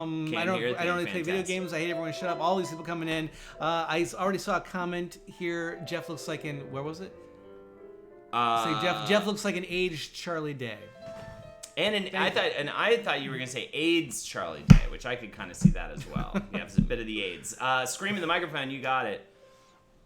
I don't really play video games. I hate everyone. Shut up. All these people coming in. I already saw a comment here. Jeff looks like where was it? Jeff looks like an aged Charlie Day. I thought you were gonna say AIDS Charlie Day, which I could kind of see that as well. Yeah, it's a bit of the AIDS. Scream in the microphone. You got it.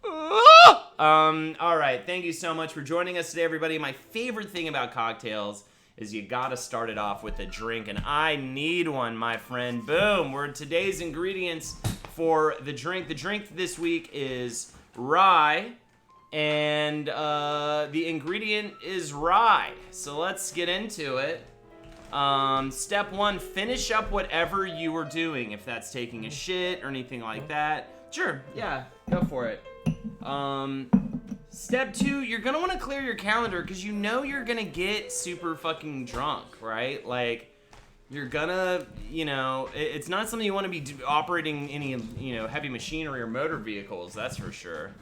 All right. Thank you so much for joining us today, everybody. My favorite thing about cocktails is you gotta start it off with a drink, and I need one, my friend. Boom. We're today's ingredients for the drink. The drink this week is rye, and the ingredient is rye. So let's get into it. Step one, finish up whatever you were doing. If that's taking a shit or anything like that. Sure, yeah, go for it. Step two, you're gonna want to clear your calendar because you know you're gonna get super fucking drunk, right? Like, you're gonna, it's not something you want to be operating any, heavy machinery or motor vehicles, that's for sure.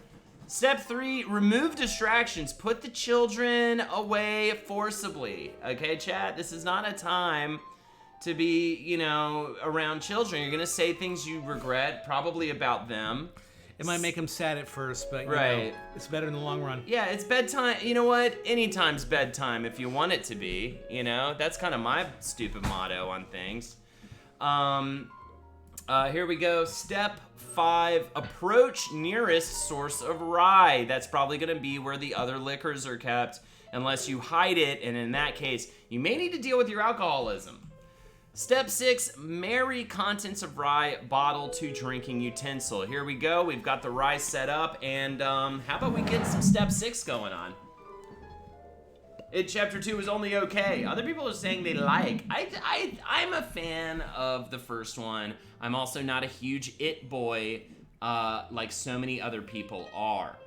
Step three, remove distractions. Put the children away forcibly. Okay, chat? This is not a time to be, around children. You're gonna say things you regret, probably about them. It might make them sad at first, but it's better in the long run. Yeah, it's bedtime. You know what? Anytime's bedtime if you want it to be. That's kind of my stupid motto on things. Here we go. Step 5, approach nearest source of rye. That's probably going to be where the other liquors are kept, unless you hide it, and in that case, you may need to deal with your alcoholism. Step 6, marry contents of rye bottle to drinking utensil. Here we go. We've got the rye set up, and how about we get some step 6 going on? Chapter 2 is only okay. Other people are saying they like. I'm a fan of the first one. I'm also not a huge it boy like so many other people are.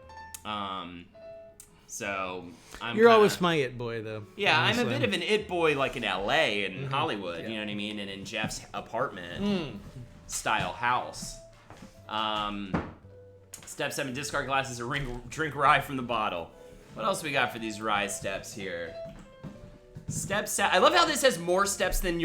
You're always my it boy, though. Yeah, honestly. I'm a bit of an it boy, like in LA and Hollywood, yeah. You know what I mean? And in Jeff's apartment style house. Step 7, discard glasses or drink rye from the bottle. What else we got for these rye steps here? Step 7. I love how this has more steps than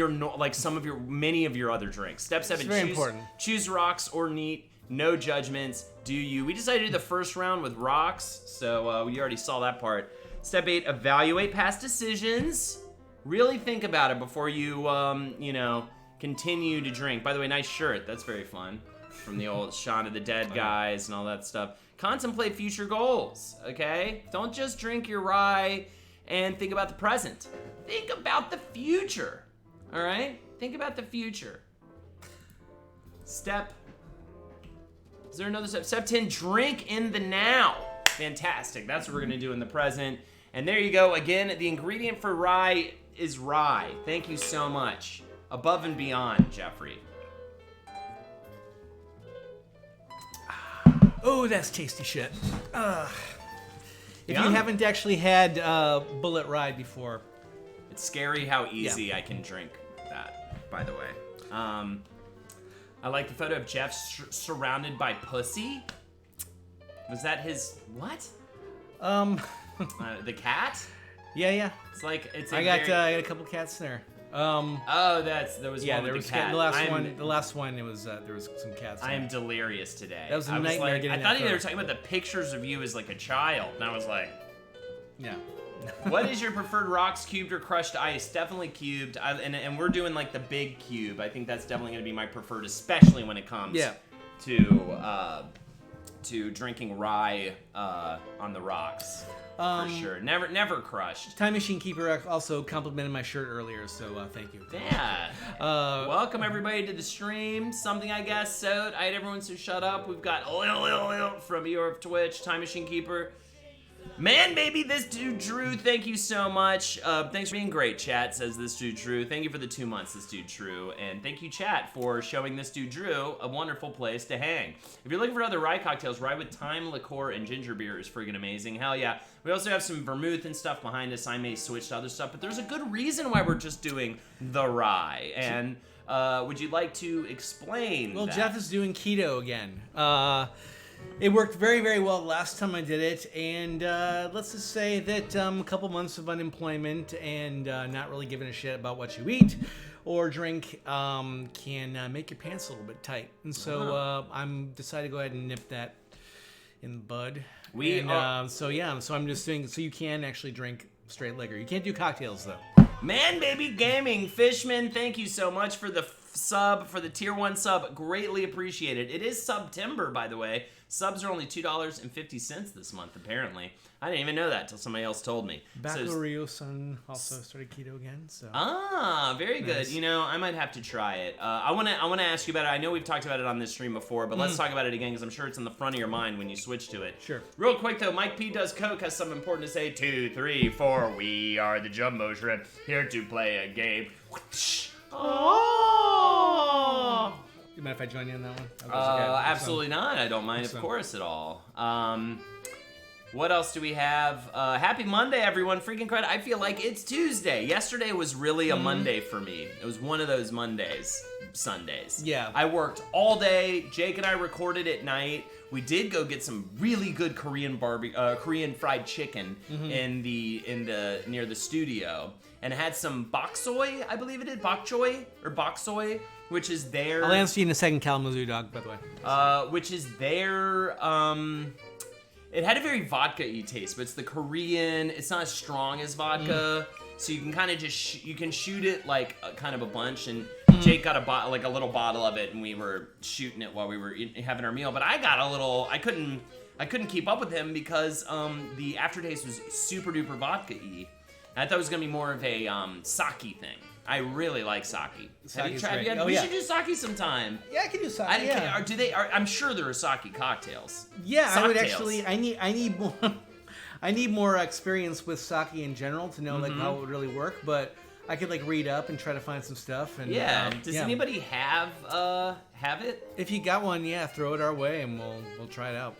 many of your other drinks. Step 7. It's very important. Choose rocks or neat. No judgments. Do you? We decided to do the first round with rocks, so we already saw that part. Step 8. Evaluate past decisions. Really think about it before you, continue to drink. By the way, nice shirt. That's very fun. From the old Shaun of the Dead guys and all that stuff. Contemplate future goals, okay? Don't just drink your rye and think about the present. Think about the future, all right? Think about the future. Is there another step? Step 10, drink in the now. Fantastic, that's what we're gonna do in the present. And there you go, again, the ingredient for rye is rye. Thank you so much. Above and beyond, Jeffrey. Oh, that's tasty shit. If you haven't actually had Bullet Rye before. It's scary how easy I can drink that, by the way. I like the photo of Jeff surrounded by pussy. Was that his, what? The cat? Yeah. I got a couple cats there. There was one with the cat. The last one, it was there was some cats. I am delirious today. That was a nightmare. I thought they were talking about the pictures of you as like a child, and I was like, yeah. What is your preferred rocks, cubed or crushed ice? Definitely cubed, and we're doing like the big cube. I think that's definitely going to be my preferred, especially when it comes to drinking rye on the rocks. For sure. Never crushed. Time Machine Keeper also complimented my shirt earlier, so thank you. Yeah. Welcome everybody to the stream. Something I guess so. I had everyone to shut up. We've got oil from your Twitch. Time Machine Keeper. Man, baby, this dude Drew, thank you so much. Thanks for being great, chat, says this dude Drew. Thank you for the 2 months, this dude Drew. And thank you, chat, for showing this dude Drew a wonderful place to hang. If you're looking for other rye cocktails, rye with thyme, liqueur, and ginger beer is friggin' amazing. Hell yeah. We also have some vermouth and stuff behind us. I may switch to other stuff, but there's a good reason why we're just doing the rye. And would you like to explain that? Jeff is doing keto again. It worked very, very well last time I did it, and let's just say that a couple months of unemployment and not really giving a shit about what you eat or drink can make your pants a little bit tight. And so I'm decided to go ahead and nip that in the bud. So I'm just doing, so you can actually drink straight liquor. You can't do cocktails, though. Man Baby Gaming, Fishman, thank you so much for the sub, for the tier 1 sub. Greatly appreciated. It is September, by the way. Subs are only $2.50 this month, apparently. I didn't even know that until somebody else told me. Baccalaureate-san also started keto again. So. Very good. Nice. You know, I might have to try it. I want to ask you about it. I know we've talked about it on this stream before, but let's talk about it again because I'm sure it's in the front of your mind when you switch to it. Sure. Real quick though, Mike P Does Coke has something important to say. 2, 3, 4. We are the Jumbo Shrimp here to play a game. Oh. You mind if I join you on that one? Absolutely not. I don't mind, of course, at all. What else do we have? Happy Monday, everyone. Freaking credit. I feel like it's Tuesday. Yesterday was really a Monday for me. It was one of those Sundays. Yeah. I worked all day. Jake and I recorded at night. We did go get some really good Korean fried chicken in the near the studio, and had some bok choy, I believe it is, bok choy, which is their. I'll answer you in a second, Kalamazoo dog, by the way. Which is their. It had a very vodka-y taste, but it's the Korean. It's not as strong as vodka, so you can kind of just you can shoot it like kind of a bunch. And Jake got a little bottle of it, and we were shooting it while we were having our meal. But I got a little. I couldn't keep up with him because the aftertaste was super duper vodka-y. I thought it was gonna be more of a sake thing. I really like sake. Have you tried? We should do sake sometime. Yeah, I can do sake. I'm sure there are sake cocktails. Yeah, Socktails. I would actually. I need more. I need more experience with sake in general to know like how it would really work. But I could like read up and try to find some stuff. And does anybody have it? If you got one, throw it our way and we'll try it out.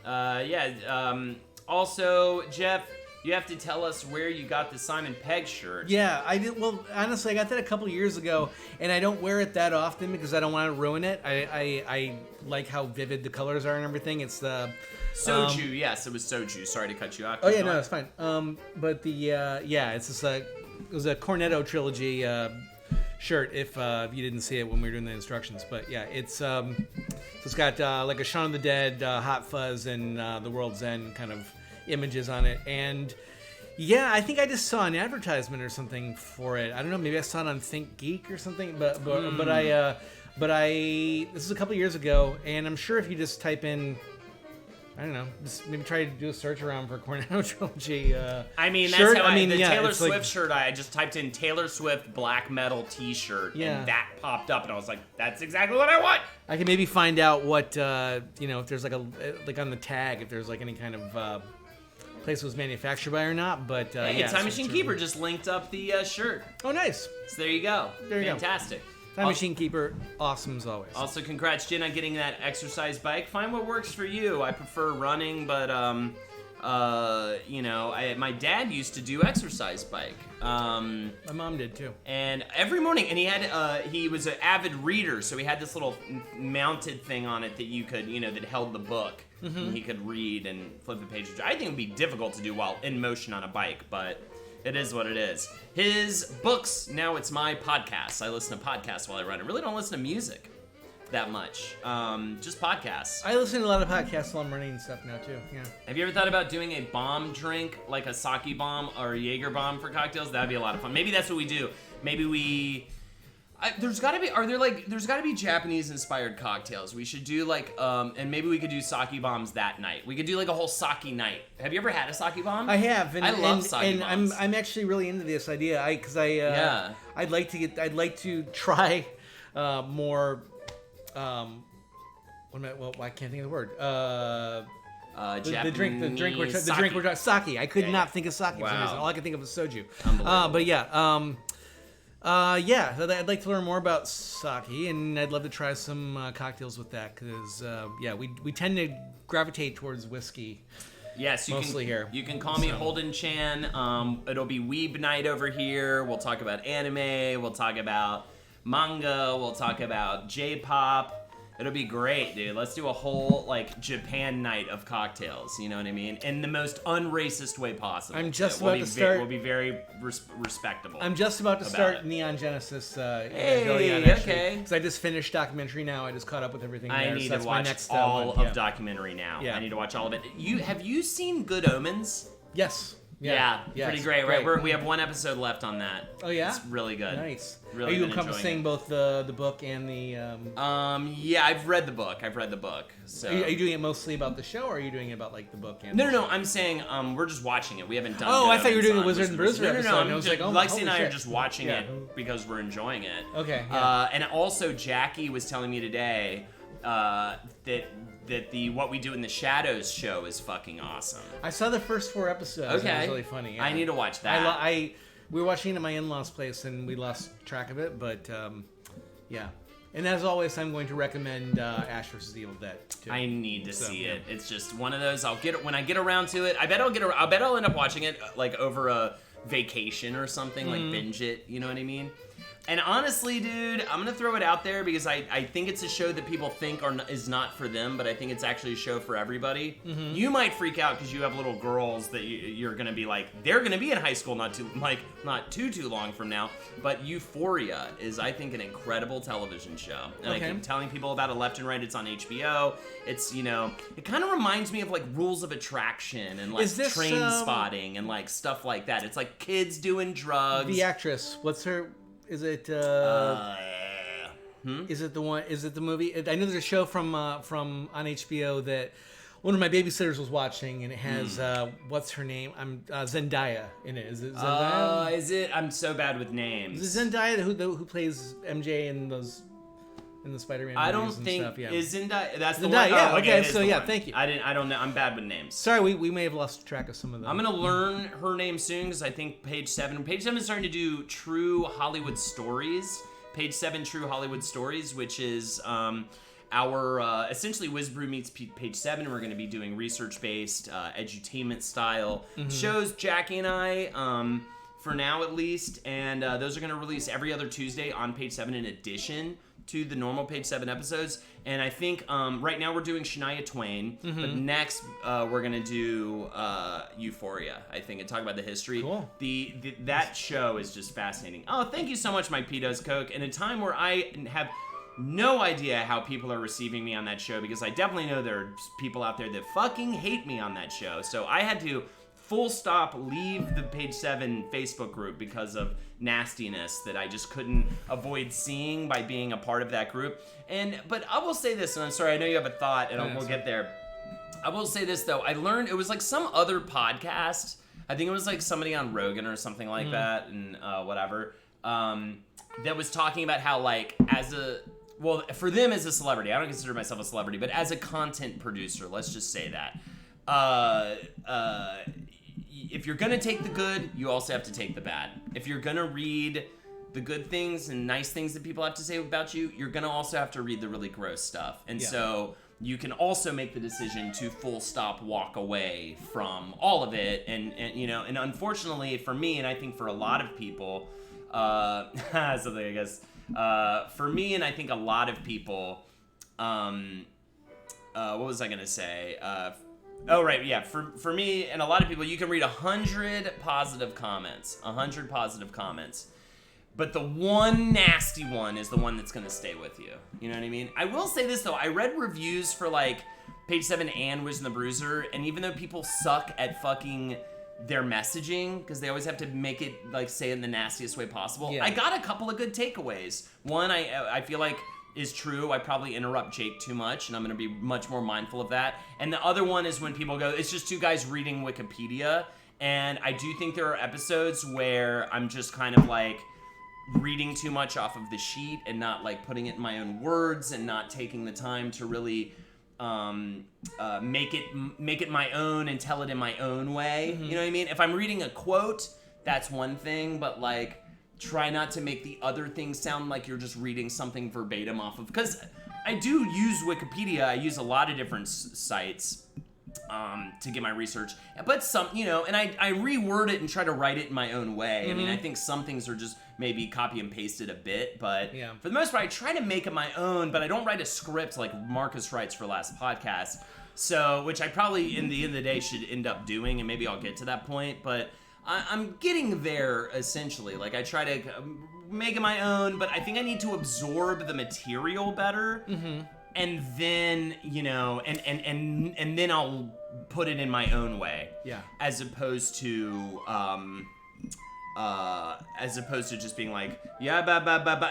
Also, Jeff, you have to tell us where you got the Simon Pegg shirt. Yeah, I did. Well, honestly, I got that a couple years ago, and I don't wear it that often because I don't want to ruin it. I like how vivid the colors are and everything. It's the soju. Yes, it was soju. Sorry to cut you off. Oh yeah, no, it's fine. But the it's just it was a Cornetto trilogy shirt. If you didn't see it when we were doing the instructions, but yeah, it's so it's got like a Shaun of the Dead, Hot Fuzz, and the World's End kind of images on it. And yeah, I think I just saw an advertisement or something for it. I don't know, maybe I saw it on Think Geek or something, but I this is a couple years ago, and I'm sure if you just type in, I don't know, just maybe try to do a search around for Cornetto trilogy that's shirt. how the Taylor Swift like, shirt, I just typed in Taylor Swift black metal t-shirt, and that popped up, and I was like, that's exactly what I want. I can maybe find out what if there's like on the tag, if there's like any kind of place it was manufactured by or not, but Time Machine Keeper just linked up the shirt. Oh, nice. So there you go. Fantastic. Time Machine Keeper, awesome as always. Also, congrats, Jen, on getting that exercise bike. Find what works for you. I prefer running, but my dad used to do exercise bike. My mom did too. And every morning, and he was an avid reader, so he had this little mounted thing on it that you could, that held the book. And he could read and flip the pages. I think it would be difficult to do while in motion on a bike, but it is what it is. His books, now it's my podcast. I listen to podcasts while I run. I really don't listen to music that much. Just podcasts. I listen to a lot of podcasts while I'm running and stuff now too. Yeah. Have you ever thought about doing a bomb drink, like a sake bomb or a Jaeger bomb for cocktails? That'd be a lot of fun. Maybe that's what we do. Maybe we... there's got to be Japanese inspired cocktails. We should do and maybe we could do sake bombs that night. We could do like a whole sake night. Have you ever had a sake bomb? I have, and I love sake bombs. I'm actually really into this idea. I'd like to try more. I can't think of the word. The drink we're talking sake. I could not think of sake for some reason. All I could think of was soju. But yeah. I'd like to learn more about sake, and I'd love to try some cocktails with that, because we tend to gravitate towards whiskey. Yes, mostly here. You can call me Holden Chan. It'll be Weeb Night over here. We'll talk about anime. We'll talk about manga. We'll talk about J-pop. It'll be great, dude. Let's do a whole like Japan night of cocktails. You know what I mean? In the most unracist way possible. I'm just about to start. We'll be very respectable. I'm just about to start it. Neon Genesis. Hey, okay. Because I just finished documentary now. I just caught up with everything. I there, need so to watch all of documentary now. Yeah. I need to watch all of it. Have you seen Good Omens? Yes. Yeah, pretty great. Right, we have one episode left on that. Oh yeah, it's really good. Nice. Really Are you encompassing both the book and the? Yeah, I've read the book. So are you doing it mostly about the show, or are you doing it about like the book and? No. I'm saying we're just watching it. We haven't done. Oh, I thought you were doing a Wizard and Bruiser. No. I was like, Lexi and I are just watching it because we're enjoying it. Okay. Yeah. And also, Jackie was telling me today that the What We Do in the Shadows show is fucking awesome. I saw the first 4 episodes. Okay. It was really funny. Yeah. I need to watch that. We were watching it at my in-laws' place and we lost track of it, but yeah. And as always, I'm going to recommend Ash vs. Evil Dead too. I need to see it. It's just one of those. When I get around to it. I bet I'll end up watching it like over a vacation or something, like binge it. You know what I mean? And honestly, dude, I'm gonna throw it out there because I think it's a show that people think is not for them, but I think it's actually a show for everybody. Mm-hmm. You might freak out because you have little girls that you're gonna be like, they're gonna be in high school not too long from now. But Euphoria is, I think, an incredible television show, and I keep telling people about it left and right. It's on HBO. It's it kind of reminds me of like Rules of Attraction and like Train Spotting and like stuff like that. It's like kids doing drugs. The actress, what's her? Is it? Is it the one? Is it the movie? I know there's a show from on HBO that one of my babysitters was watching, and it has what's her name? Zendaya in it. Is it Zendaya? Is it? I'm so bad with names. Is it Zendaya who plays MJ in the Spider-Man movies? I don't and think stuff, yeah. is Zendaya. That's the Zendaya, one. yeah. Oh, okay, so yeah, thank you. I don't know. I'm bad with names. Sorry, we may have lost track of some of them. I'm gonna learn her name soon because I think Page 7 is starting to do True Hollywood Stories. Page 7 True Hollywood Stories, which is our essentially WizBrew meets Page 7. We're going to be doing research-based, edutainment style shows, Jackie and I, for now at least, and those are going to release every other Tuesday on Page 7 in addition to the normal Page 7 episodes. And I think right now we're doing Shania Twain, but next we're going to do Euphoria, I think, and talk about the history. Cool. That show is just fascinating. Oh, thank you so much, Mike P. Does Coke. In a time where I have no idea how people are receiving me on that show, because I definitely know there are people out there that fucking hate me on that show. So I had to full stop leave the Page 7 Facebook group because of nastiness that I just couldn't avoid seeing by being a part of that group. But I will say this, and I'm sorry, I know you have a thought, and we'll get there. I will say this, though. I learned, it was like some other podcast. I think it was like somebody on Rogan or something like that, and whatever, that was talking about how, like, well, for them as a celebrity, I don't consider myself a celebrity, but as a content producer, let's just say that. If you're gonna take the good, you also have to take the bad. If you're gonna read the good things and nice things that people have to say about you, you're gonna also have to read the really gross stuff. And so you can also make the decision to full stop walk away from all of it. And unfortunately for me, and I think for a lot of people, something I guess, for me and I think a lot of people, what was I gonna say? Oh, right, yeah. For me and a lot of people, you can read 100 positive comments. 100 positive comments. But the one nasty one is the one that's going to stay with you. You know what I mean? I will say this, though. I read reviews for, like, Page 7 and Wiz and the Bruiser, and even though people suck at fucking their messaging, because they always have to make it, like, say it in the nastiest way possible, I got a couple of good takeaways. One, I feel like is true. I probably interrupt Jake too much, and I'm going to be much more mindful of that. And the other one is when people go, it's just two guys reading Wikipedia, and I do think there are episodes where I'm just kind of like reading too much off of the sheet and not like putting it in my own words and not taking the time to really make it my own and tell it in my own way. You know what I mean? If I'm reading a quote, that's one thing, but like try not to make the other things sound like you're just reading something verbatim off of, because I do use Wikipedia. I use a lot of different sites, to get my research. But some, and I reword it and try to write it in my own way. I mean, I think some things are just maybe copy and pasted a bit, but for the most part, I try to make it my own, but I don't write a script like Marcus writes for Last Podcast. So, which I probably, in the end of the day, should end up doing, and maybe I'll get to that point, but I'm getting there, essentially. Like, I try to make it my own, but I think I need to absorb the material better, and then, and then I'll put it in my own way. Yeah. As opposed to just being like,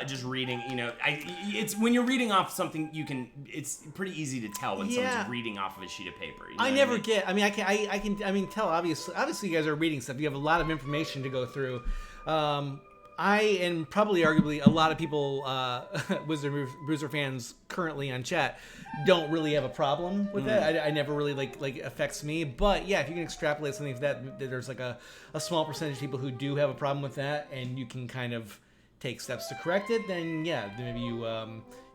just reading, it's when you're reading off something, it's pretty easy to tell when someone's reading off of a sheet of paper. I can tell, obviously you guys are reading stuff. You have a lot of information to go through. I, and probably arguably a lot of people, Wizard Bruiser fans currently on chat, don't really have a problem with that. I never really like affects me. But yeah, if you can extrapolate something like that, there's like a small percentage of people who do have a problem with that, and you can kind of take steps to correct it, then maybe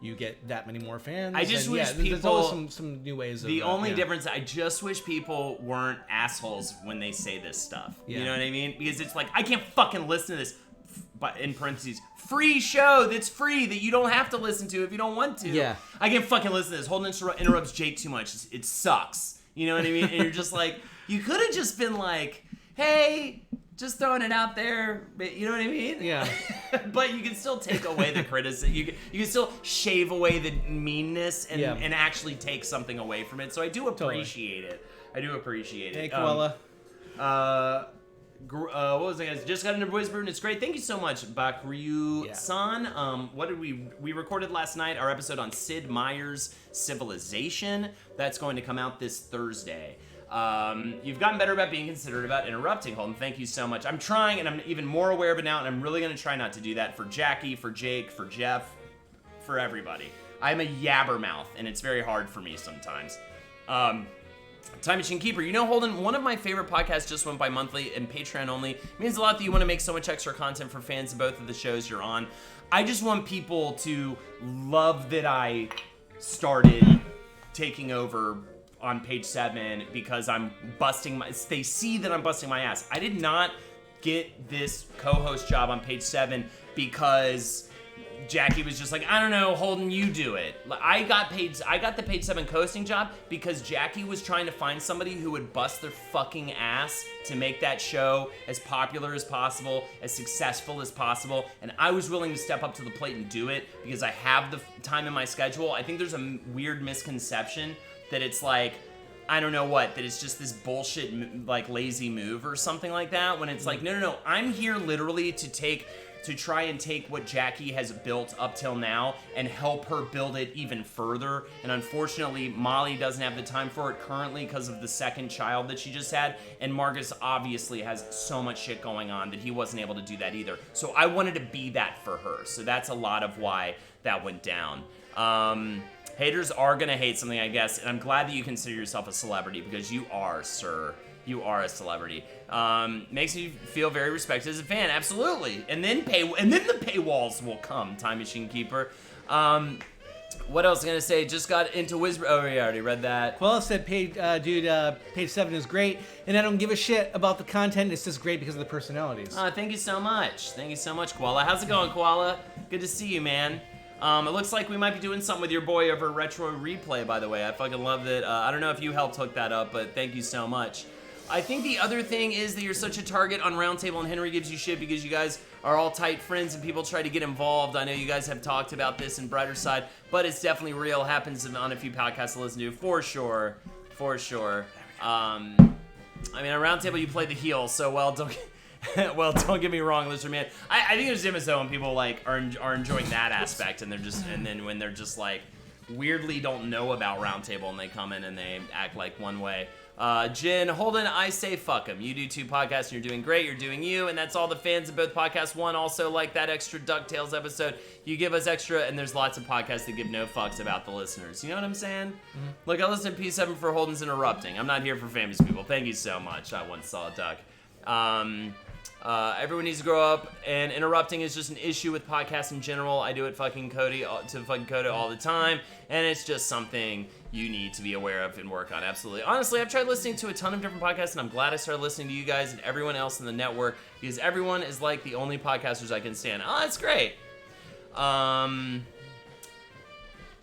you get that many more fans. I just wish people... There's always some new ways of... The only difference, I just wish people weren't assholes when they say this stuff. Yeah. You know what I mean? Because it's like, I can't fucking listen to this, but in parentheses, free show that's free that you don't have to listen to if you don't want to. Yeah. I can't fucking listen to this. Holden interrupts Jake too much. It sucks. You know what I mean? And you're just like, you could have just been like, hey... Just throwing it out there, you know what I mean? Yeah. But you can still take away the criticism. You can still shave away the meanness and actually take something away from it. So I do appreciate it. I do appreciate it. Hey, Koala. What was I guys? Just got into Voice Brew, it's great. Thank you so much, Bakryu-san. What did we recorded last night? Our episode on Sid Meier's Civilization. That's going to come out this Thursday. You've gotten better about being considerate about interrupting, Holden. Thank you so much. I'm trying, and I'm even more aware of it now, and I'm really going to try not to do that for Jackie, for Jake, for Jeff, for everybody. I'm a yabbermouth, and it's very hard for me sometimes. Time Machine Keeper. Holden, one of my favorite podcasts just went by monthly and Patreon only. It means a lot that you want to make so much extra content for fans of both of the shows you're on. I just want people to love that I started taking over on page 7 because they see that I'm busting my ass. I did not get this co-host job on page 7 because Jackie was just like, I don't know, Holden, you do it. I got the page 7 co-hosting job because Jackie was trying to find somebody who would bust their fucking ass to make that show as popular as possible, as successful as possible, and I was willing to step up to the plate and do it because I have the time in my schedule. I think there's a weird misconception that it's like, I don't know what, that it's just this bullshit, like, lazy move or something like that, when it's like, no, I'm here literally to try and take what Jackie has built up till now and help her build it even further. And unfortunately, Molly doesn't have the time for it currently because of the second child that she just had, and Marcus obviously has so much shit going on that he wasn't able to do that either. So I wanted to be that for her. So that's a lot of why that went down. Haters are gonna hate something, I guess, and I'm glad that you consider yourself a celebrity because you are, sir. You are a celebrity. Makes me feel very respected as a fan, absolutely. And then the paywalls will come, Time Machine Keeper. What else am I gonna say? Just got into Wizard. Oh, yeah, I already read that. Well, said, page 7 is great, and I don't give a shit about the content. It's just great because of the personalities. Thank you so much. Thank you so much, Koala. How's it going, Koala? Good to see you, man. It looks like we might be doing something with your boy over Retro Replay, by the way. I fucking love it. I don't know if you helped hook that up, but thank you so much. I think the other thing is that you're such a target on Roundtable, and Henry gives you shit because you guys are all tight friends and people try to get involved. I know you guys have talked about this in Brighter Side, but it's definitely real. Happens on a few podcasts to listen to, for sure. For sure. I mean, on Roundtable, you play the heel, so don't get me wrong, Lister Man. I think it's as though when people like are enjoying that aspect, and then when they're just like weirdly don't know about Roundtable and they come in and they act like one way. Jen, Holden, I say fuck them. You do 2 podcasts and you're doing great. You're doing you, and that's all the fans of both podcasts want. Also, like that extra DuckTales episode, you give us extra, and there's lots of podcasts that give no fucks about the listeners. You know what I'm saying? Mm-hmm. Look, I listen to P7 for Holden's interrupting. I'm not here for famous people. Thank you so much. I once saw a duck. Everyone needs to grow up, and interrupting is just an issue with podcasts in general. I do it fucking Cody all the time, and it's just something you need to be aware of and work on. Absolutely. Honestly, I've tried listening to a ton of different podcasts, and I'm glad I started listening to you guys and everyone else in the network, because everyone is like the only podcasters I can stand. Oh, that's great.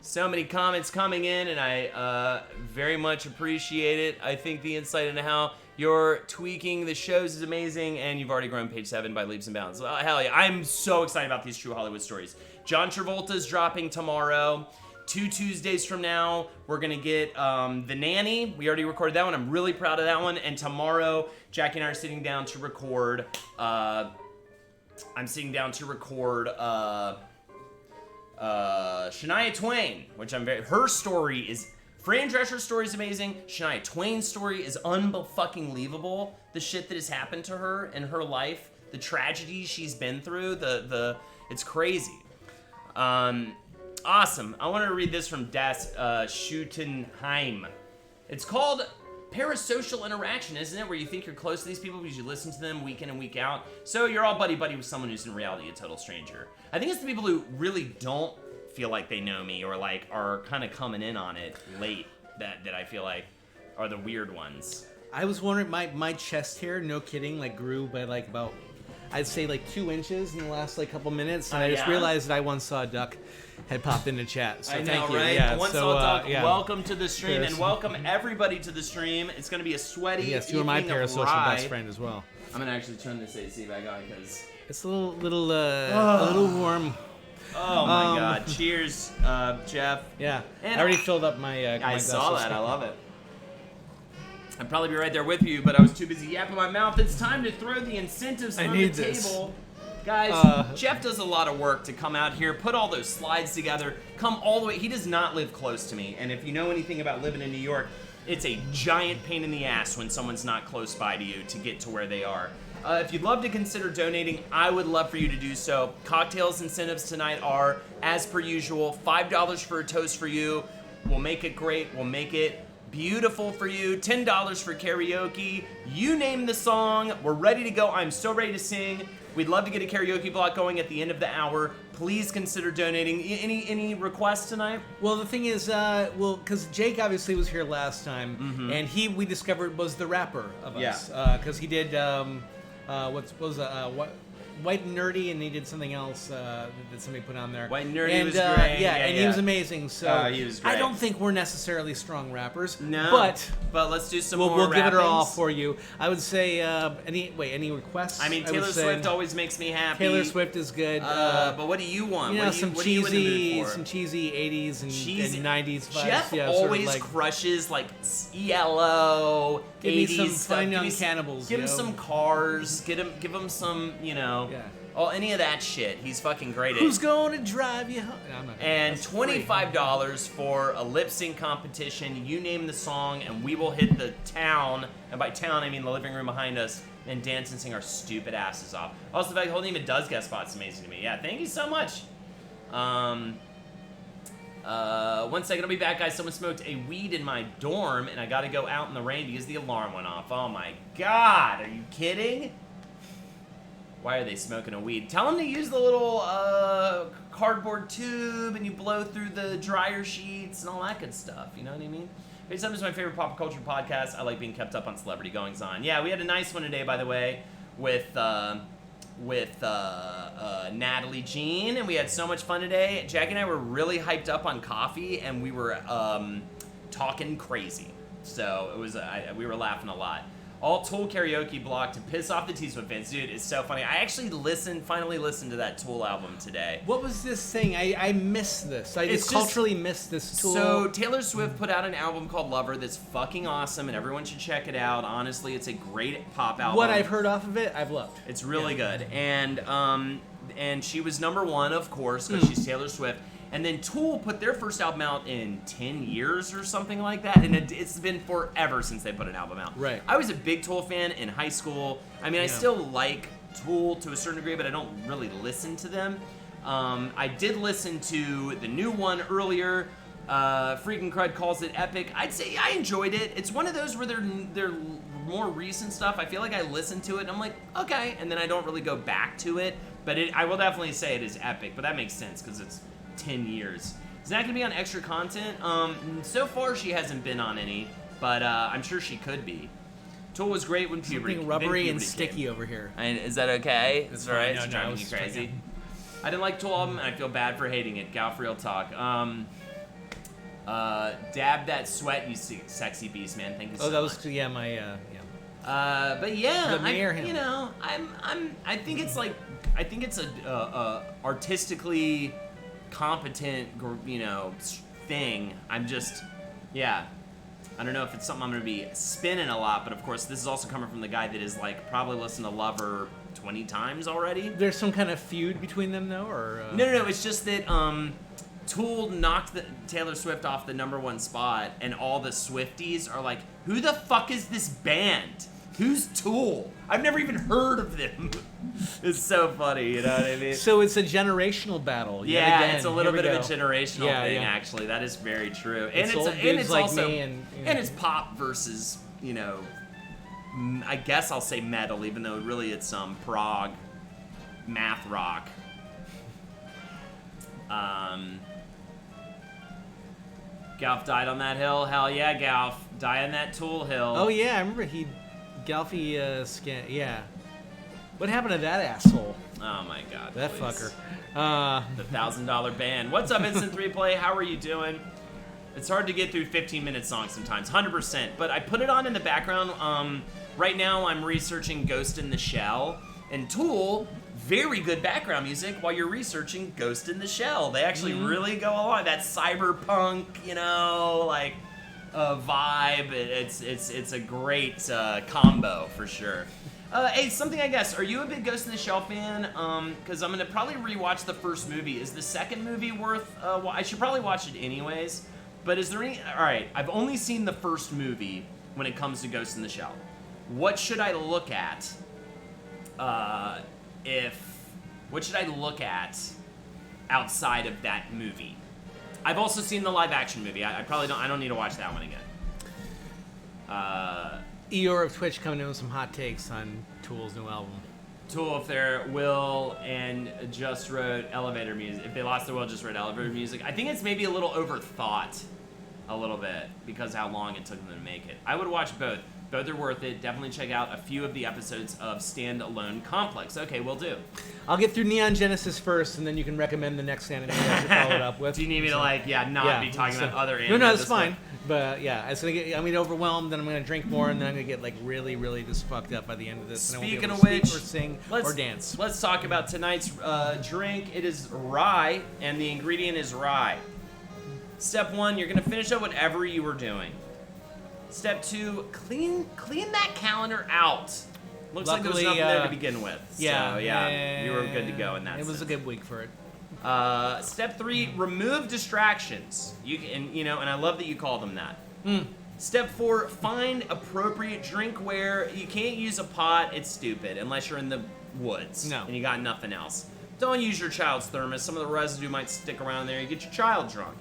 So many comments coming in, and I very much appreciate it. I think the insight into how you're tweaking the shows is amazing, and you've already grown page 7 by leaps and bounds. Well, hell yeah, I'm so excited about these True Hollywood Stories. John Travolta's dropping tomorrow. 2 Tuesdays from now, we're going to get The Nanny. We already recorded that one. I'm really proud of that one. And tomorrow, Jackie and I are sitting down to record... Shania Twain, which I'm very... Her story is... Fran Drescher's story is amazing. Shania Twain's story is unfucking-believable. The shit that has happened to her in her life, the tragedies she's been through, it's crazy. Awesome. I want to read this from Das Schutenheim. It's called parasocial interaction, isn't it? Where you think you're close to these people because you listen to them week in and week out. So you're all buddy-buddy with someone who's in reality a total stranger. I think it's the people who really don't feel like they know me or like are kind of coming in on it late that I feel like are the weird ones. I was wondering, my chest hair, no kidding, like grew by like about, I'd say like 2 inches in the last like couple minutes, and I just realized that I once saw a duck had popped into chat. So I know, thank you. right? Yeah, Once so, saw a duck. yeah. Welcome to the stream, and welcome everybody to the stream. It's going to be a sweaty Yes, you are my evening of parasocial Rye. best friend as well. I'm going to actually turn this AC back on because It's a little warm. oh my god. Cheers, Jeff. Yeah, And I already filled up my. I my saw glass. that. I love it. I'd probably be right there with you, but I was too busy yapping my mouth. It's time to throw the incentives on the need table. this. Guys, Jeff does a lot of work to come out here, put all those slides together, come all the way. He does not live close to me, and if you know anything about living in New York, it's a giant pain in the ass when someone's not close by to you to get to where they are. If you'd love to consider donating, I would love for you to do so. CockTails incentives tonight are, as per usual, $5 for a toast for you. We'll make it great. We'll make it beautiful for you. $10 for karaoke. You name the song. We're ready to go. I'm so ready to sing. We'd love to get a karaoke block going at the end of the hour. Please consider donating. Any requests tonight? Well, the thing is, because Jake obviously was here last time, and we discovered was the rapper of us, because he did White and Nerdy, and he did something else that somebody put on there. White and Nerdy was great. He was amazing. So he was great. I don't think we're necessarily strong rappers. No, but let's do some more. We'll give it rappings. all for you. I would say any requests? I mean, Taylor Swift always makes me happy. Taylor Swift is good. But what do you want? You know, what are you in the mood for? some cheesy 80s and 90s vibes. Jeff yeah, always sort of like, crushes like ELO, give 80s me some stuff. Fine Young Cannibals. Give him some Cars. Give him some, any of that shit. He's fucking great at it. Who's going to drive you home? No, I'm not And $25 for a lip sync competition. You name the song, and we will hit the town. And by town, I mean the living room behind us, and dance and sing our stupid asses off. Also, the fact the whole name does guest spot is amazing to me. Yeah, thank you so much. 1 second, I'll be back, guys. Someone smoked a weed in my dorm, and I got to go out in the rain because the alarm went off. Oh my god, are you kidding? Why are they smoking a weed? Tell them to use the little cardboard tube, and you blow through the dryer sheets and all that good stuff. You know what I mean? Face Up is my favorite pop culture podcast. I like being kept up on celebrity goings on. Yeah, we had a nice one today, by the way, with Natalie Jean, and we had so much fun today. Jackie and I were really hyped up on coffee, and we were talking crazy. So it was we were laughing a lot. All Tool karaoke block to piss off the T-Swift fans. Dude, it's so funny. I actually finally listened to that Tool album today. What was this thing? I missed this. I just culturally missed this Tool. So Taylor Swift put out an album called Lover that's fucking awesome, and everyone should check it out. Honestly, it's a great pop album. What I've heard off of it, I've loved. It's really good. And she was number one, of course, because she's Taylor Swift. And then Tool put their first album out in 10 years or something like that. And it's been forever since they put an album out. Right. I was a big Tool fan in high school. I mean, I still like Tool to a certain degree, but I don't really listen to them. I did listen to the new one earlier. Freaking Crud calls it epic. I'd say I enjoyed it. It's one of those where they're more recent stuff. I feel like I listen to it and I'm like, okay, and then I don't really go back to it. But I will definitely say it is epic. But that makes sense because it's 10 years. Is that gonna be on extra content? So far she hasn't been on any, but I'm sure she could be. Tool was great when puberty. Something rubbery and sticky over here. And is that okay? It's all right. fine. It's No, driving it's you crazy. fine. I didn't like Tool album, and I feel bad for hating it. Gal for real talk. Dab that sweat, you sexy beast, man. Thank you so much. Oh, that was my But yeah, The mayor him. you know, I think it's a artistically competent, you know, thing. I'm just, yeah. I don't know if it's something I'm gonna be spinning a lot, but of course, this is also coming from the guy that is like probably listened to Lover 20 times already. There's some kind of feud between them though, or No. It's just that Tool knocked Taylor Swift off the #1 spot, and all the Swifties are like, "Who the fuck is this band? Who's Tool? I've never even heard of them." It's so funny, you know what I mean? So it's a generational battle. Yet Yeah, again. it's a little Here bit we of a go. generational Yeah, thing, yeah. actually. That is very true. It's old dudes like also, me and it's pop versus, you know, I guess I'll say metal, even though really it's prog, math rock. Galf died on that hill. Hell yeah, Galf. Die on that Tool hill. Oh yeah, I remember Galfy scan. Yeah. What happened to that asshole? Oh my god. That please. fucker. The $1,000 band. What's up, Instant 3Play? How are you doing? It's hard to get through 15-minute songs sometimes, 100%. But I put it on in the background. Right now I'm researching Ghost in the Shell. And Tool, very good background music while you're researching Ghost in the Shell. They actually really go along. That cyberpunk, you know, like vibe. It's a great combo for sure. Hey, something I guess. Are you a big Ghost in the Shell fan? Because I'm gonna probably rewatch the first movie. Is the second movie worth? I should probably watch it anyways. But is there any? All right, I've only seen the first movie when it comes to Ghost in the Shell. What should I look at? What should I look at outside of that movie? I've also seen the live action movie. I probably don't. I don't need to watch that one again. Eeyore of Twitch coming in with some hot takes on Tool's new album. Tool, if their will and just wrote elevator music, if they lost their will, just wrote elevator music. I think it's maybe a little overthought, a little bit, because how long it took them to make it. I would watch both. Both are worth it. Definitely check out a few of the episodes of Standalone Complex. Okay, will do. I'll get through Neon Genesis first, and then you can recommend the next anime to follow it up with. Do you need me to not be talking about other anime? No, at that's this fine. point? But yeah, I'm gonna get overwhelmed, then I'm gonna drink more, and then I'm gonna get like really, really just fucked up by the end of this. And Speaking I of won't be able which, to speak or sing or dance. Let's talk about tonight's drink. It is rye, and the ingredient is rye. Step 1, you're gonna finish up whatever you were doing. Step 2, clean that calendar out. Looks like there was Luckily, nothing there to begin with. Yeah, So, yeah, you were good to go in that It was a sense. good week for it. Step 3, remove distractions. And I love that you call them that. Step 4, find appropriate drinkware. You can't use a pot. It's stupid unless you're in the woods and you got nothing else. Don't use your child's thermos. Some of the residue might stick around there. You get your child drunk.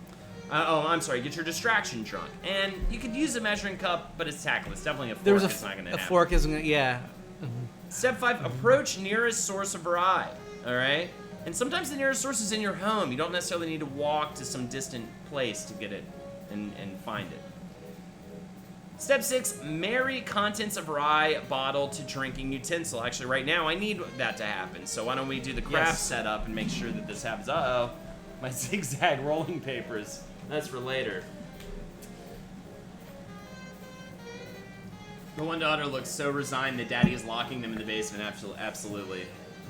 Get your distraction drunk. And you could use a measuring cup, but it's tactless. Definitely a fork. It's not gonna happen. Fork isn't gonna, yeah. Step 5, approach nearest source of rye. All right? And sometimes the nearest source is in your home. You don't necessarily need to walk to some distant place to get it and find it. Step 6, marry contents of rye bottle to drinking utensil. Actually, right now, I need that to happen. So why don't we do the craft setup and make sure that this happens. Uh-oh. My zigzag rolling papers. That's for later. The one daughter looks so resigned that daddy is locking them in the basement. Absolutely.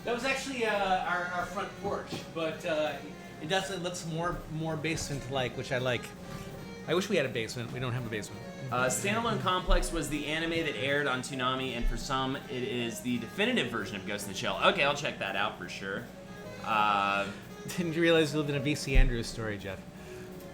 That was actually our front porch, but it looks more basement-like, which I like. I wish we had a basement. We don't have a basement. Standalone Complex was the anime that aired on Toonami, and for some, it is the definitive version of Ghost in the Shell. Okay, I'll check that out for sure. Didn't you realize you lived in a V.C. Andrews story, Jeff?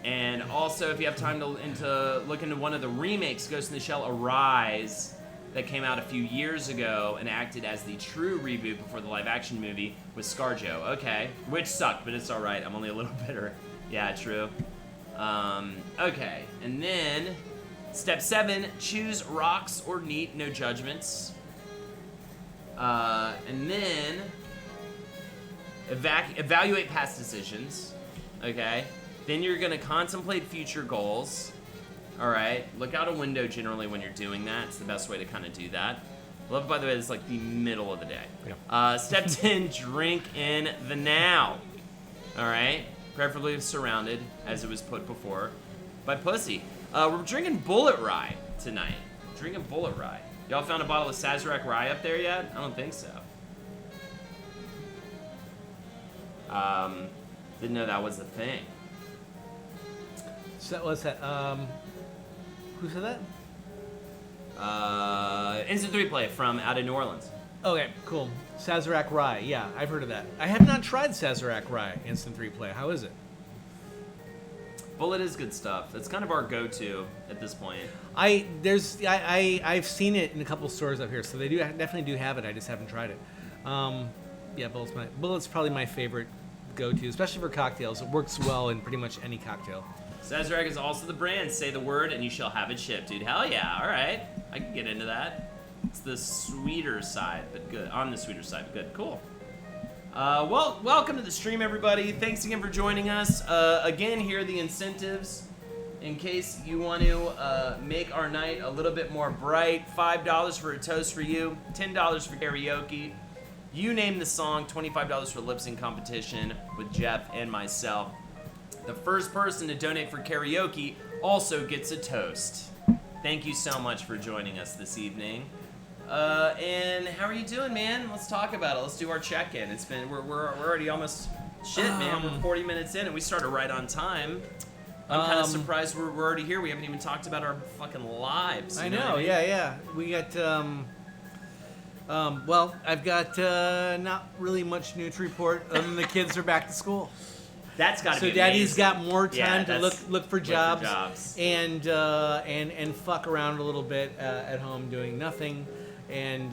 And also, if you have time to look into one of the remakes, Ghost in the Shell Arise, that came out a few years ago and acted as the true reboot before the live-action movie with ScarJo. Okay, which sucked, but it's all right. I'm only a little bitter. Yeah, true. Okay, and then step 7, choose rocks or neat, no judgments. And then evaluate past decisions. Okay, then you're gonna contemplate future goals. All right, look out a window generally when you're doing that. It's the best way to kind of do that. I love it, by the way, it's like the middle of the day. Yeah. Step 10, drink in the now. All right, preferably surrounded, as it was put before, by pussy. We're drinking Bullet Rye tonight. Drinking Bullet Rye. Y'all found a bottle of Sazerac Rye up there yet? I don't think so. Didn't know that was the thing. So what's that? Who said that? Instant 3-play from out of New Orleans. Okay, cool. Sazerac Rye. Yeah, I've heard of that. I have not tried Sazerac Rye Instant 3-play. How is it? Bullet is good stuff. It's kind of our go-to at this point. I've seen it in a couple stores up here, so they definitely do have it. I just haven't tried it. Yeah, Bullet's probably my favorite go-to, especially for cocktails. It works well in pretty much any cocktail. Sazerac is also the brand. Say the word and you shall have it shipped, dude. Hell yeah! All right, I can get into that. It's the sweeter side, but good. On the sweeter side, but good. Cool. Well, welcome to the stream, everybody. Thanks again for joining us. Again, here are the incentives in case you want to make our night a little bit more bright. $5 for a toast for you, $10 for karaoke. You name the song, $25 for lip sync competition with Jeff and myself. The first person to donate for karaoke also gets a toast. Thank you so much for joining us this evening. And how are you doing, man? Let's talk about it. Let's do our check-in. It's been we're already almost man. We're 40 minutes in and we started right on time. I'm kind of surprised we're already here. We haven't even talked about our fucking lives. I know. Yeah. We got well, I've got not really much new to report other than the kids are back to school. That's got to be So Daddy's amazing. got more time to look for jobs, and and fuck around a little bit at home doing nothing. And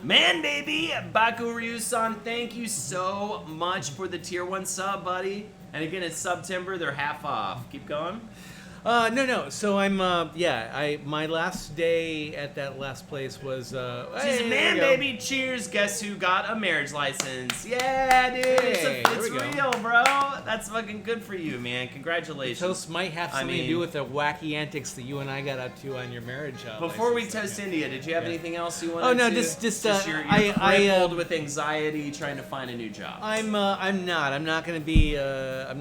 man, baby, Baku Ryu-san, thank you so much for the tier 1 sub, buddy. And again, it's September. They're half off. Keep going. No. So I'm my last day at that last place was She's hey, a man, baby. Cheers. Guess who got a marriage license? Yeah, dude. Hey, it's real, bro. That's fucking good for you, man. Congratulations. Toast might have something to do with the wacky antics that you and I got up to on your marriage. Before we license, toast India, did you have anything else you wanted Oh no, to? just you're crippled with anxiety trying to find a new job. I'm not. I'm not gonna be a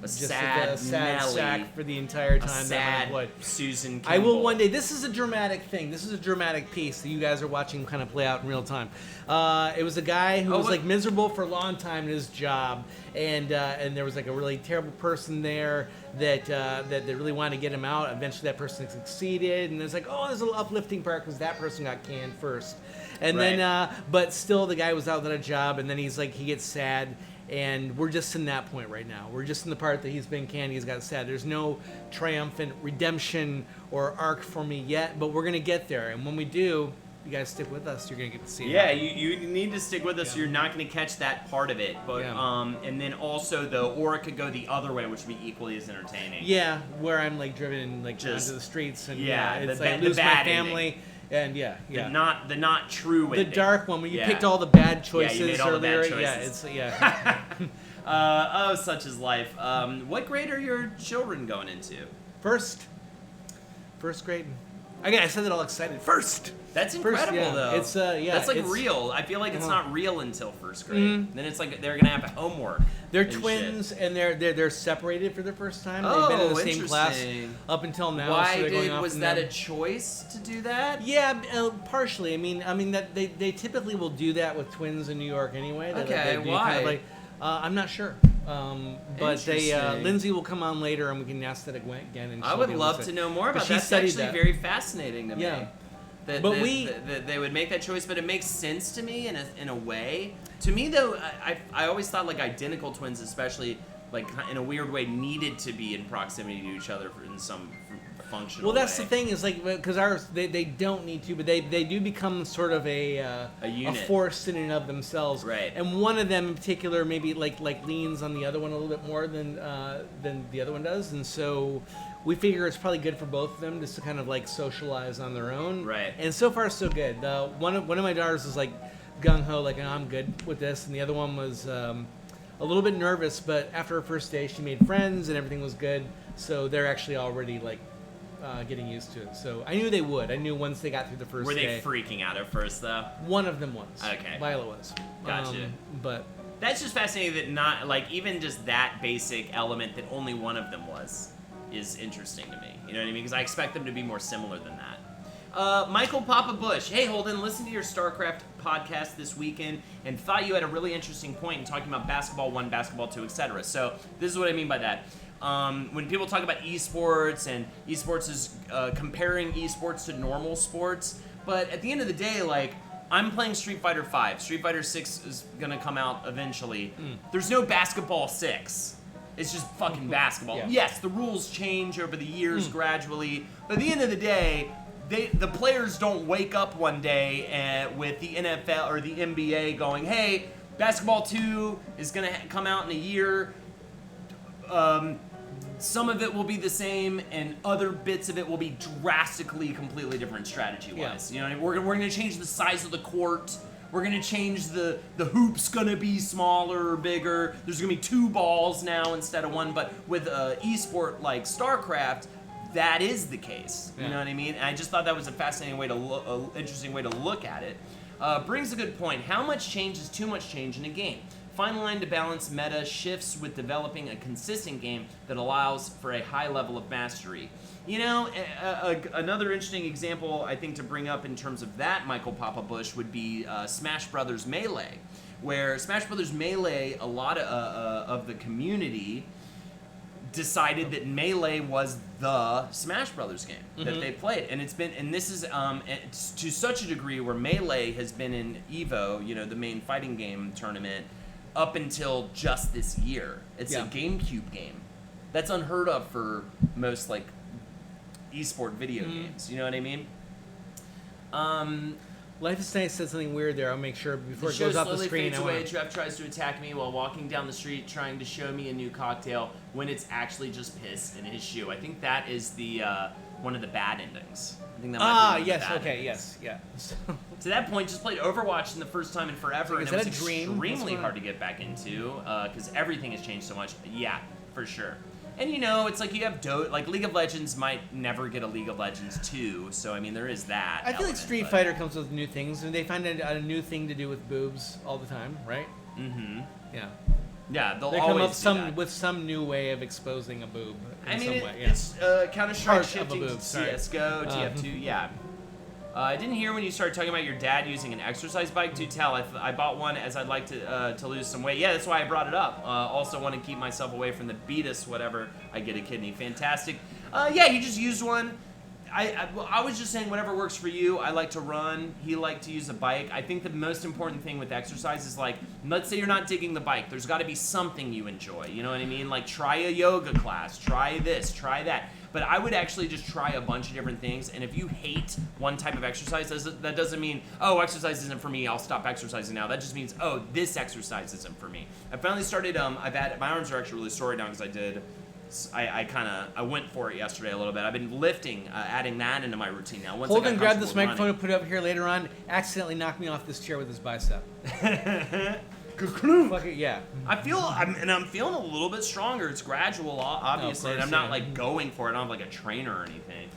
just sad a sad Nelly. sack for the entire time A that I'm sad employed. Susan Kimball. I will one day. This is a dramatic thing. This is a dramatic piece that you guys are watching kind of play out in real time. It was a guy who was like miserable for a long time in his job, and there was like a really terrible person there that really wanted to get him out. Eventually, that person succeeded, and it's like, oh, there's a little uplifting part because that person got canned first, and then but still the guy was out without a job, and then he gets sad. And we're just in that point right now. We're just in the part that he's been canned, he's got sad. There's no triumphant redemption or arc for me yet, but we're going to get there. And when we do, you guys stick with us. You're going to get to see it. Yeah, you need to stick with us. Yeah. You're not going to catch that part of it. But and then also, or it could go the other way, which would be equally as entertaining. Yeah, where I'm like driven like onto the streets. And it's like I the lose bad my family. Ending. And the not true the ending. dark one where you picked all the bad choices. Yeah, you made all earlier. the bad choices. Such is life. What grade are your children going into? First grade. Again, I said that all excited. First. That's incredible, though. It's that's like real. I feel like it's not real until first grade. Then it's like they're gonna have homework. They're twins, and they're separated for the first time. Oh, they've been in the same class up until now. Why was that a choice to do that? Yeah, partially. I mean that they typically will do that with twins in New York anyway. Okay, why? Kind of I'm not sure. But Lindsay will come on later, and we can ask that again. And I would love to know more about that. That's actually very fascinating to me. Yeah. That they would make that choice, but it makes sense to me in a way. To me, though, I always thought like identical twins, especially like in a weird way, needed to be in proximity to each other in some. functional Well, that's way. the thing is like because ours they don't need to, but they do become sort of a unit. force in and of themselves. Right. And one of them in particular maybe like leans on the other one a little bit more than the other one does, and so we figure it's probably good for both of them just to kind of like socialize on their own. Right. And so far so good. One of my daughters is like gung ho, like I'm good with this, and the other one was a little bit nervous, but after her first day, she made friends and everything was good. So they're actually already like getting used to it. So I knew they would. I knew once they got through the first Were they day. freaking out at first, though? One of them was. Okay. Violet was. Gotcha. But That's just fascinating that not, like, even just that basic element that only one of them was is interesting to me. You know what I mean? Because I expect them to be more similar than that. Michael Papa Bush. Hey, Holden, listened to your StarCraft podcast this weekend and thought you had a really interesting point in talking about Basketball 1, Basketball 2, etc. So this is what I mean by that. When people talk about esports, and esports is comparing esports to normal sports, but at the end of the day, like, I'm playing Street Fighter 5. Street Fighter 6 is gonna come out eventually. There's no Basketball 6. It's just fucking basketball. Yeah. Yes, the rules change over the years gradually, but at the end of the day, the players don't wake up one day with the NFL or the NBA going, hey, Basketball 2 is gonna come out in a year. Some of it will be the same, and other bits of it will be drastically, completely different strategy-wise. Yeah. You know what I mean? We're going to change the size of the court. We're going to change the hoop's going to be smaller or bigger. There's going to be 2 balls now instead of 1. But with esport like StarCraft, that is the case. You know what I mean? And I just thought that was a fascinating way to interesting way to look at it. Brings a good point. How much change is too much change in a game? Fine line to balance meta shifts with developing a consistent game that allows for a high level of mastery. You know, another interesting example I think to bring up in terms of that, Michael Papa Bush, would be Smash Brothers Melee, where Smash Brothers Melee, a lot of the community decided that Melee was the Smash Brothers game that they played, and this is it's to such a degree where Melee has been in EVO, you know, the main fighting game tournament, up until just this year. It's a GameCube game. That's unheard of for most like esport video games. You know what I mean? Life is Nice said something weird there. I'll make sure before The it show goes off the slowly screen. fades away. Trev tries to attack me while walking down the street, trying to show me a new cocktail when it's actually just piss in his shoe. I think that is the one of the bad endings. I think that might be one of the bad endings. Yeah. To that point, just played Overwatch in the first time in forever, and Is it that was a dream? extremely hard to get back into because everything has changed so much. Yeah, for sure. And you know, it's like you have like League of Legends might never get a League of Legends 2, so I mean there is that. I feel like Street Fighter comes with new things, and they find a new thing to do with boobs all the time, right? Mm-hmm. Yeah. Yeah, they'll They always come do up that. with some new way of exposing a boob in I mean, some way. Yeah. it's Counter-Strike Part of a shifting boob, to sorry. CSGO, TF2, yeah. I didn't hear when you started talking about your dad using an exercise bike. Do tell. I bought one as I'd like to lose some weight. Yeah, that's why I brought it up. Also want to keep myself away from the beatus, whatever. I get a kidney. Fantastic. Yeah, he just used one. I was just saying whatever works for you. I like to run. He liked to use a bike. I think the most important thing with exercise is, like, let's say you're not digging the bike. There's got to be something you enjoy. You know what I mean? Like, try a yoga class. Try this. Try that. But I would actually just try a bunch of different things. And if you hate one type of exercise, that doesn't mean, oh, exercise isn't for me, I'll stop exercising now. That just means, oh, this exercise isn't for me. I finally started, my arms are actually really sore now because I went for it yesterday a little bit. I've been lifting, adding that into my routine now. Once Holden grabbed this comfortable microphone running. and put it up here later on, accidentally knocked me off this chair with his bicep. Fuck it, yeah. I'm feeling a little bit stronger. It's gradual, obviously, and I'm not like going for it. I don't have like a trainer or anything.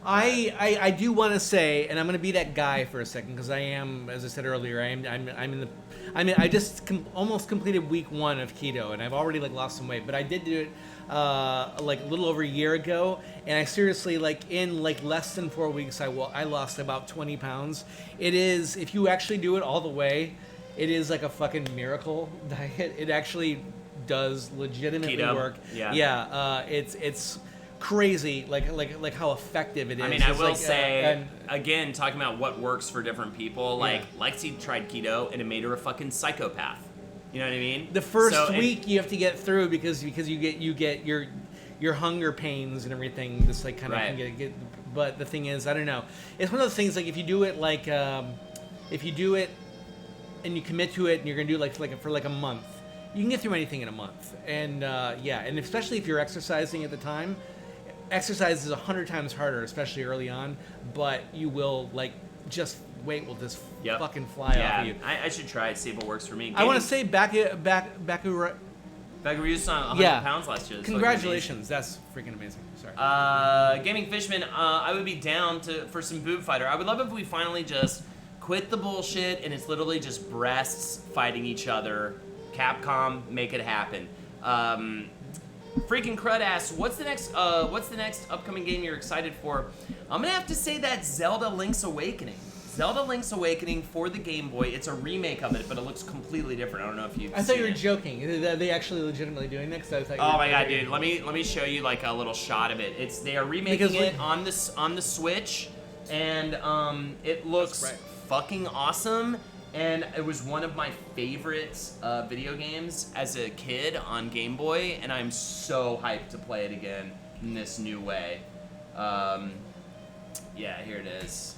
I do want to say, and I'm going to be that guy for a second because I am, as I said earlier, I just almost completed week 1 of keto, and I've already like lost some weight, but I did do it like a little over a year ago, and I seriously, like, in like less than 4 weeks, I lost about 20 pounds. It is, if you actually do it all the way, it is like a fucking miracle diet. It actually does legitimately Keto? work. Yeah. It's crazy, like how effective it is. I mean, I It's will like, say, again, talking about what works for different people, like, Lexi tried keto, and it made her a fucking psychopath. You know what I mean? the first week you have to get through because you get your hunger pains and everything. This like kind of Right. can get. But the thing is, I don't know. It's one of those things like if you do it like if you do it and you commit to it and you're gonna do it for a month, you can get through anything in a month. And and especially if you're exercising at the time, exercise is 100 times harder, especially early on. But you will just weight will just fucking fly off of you. I should try it, see if it works for me. I want to say Baku Baguru's on 100 pounds last year. That's congratulations, that's freaking amazing. Sorry. Gaming Fishman, I would be down for some boob fighter. I would love if we finally just quit the bullshit and it's literally just breasts fighting each other. Capcom, make it happen. Freaking Crud asks, what's the next upcoming game you're excited for? I'm gonna have to say that Zelda Link's Awakening. Zelda Link's Awakening for the Game Boy. It's a remake of it, but it looks completely different. I don't know if you've I thought you were joking. Are they actually legitimately doing that? Oh my god, dude! Let me show you like a little shot of it. They are remaking it on the Switch, and it looks fucking awesome. And it was one of my favorite video games as a kid on Game Boy, and I'm so hyped to play it again in this new way. Yeah, here it is.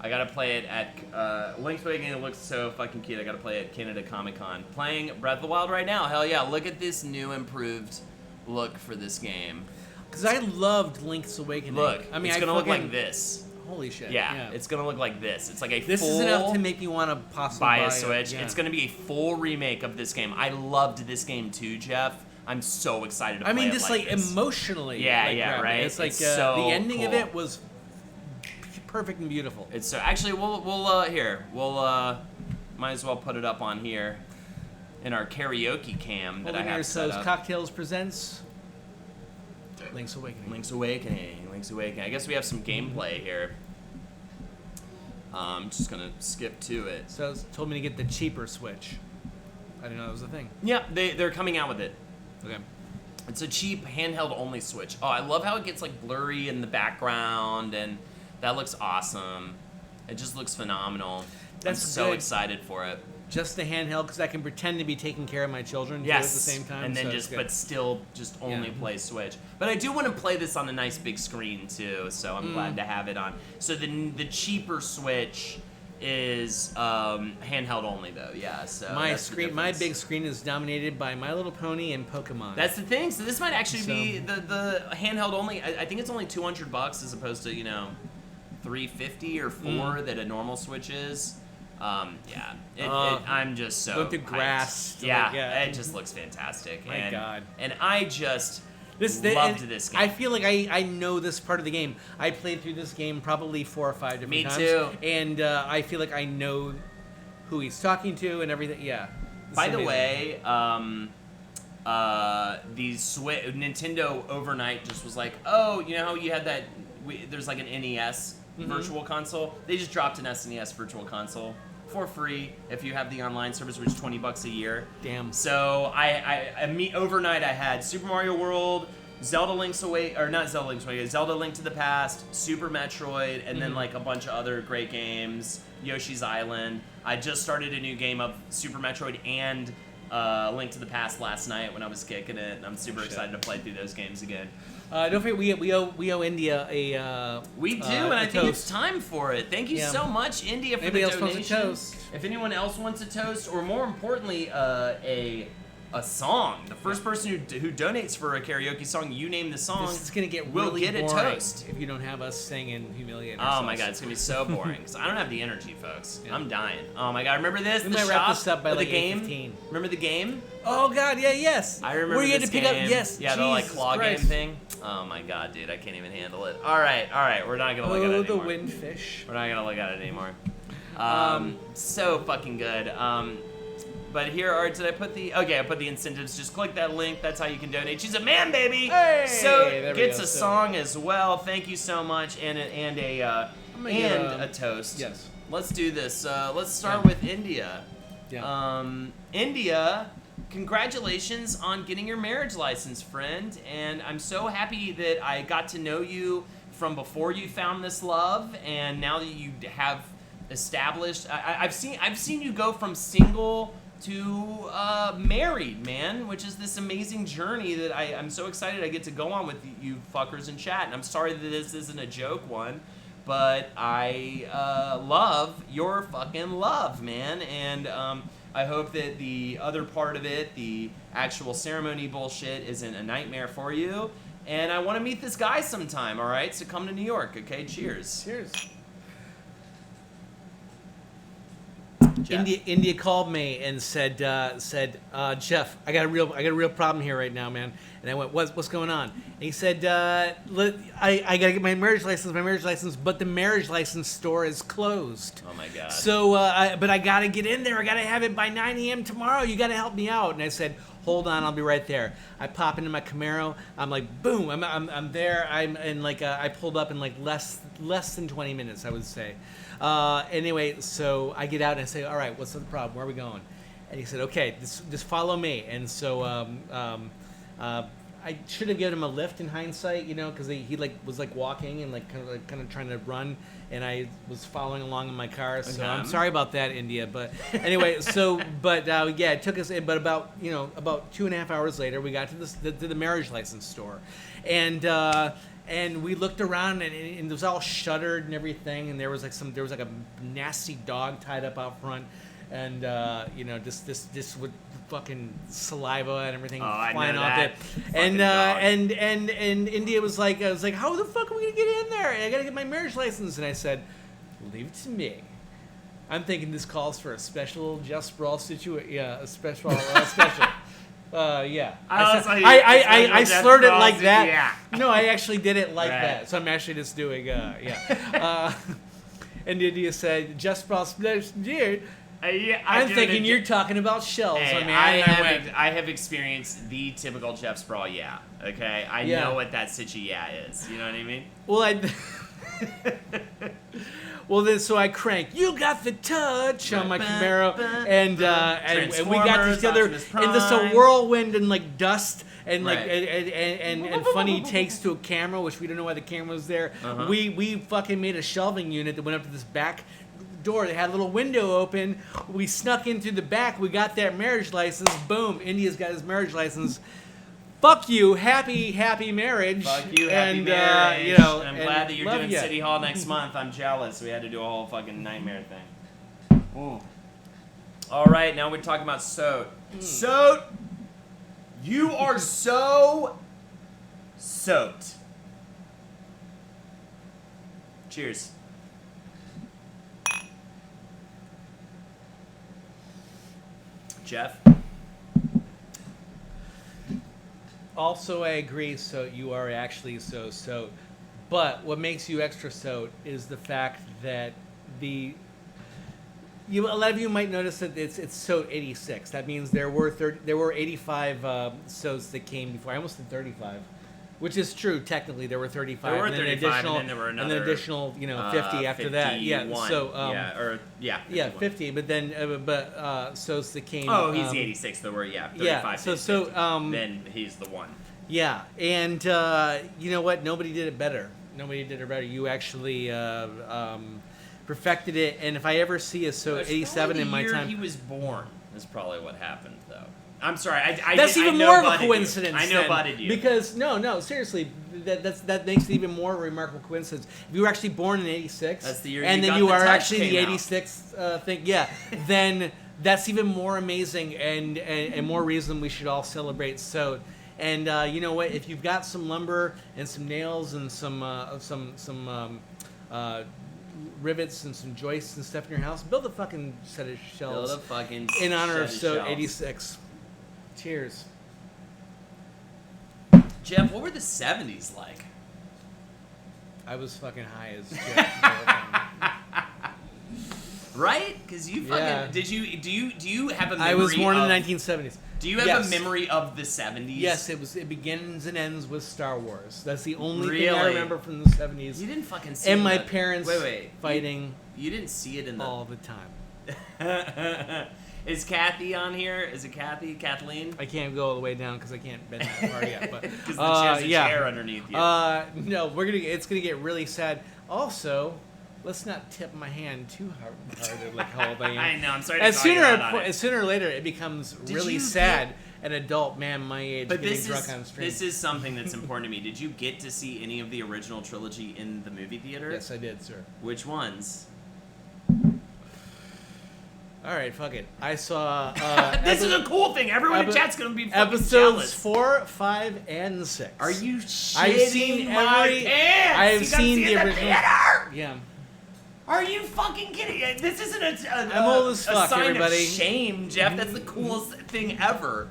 I gotta play it at Link's Awakening. It looks so fucking cute. I gotta play it at Canada Comic Con. Playing Breath of the Wild right now. Hell yeah! Look at this new improved look for this game. Because I loved Link's Awakening. Look, I mean, it's gonna look like this. Holy shit! Yeah, it's gonna look like this. It's like this is enough to make me want to possibly buy a Switch. It's gonna be a full remake of this game. I loved this game too, Jeff. I'm so excited to play it. I mean, just like this. Emotionally. Yeah, right. It's like so the ending of it was perfect and beautiful. It's so actually we'll might as well put it up on here in our karaoke cam that I have set up. CockTails presents Link's Awakening. Link's Awakening. I guess we have some gameplay here. I'm just gonna skip to it. So it told me to get the cheaper Switch. I didn't know that was a thing. Yeah, they're coming out with it. Okay. It's a cheap handheld only Switch. Oh, I love how it gets like blurry in the background, and that looks awesome. It just looks phenomenal. I'm so excited for it. Just the handheld, because I can pretend to be taking care of my children too, at the same time. And then still only play Switch. But I do want to play this on a nice big screen too, so I'm glad to have it on. So the cheaper Switch is handheld only though. Yeah. So my big screen is dominated by My Little Pony and Pokemon. That's the thing. So this might actually be the handheld only. I think it's only $200 as opposed to $350 or $400 that a normal Switch is. I'm just so with the grass. It just looks fantastic. My God. And I just loved this game. I feel like I know this part of the game. I played through this game probably 4 or 5 different times. Me too. And I feel like I know who he's talking to and everything. Yeah. By the way, Nintendo overnight just was like, oh, you know how you had that? There's like an NES virtual console. They just dropped an SNES virtual console for free if you have the online service, which is $20 a year. Damn. So overnight I had Super Mario World, Zelda Link to the Past, Super Metroid, and then like a bunch of other great games, Yoshi's Island. I just started a new game of Super Metroid and Link to the Past last night when I was kicking it, and I'm super excited to play through those games again. Don't forget, we owe India a we do, and I think it's time for it. Thank you so much, India, for the donation. Wants a toast. If anyone else wants a toast, or more importantly, a song. The first person who donates for a karaoke song, you name the song. This is gonna get really get a toast if you don't have us sing and humiliate ourselves. Oh my god, it's gonna be so boring because I don't have the energy, folks. Yeah. I'm dying. Oh my god, remember this? We might wrap this up by like the game. 8:15. Remember the game? Oh god, yes. I remember. Where you had this to pick game. up? Yes. Yeah, the like claw game thing. Oh my god, dude, I can't even handle it. All right, we're not gonna look at it anymore. The windfish. We're not gonna look at it anymore. So fucking good. But here are, I put the incentives. Just click that link. That's how you can donate. She's a man, baby. Hey, so gets a song as well. Thank you so much, and a toast. Yes. Let's do this. Let's start with India. Yeah. India, congratulations on getting your marriage license, friend. And I'm so happy that I got to know you from before you found this love, and now that you have established, I've seen you go from single married, man, which is this amazing journey that I'm so excited I get to go on with you fuckers in chat. And I'm sorry that this isn't a joke one, but I love your fucking love, man. And I hope that the other part of it, the actual ceremony bullshit, isn't a nightmare for you. And I want to meet this guy sometime, all right? So come to New York, okay? Cheers. Cheers. Jeff. India called me and said, Jeff, I got a real problem here right now, man. And I went, what's going on? And he said, I gotta get my marriage license, but the marriage license store is closed. Oh my God. So, but I gotta get in there. I gotta have it by 9 a.m. tomorrow. You gotta help me out. And I said, hold on, I'll be right there. I pop into my Camaro. I'm like, boom, I'm there. I'm in like I pulled up in like less than 20 minutes, I would say. Anyway, so I get out and I say, all right, what's the problem? Where are we going? And he said, okay, just follow me. And so I should have given him a lift in hindsight, you know, because he was walking and kind of trying to run, and I was following along in my car. So I'm sorry about that, India. But anyway, yeah, it took us. But about 2.5 hours later, we got to the marriage license store, and we looked around, and it was all shuttered and everything, and there was like a nasty dog tied up out front, and this with fucking saliva and everything flying off it. And India was like, I was like, how the fuck are we gonna get in there? I gotta get my marriage license. And I said, leave it to me. I'm thinking this calls for a special Just Sprawl situation. Yeah, a special. Yeah. I slurred it like that. Yeah. No, I actually did it like that. So I'm actually just doing, yeah. And India said, Just Sprawl Splash. I'm thinking you're talking about shells. Hey, I have experienced the typical Jeff Sprawl, yeah. Okay? I know what that situ yeah is. You know what I mean? Well, then, so I cranked, you got the touch on my Camaro, and we got together in this a whirlwind and like dust and like and funny takes to a camera, which we don't know why the camera was there. Uh-huh. We fucking made a shelving unit that went up to this back door. They had a little window open. We snuck in through the back. We got that marriage license. Boom! India's got his marriage license. Fuck you, happy marriage. Fuck you, happy marriage. I'm glad that you're doing City Hall next month. I'm jealous. We had to do a whole fucking nightmare thing. Ooh. All right, now we're talking about Soat. Soat, you are so soaked. Cheers. Jeff? Also, I agree, so you are actually so. But what makes you extra so is the fact that a lot of you might notice that it's SOT 86. That means there were 85 SOTs that came before. I almost said 35. Which is true, technically. There were 35. There were 35, and then there were another... And an additional, 50 after that. Yeah, so... 50. But then, so it's the Kane... Oh, he's the 86. There were, 35. Yeah, then he's the one. Yeah, and you know what? Nobody did it better. You actually perfected it, and if I ever see a SOT 87 in my time... he was born is probably what happened, though. I'm sorry. That's even more of a coincidence. I no-butted you. Because no, seriously, that makes it even more remarkable coincidence. If you were actually born in '86, that's the year and you then got you the are touch actually the came '86 thing, then that's even more amazing and more reason we should all celebrate SOT. And you know what? If you've got some lumber and some nails and some rivets and some joists and stuff in your house, build a fucking set of shelves in honor of SOT 86. Cheers. Jeff, what were the 70s like? I was fucking high as Jeff. Right? Because you fucking... Do you have a memory I was born in the 1970s. Do you have a memory of the 70s? Yes, it begins and ends with Star Wars. That's the only thing I remember from the 70s. You didn't fucking see it. And my parents fighting you didn't see it in the... all the time. Is Kathy on here? Is it Kathy? Kathleen? I can't go all the way down because I can't bend that far yet. Because there's a chair underneath you. No, it's gonna get really sad. Also, let's not tip my hand too hard like how old I am. I know. I'm sorry to call you out on it. Sooner or later, it becomes really sad. An adult man my age getting drunk on stream. This is something that's important to me. Did you get to see any of the original trilogy in the movie theater? Yes, I did, sir. Which ones? All right, fuck it. I saw. This is a cool thing. Everyone in chat's gonna be fucking episodes jealous. 4, 5, and 6. Are you shitting I've seen my every. pants? I've You seen gotta see the it in original. theater? Yeah. Are you fucking kidding? This isn't I'm old as fuck, a sign everybody. of shame, Jeff. That's the coolest thing ever.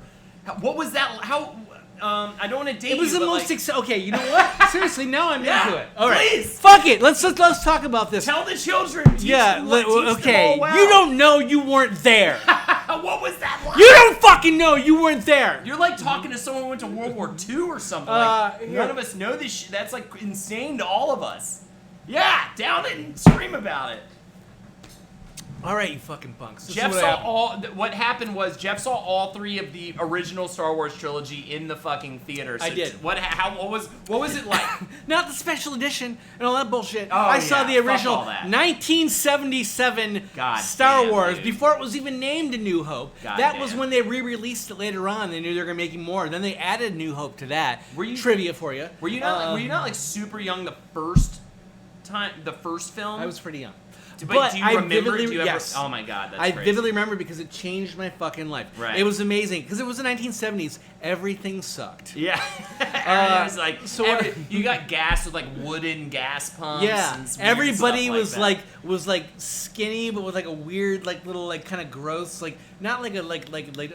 What was that? How? I don't want to date you. It was the most okay. You know what? Seriously, now I'm into it. All right, please. fuck it. Let's talk about this. Tell the children. Teach them okay. all well. You don't know you weren't there. What was that like? You don't fucking know you weren't there. You're like talking to someone who went to World War II or something. None of us know this shit. That's like insane to all of us. Yeah, down it and scream about it. All right, you fucking punks. Jeff saw all. What happened was Jeff saw all 3 of the original Star Wars trilogy in the fucking theater. So I did. What was it like? Not the special edition and all that bullshit. Oh, I saw the fuck original all that. 1977 God Star damn, Wars dude. before it was even named A New Hope. God that was damn. when they re-released it later on. They knew they were gonna make more. Then they added New Hope to that. Trivia for you? Were you not like super young the first film? I was pretty young. But do you remember? Yes. Oh my god, that's I crazy. vividly remember because it changed my fucking life. Right. It was amazing because it was the 1970s. Everything sucked. Yeah. It was like so you got gas with like wooden gas pumps. Yeah. And weird Everybody stuff was like skinny, but with like a weird like little like kind of gross like not like a like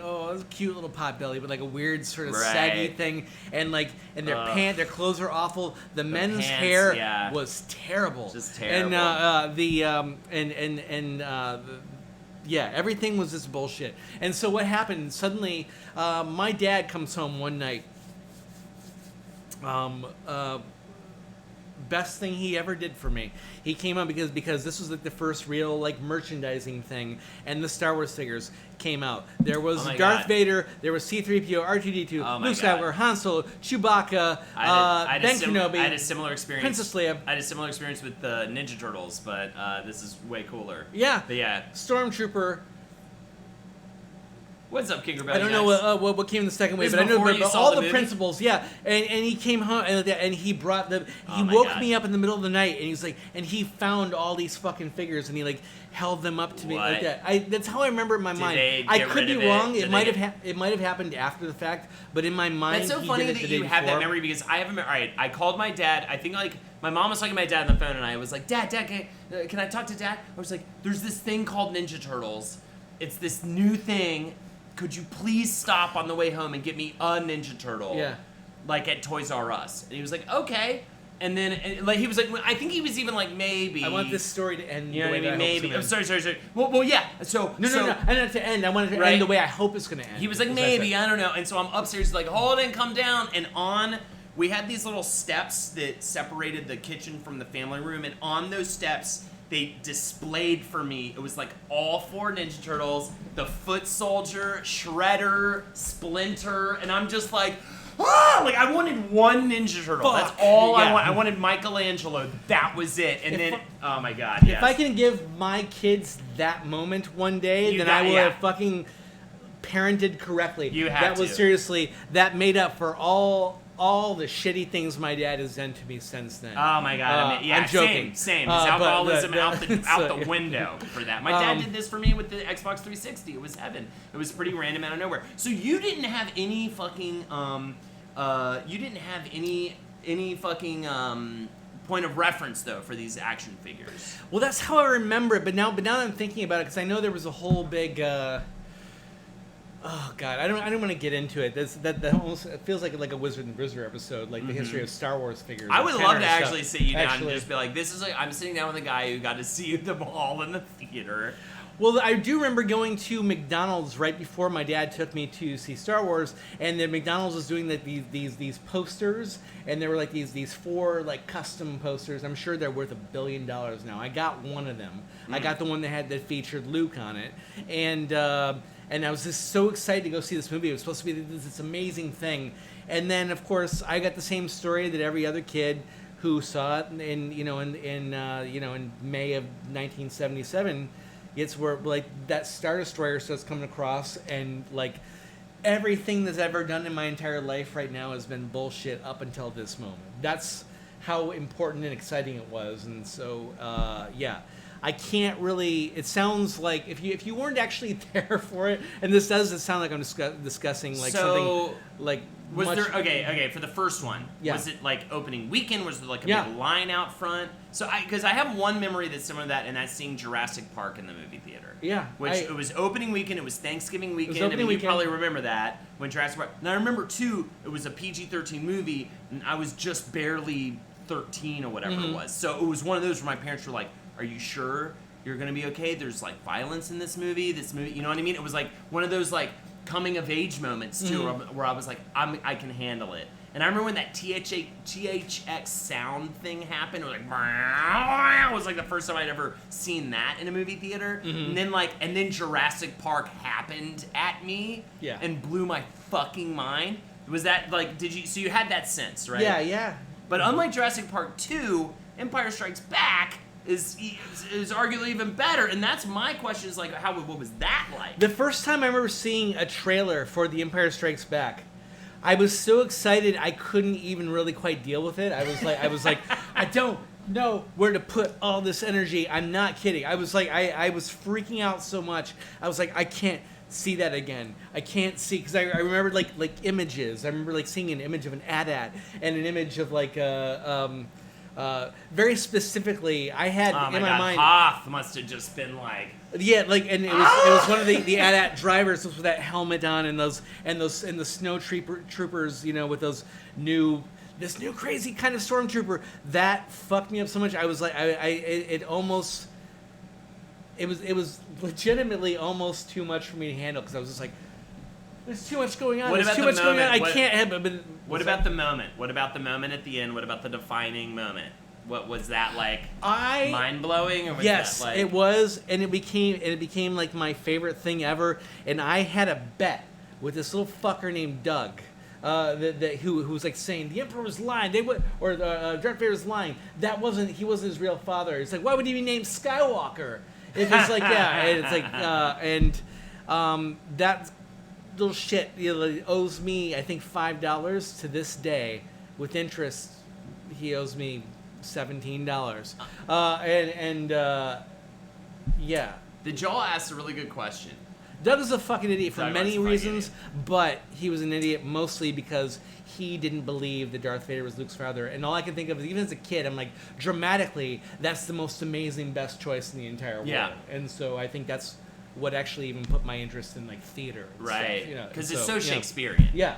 oh it was a cute little pot belly, but like a weird sort of saggy thing and their clothes are awful. The men's pants, hair was terrible. Just terrible. Yeah, everything was just bullshit. And so what happened? Suddenly, my dad comes home one night. Best thing he ever did for me. He came out because this was like the first real like merchandising thing, and the Star Wars figures came out. There was Darth Vader, there was C-3PO, R2-D2, Luke Skywalker, Han Solo, Chewbacca, Ben Kenobi. I had a similar experience. Princess Leia. I had a similar experience with the Ninja Turtles, but this is way cooler. Yeah. But yeah. Stormtrooper. What's up, King Rebellion? I don't know what came in the second wave, but I know but all the principles, yeah. And he came home and he brought them. He woke me up in the middle of the night, and he's like, and he found all these fucking figures, and he like held them up to me like that. That's how I remember it in my mind. I could be wrong. It might have happened after the fact, but in my mind, it's so funny that you have that memory because I have a memory. All right, I called my dad. I think like my mom was talking to my dad on the phone, and I was like, Dad, can I talk to Dad? I was like, there's this thing called Ninja Turtles. It's this new thing. Could you please stop on the way home and get me a Ninja Turtle? Yeah. Like at Toys R Us. And he was like, okay. And then, like, he was like, I think he was even like, maybe. I want this story to end. You know what I mean? Maybe. I'm sorry. Well, yeah. So no. I want it to end. I want it to end the way I hope it's going to end. He was like, maybe. I don't know. And so I'm upstairs, like, hold it and come down. And we had these little steps that separated the kitchen from the family room. And on those steps, they displayed for me, it was like all 4 Ninja Turtles, the Foot Soldier, Shredder, Splinter, and I'm just like, like I wanted one Ninja Turtle. That's all I want. I wanted Michelangelo. That was it. And oh my god, yes. If I can give my kids that moment one day, then I will have fucking parented correctly. That was seriously, that made up for all the shitty things my dad has done to me since then. Oh my god! I'm joking. Same. His alcoholism out the window for that. My dad did this for me with the Xbox 360. It was heaven. It was pretty random out of nowhere. So you didn't have any fucking point of reference though for these action figures. Well, that's how I remember it. But now that I'm thinking about it, because I know there was a whole big. Oh God, I don't want to get into it. That almost it feels like a Wizard and Wizard episode, like the history of Star Wars figures. I would love to actually sit you down and just be like, this is like I'm sitting down with a guy who got to see them all in the theater. Well, I do remember going to McDonald's right before my dad took me to see Star Wars, and the McDonald's was doing these posters, and there were like these 4 like custom posters. I'm sure they're worth $1 billion now. I got one of them. I got the one that featured Luke on it, and I was just so excited to go see this movie. It was supposed to be this amazing thing. And then, of course, I got the same story that every other kid who saw it in May of 1977. It's where like that Star Destroyer starts coming across, and like everything that's ever done in my entire life right now has been bullshit up until this moment. That's how important and exciting it was, and so I can't really. It sounds like if you weren't actually there for it, and this does sound like I'm discussing like something like. Was there okay for the first one? Yeah. Was it like opening weekend? Was there like a big line out front? So because I have one memory that's similar to that, and that's seeing Jurassic Park in the movie theater. Yeah. It was opening weekend. It was Thanksgiving weekend. You probably remember that when Jurassic Park. And I remember too. It was a PG-13 movie, and I was just barely 13 or whatever it was. So it was one of those where my parents were like, "Are you sure you're gonna be okay? There's like violence in this movie. You know what I mean?" It was like one of those like coming of age moments too, where I was like, I can handle it. And I remember when that THX sound thing happened. It was like, it was like the first time I'd ever seen that in a movie theater. And then Jurassic Park happened at me, and blew my fucking mind. Was that like? So you had that sense, right? Yeah. But unlike Jurassic Park 2, Empire Strikes Back is arguably even better, and that's my question: is like, what was that like? The first time I remember seeing a trailer for The Empire Strikes Back, I was so excited I couldn't even really quite deal with it. I was like, I don't know where to put all this energy. I'm not kidding. I was like, I was freaking out so much. I was like, I can't see that again. I can't see, because I remember like images. I remember like seeing an image of an AT-AT and an image of like very specifically, I had in my mind. Hoth must have just been like. Yeah, like, and it was one of the AT-AT drivers with that helmet on, and the snow troopers, with this new crazy kind of stormtrooper that fucked me up so much. I was like, it was legitimately almost too much for me to handle, because I was just like, there's too much going on. I can't have. What about the moment? What about the moment at the end? What about the defining moment? What was that like? Mind blowing, or was yes, that like? It was, and it became like my favorite thing ever. And I had a bet with this little fucker named Doug, who was like saying the Emperor was lying. Darth Vader was lying. He wasn't his real father. It's like, why would he be named Skywalker? If it's like, yeah, and it's like, that little shit owes me, I think, $5 to this day. With interest, he owes me $17. Yeah. The Joel asked a really good question. Doug is a fucking idiot for many reasons, idiot. But he was an idiot mostly because he didn't believe that Darth Vader was Luke's father. And all I can think of is, even as a kid, I'm like, dramatically, that's the most amazing, best choice in the entire world. Yeah. And so I think that's what actually even put my interest in like theater. Right. Stuff, because it's so Shakespearean. Yeah.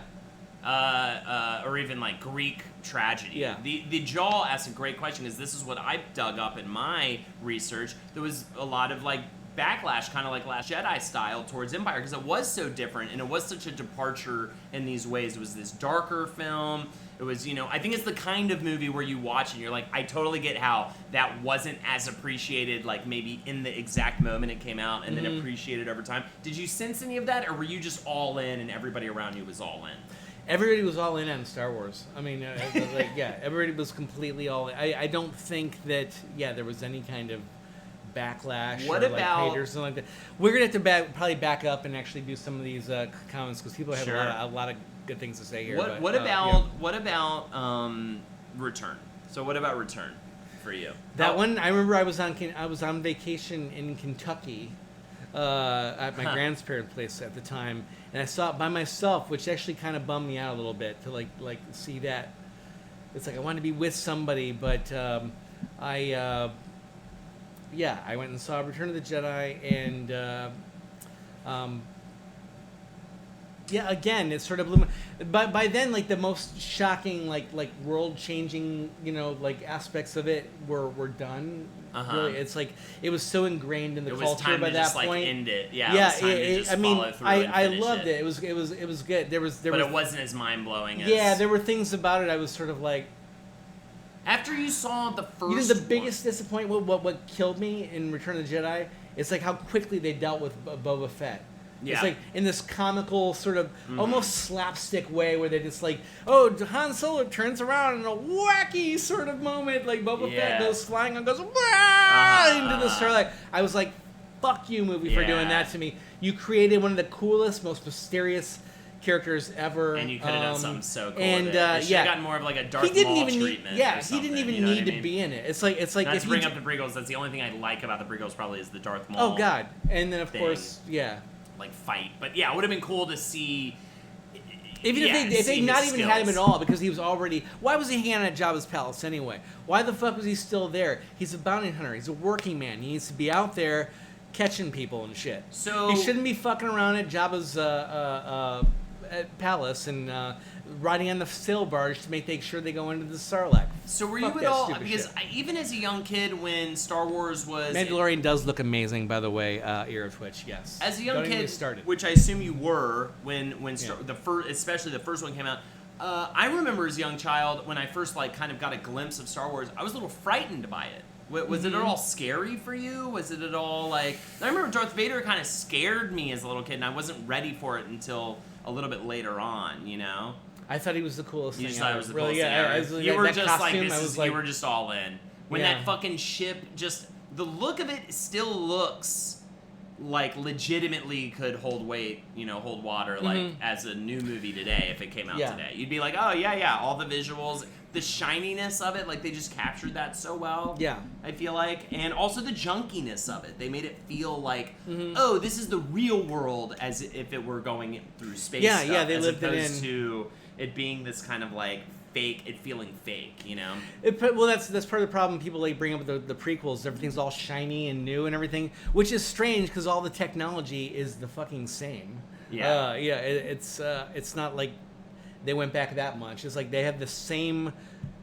Or even like Greek tragedy. Yeah. The Jaw asked a great question, because this is what I dug up in my research. There was a lot of like backlash, kind of like Last Jedi style, towards Empire, because it was so different and it was such a departure in these ways. It was this darker film. It was, I think it's the kind of movie where you watch and you're like, I totally get how that wasn't as appreciated, like maybe in the exact moment it came out, and then appreciated over time. Did you sense any of that, or were you just all in and everybody around you was all in? Everybody was all in on Star Wars. I mean, everybody was completely all in. I don't think that, there was any kind of backlash haters and like that. We're gonna have to probably back up and actually do some of these comments, because people have a lot of good things to say here. What about Return? So what about Return for you? That one, I remember I was on vacation in Kentucky at my grandparents' place at the time, and I saw it by myself, which actually kind of bummed me out a little bit to like see that. It's like I wanted to be with somebody, but I went and saw Return of the Jedi, and again, it sort of blew my. But by then, like the most shocking, like world-changing, aspects of it were done. Really, it's like it was so ingrained in the culture by that point. Like end it. Yeah. I loved it. It was good. But it wasn't as mind-blowing as. Yeah, there were things about it I was sort of like. After you saw the first the biggest disappointment, what killed me in Return of the Jedi, it's like how quickly they dealt with Boba Fett. Yeah. It's like in this comical sort of almost slapstick way where they're just like, oh, Han Solo turns around in a wacky sort of moment, like Boba Fett goes flying and goes into the Sarlacc. I was like, fuck you, movie, for doing that to me. You created one of the coolest, most mysterious characters ever, and you could have done something so cool. And with it. It should have gotten more of like a Darth Maul treatment. He didn't even need to be in it. It's like Not if to bring up the prequels. That's the only thing I like about the prequels. Probably is the Darth Maul. Oh God! And then of course, like fight. But yeah, it would have been cool to see. Even if they not even had him at all, because he was already. Why was he hanging out at Jabba's palace anyway? Why the fuck was he still there? He's a bounty hunter. He's a working man. He needs to be out there catching people and shit. So he shouldn't be fucking around at Jabba's palace and riding on the sail barge to make sure they go into the Sarlacc. So were you at all? Because even as a young kid, when Star Wars was Mandalorian does look amazing, by the way. Ear of Twitch, yes. As a young kid, which I assume you were when especially the first one came out. I remember as a young child when I first kind of got a glimpse of Star Wars, I was a little frightened by it. Was it at all scary for you? Was it at all I remember Darth Vader kind of scared me as a little kid, and I wasn't ready for it until a little bit later on, you know? I thought he was the coolest thing. You just thought it was the coolest thing ever. You were just costume, you were just all in. When that fucking ship the look of it still looks like legitimately could hold weight, hold water, as a new movie today if it came out today. You'd be like, oh, yeah, all the visuals, the shininess of it, they just captured that so well. Yeah. I feel like. And also the junkiness of it. They made it feel like, oh, this is the real world as if it were going through space stuff. Yeah, they lived it in. As opposed to it being this kind of fake, it feeling fake, Well, that's part of the problem. People bring up the prequels. Everything's all shiny and new and everything, which is strange because all the technology is the fucking same. Yeah. It's not like they went back that much. It's like they have the same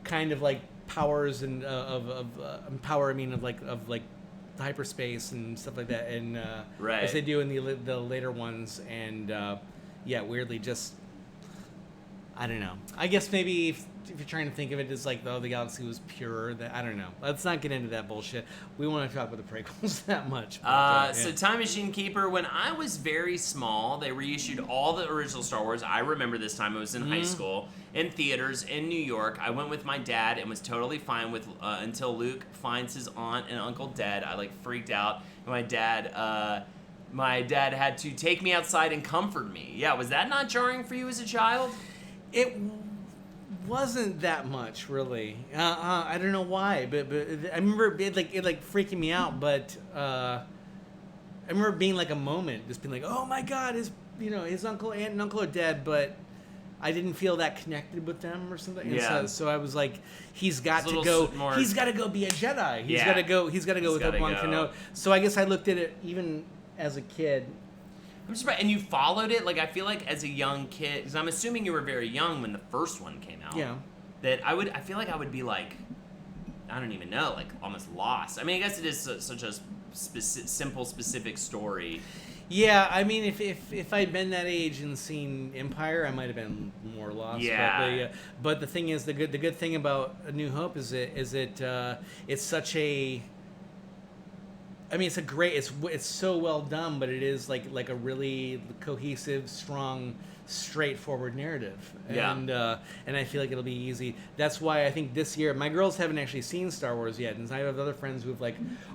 kind of powers and of power. I mean of hyperspace and stuff like that, and as they do in the later ones, and weirdly just. I don't know. I guess maybe if you're trying to think of it as the galaxy was pure, I don't know. Let's not get into that bullshit. We want to talk about the prequels that much. But, So Time Machine Keeper, when I was very small, they reissued all the original Star Wars. I remember this time. I was in high school, in theaters, in New York. I went with my dad and was totally fine with until Luke finds his aunt and uncle dead. I freaked out. And my dad had to take me outside and comfort me. Yeah, was that not jarring for you as a child? It wasn't that much, really. I don't know why, but I remember it freaking me out. But I remember being a moment, just being oh my God, his aunt and uncle are dead, but I didn't feel that connected with them or something. Yeah. And so I was he's got to go. He's got to go be a Jedi. He's got to go. He's got to go with Obi-Wan Kenobi. So I guess I looked at it even as a kid. I'm surprised. And you followed it? I feel as a young kid, because I'm assuming you were very young when the first one came out. Yeah. That I feel I would be I don't even know, almost lost. I mean, I guess it is such a simple, specific story. Yeah, I mean, if I'd been that age and seen Empire, I might have been more lost. Yeah. But the thing is, the good thing about A New Hope is it's such a. I mean, it's so well done, but it is like a really cohesive, strong, straightforward narrative. And I feel it'll be easy. That's why I think this year, my girls haven't actually seen Star Wars yet, and I have other friends who've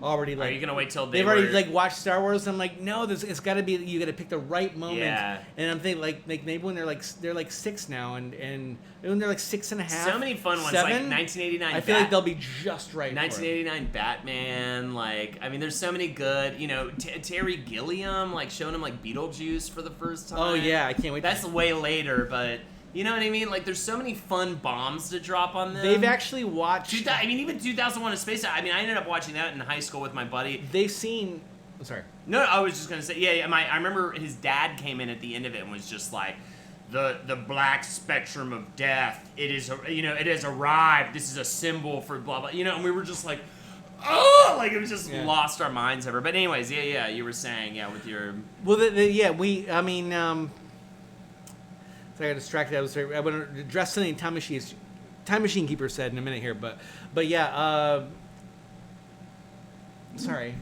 already Are you gonna wait till they've already watched Star Wars? And I'm no, it's got to be, you got to pick the right moment. Yeah. And I'm thinking maybe when they're 6 now, and when they're 6.5. So many fun ones, 7, 1989. I feel they'll be just right. 1989 Batman, I mean, there's so many good. Terry Gilliam, showing him Beetlejuice for the first time. Oh yeah, I can't wait. That's way later, but you know what I mean? There's so many fun bombs to drop on them. They've actually watched. Even 2001: A Space Odyssey. I mean, I ended up watching that in high school with my buddy. They've seen. I'm sorry. No, I was just gonna say, yeah. I remember his dad came in at the end of it and was just the black spectrum of death. It has arrived. This is a symbol for blah blah. And we were just oh, it was just lost our minds ever. But anyways, yeah. You were saying, with your. Well, I mean. So I got distracted. I want to address something Time Machine Keeper said in a minute here, but yeah. Sorry.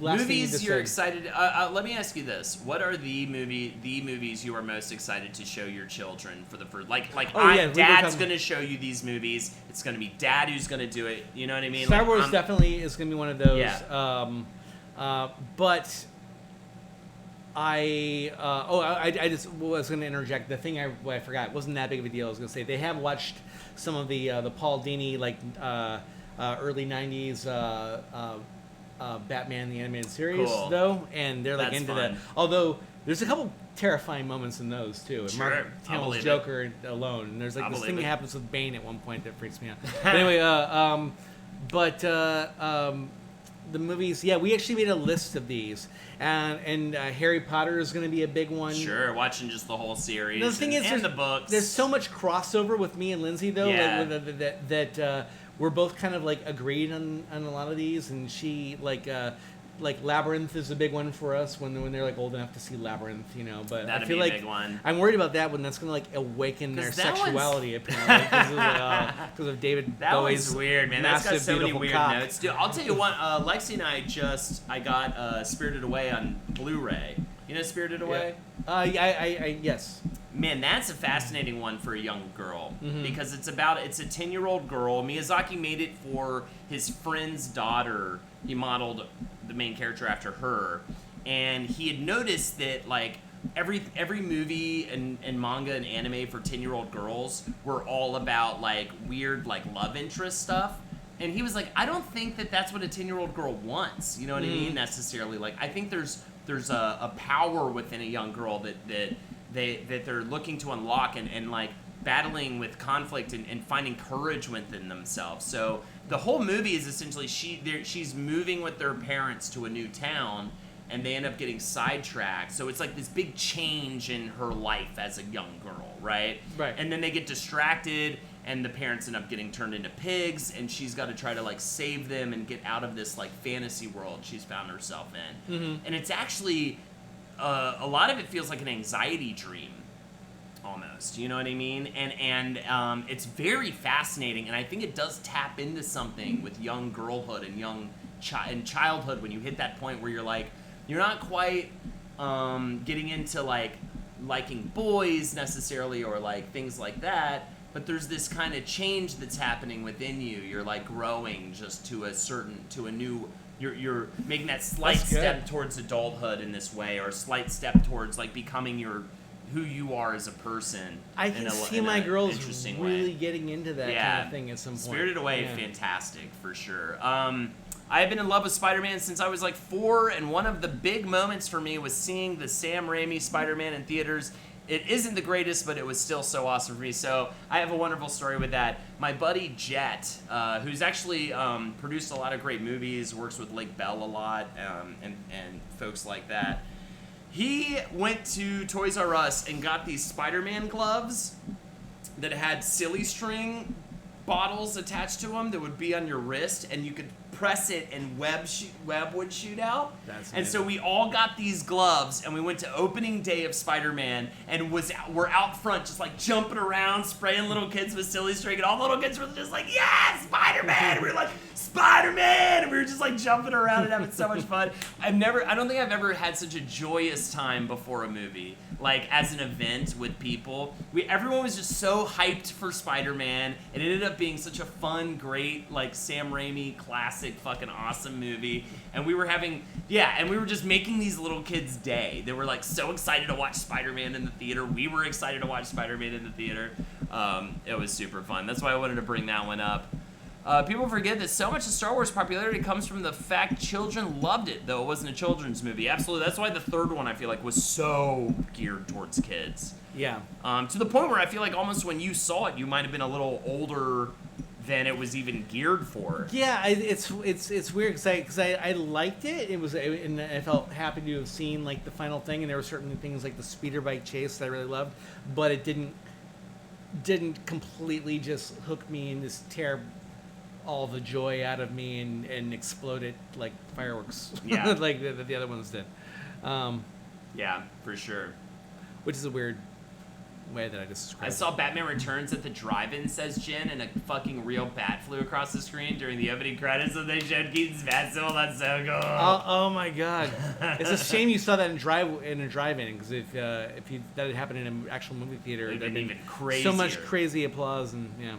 last thing you movies just you're said. excited. Let me ask you this: what are the movies you are most excited to show your children for the first? Dad's gonna show you these movies. It's gonna be Dad who's gonna do it. You know what I mean? Star Wars definitely is gonna be one of those. Yeah. But I just was going to interject. The thing I forgot, it wasn't that big of a deal. I was going to say they have watched some of the Paul Dini early '90s Batman the animated series though, and they're like into that. Although there's a couple terrifying moments in those too. And Mark Hamill's Joker alone, and there's like this thing that happens with Bane at one point that freaks me out. But anyway, the movies, we actually made a list of these, and Harry Potter is going to be a big one. Sure, watching just the whole series. The thing is, the books. There's so much crossover with me and Lindsay, though, that we're both kind of like agreed on a lot of these, and she like Labyrinth is a big one for us when they're like old enough to see Labyrinth, you know. But that'd I feel be a like big one. I'm worried about that one. That's gonna like awaken their sexuality apparently because of David Bowie's one's weird, man. Massive, that's got so many weird cock. notes. Dude, I'll tell you what. Lexi and I got Spirited Away on Blu-ray. You know Spirited Away? Yes. Man, that's a fascinating one for a young girl because it's a 10-year-old girl. Miyazaki made it for his friend's daughter. He modeled the main character after her, and he had noticed that like every movie and manga and anime for 10-year-old girls were all about like weird like love interest stuff. And he was like, I don't think that's what a 10-year-old girl wants. You know what I mean? Necessarily. Like, I think there's a power within a young girl that they're looking to unlock and like battling with conflict and finding courage within themselves. So the whole movie is essentially she's moving with their parents to a new town, and they end up getting sidetracked. So it's like this big change in her life as a young girl, right? Right. And then they get distracted, and the parents end up getting turned into pigs, and she's got to try to like save them and get out of this like fantasy world she's found herself in. And it's actually a lot of it feels like an anxiety dream almost, you know what I mean? And it's very fascinating, and I think it does tap into something with young girlhood and and childhood, when you hit that point where you're like, you're not quite getting into like liking boys necessarily or like things like that, but there's this kind of change that's happening within you. You're like growing just to a new. You're making that slight step towards adulthood in this way, or a slight step towards like becoming who you are as a person. I can see my girls really getting into that kind of thing at some point. Spirited Away, fantastic for sure. I have been in love with Spider-Man since I was like 4, and one of the big moments for me was seeing the Sam Raimi Spider-Man in theaters. It isn't the greatest, but it was still so awesome for me. So I have a wonderful story with that. My buddy Jet, who's actually produced a lot of great movies, works with Lake Bell a lot, and folks like that. He went to Toys R Us and got these Spider-Man gloves that had silly string bottles attached to them that would be on your wrist, and you could press it and web would shoot out. And so we all got these gloves, and we went to opening day of Spider-Man, and we're out front just like jumping around, spraying little kids with silly string, and all the little kids were just like, yeah, Spider-Man! And we were like, Spider-Man! And we were just like jumping around and having so much fun. I don't think I've ever had such a joyous time before a movie, like as an event with people. Everyone was just so hyped for Spider-Man. It ended up being such a fun, great, like Sam Raimi classic, fucking awesome movie. And we were just making these little kids' day. They were like so excited to watch Spider-Man in the theater. We were excited to watch Spider-Man in the theater. It was super fun. That's why I wanted to bring that one up. People forget that so much of Star Wars popularity comes from the fact children loved it, though it wasn't a children's movie. Absolutely. That's why the third one, I feel like, was so geared towards kids. Yeah. To the point where I feel like almost when you saw it, you might have been a little older than it was even geared for. Yeah, it's weird because I liked it. And I felt happy to have seen like the final thing, and there were certain things like the speeder bike chase that I really loved, but it didn't completely just hook me and just tear all the joy out of me and explode it like fireworks. Yeah. like the other ones did. Yeah, for sure. Which is a weird way that I just described. I saw Batman Returns at the drive-in, says Jen, and a fucking real bat flew across the screen during the opening credits, and they showed Keaton's bat symbol. That's so cool. Oh my god! It's a shame you saw that in a drive-in, because if that had happened in an actual movie theater, It'd there'd been been even crazier. so much crazy applause and yeah.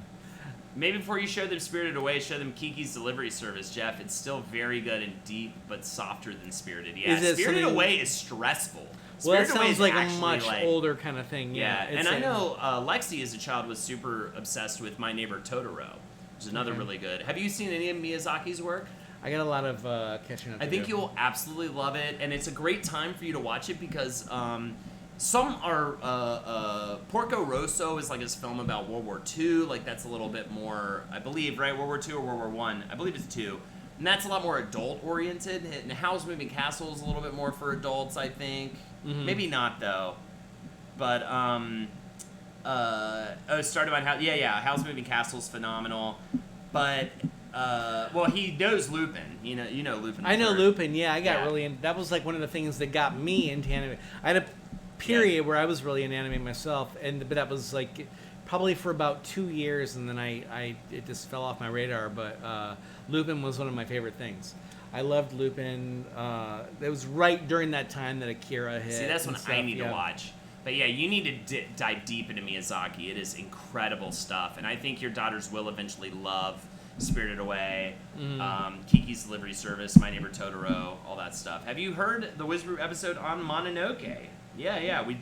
Maybe before you show them Spirited Away, show them Kiki's Delivery Service, Jeff. It's still very good and deep, but softer than Spirited. Yeah, Spirited Away is stressful. Well, that Spirited Away sounds is like a actually, much like, older kind of thing. Yeah, and I know Lexi as a child was super obsessed with My Neighbor Totoro, which is another really good. Have you seen any of Miyazaki's work? I got a lot of catching up to I think do. you'll absolutely love it, and it's a great time for you to watch it because some are Porco Rosso is like his film about World War II. Like that's a little bit more, I believe, right? World War II or World War I? I believe it's II. And that's a lot more adult oriented. And Howl's Moving Castle is a little bit more for adults, I think. Mm-hmm. Maybe not though. But started on How. Yeah. Howl's Moving Castle is phenomenal. But well, he knows Lupin. You know Lupin. I know Lupin. Yeah, I got really in. That was like one of the things that got me into anime. I had a period where I was really into anime myself, but that was like probably for about 2 years, and then it just fell off my radar. But Lupin was one of my favorite things. I loved Lupin. It was right during that time that Akira hit. See, that's when I need to watch. But yeah, you need to dive deep into Miyazaki. It is incredible stuff, and I think your daughters will eventually love Spirited Away, Kiki's Delivery Service, My Neighbor Totoro, all that stuff. Have you heard the Wizbrew episode on Mononoke? Yeah, and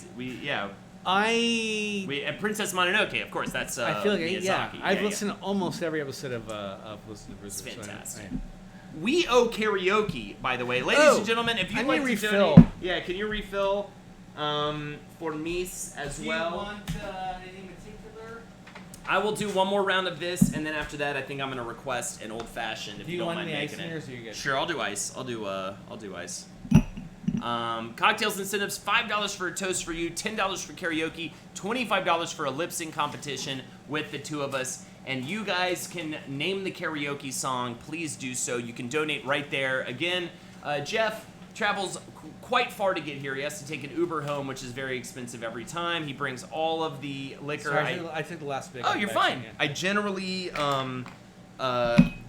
Princess Mononoke, of course. That's I feel like Miyazaki. I've listened to almost every episode of Wizbrew. It's fantastic. We owe karaoke, by the way, ladies and gentlemen. If you'd like to refill. Donate, can you refill for Mies as well? Do you want anything particular? I will do one more round of this, and then after that, I think I'm gonna request an old fashioned. If you don't mind making it. Or do you get Sure, I'll do ice. I'll do ice. Cocktails incentives: $5 for a toast for you, $10 for karaoke, $25 for a lip sync competition with the two of us. And you guys can name the karaoke song. Please do so. You can donate right there. Again, Jeff travels quite far to get here. He has to take an Uber home, which is very expensive every time. He brings all of the liquor. Sorry, I took the last bit. Oh, you're fine. I generally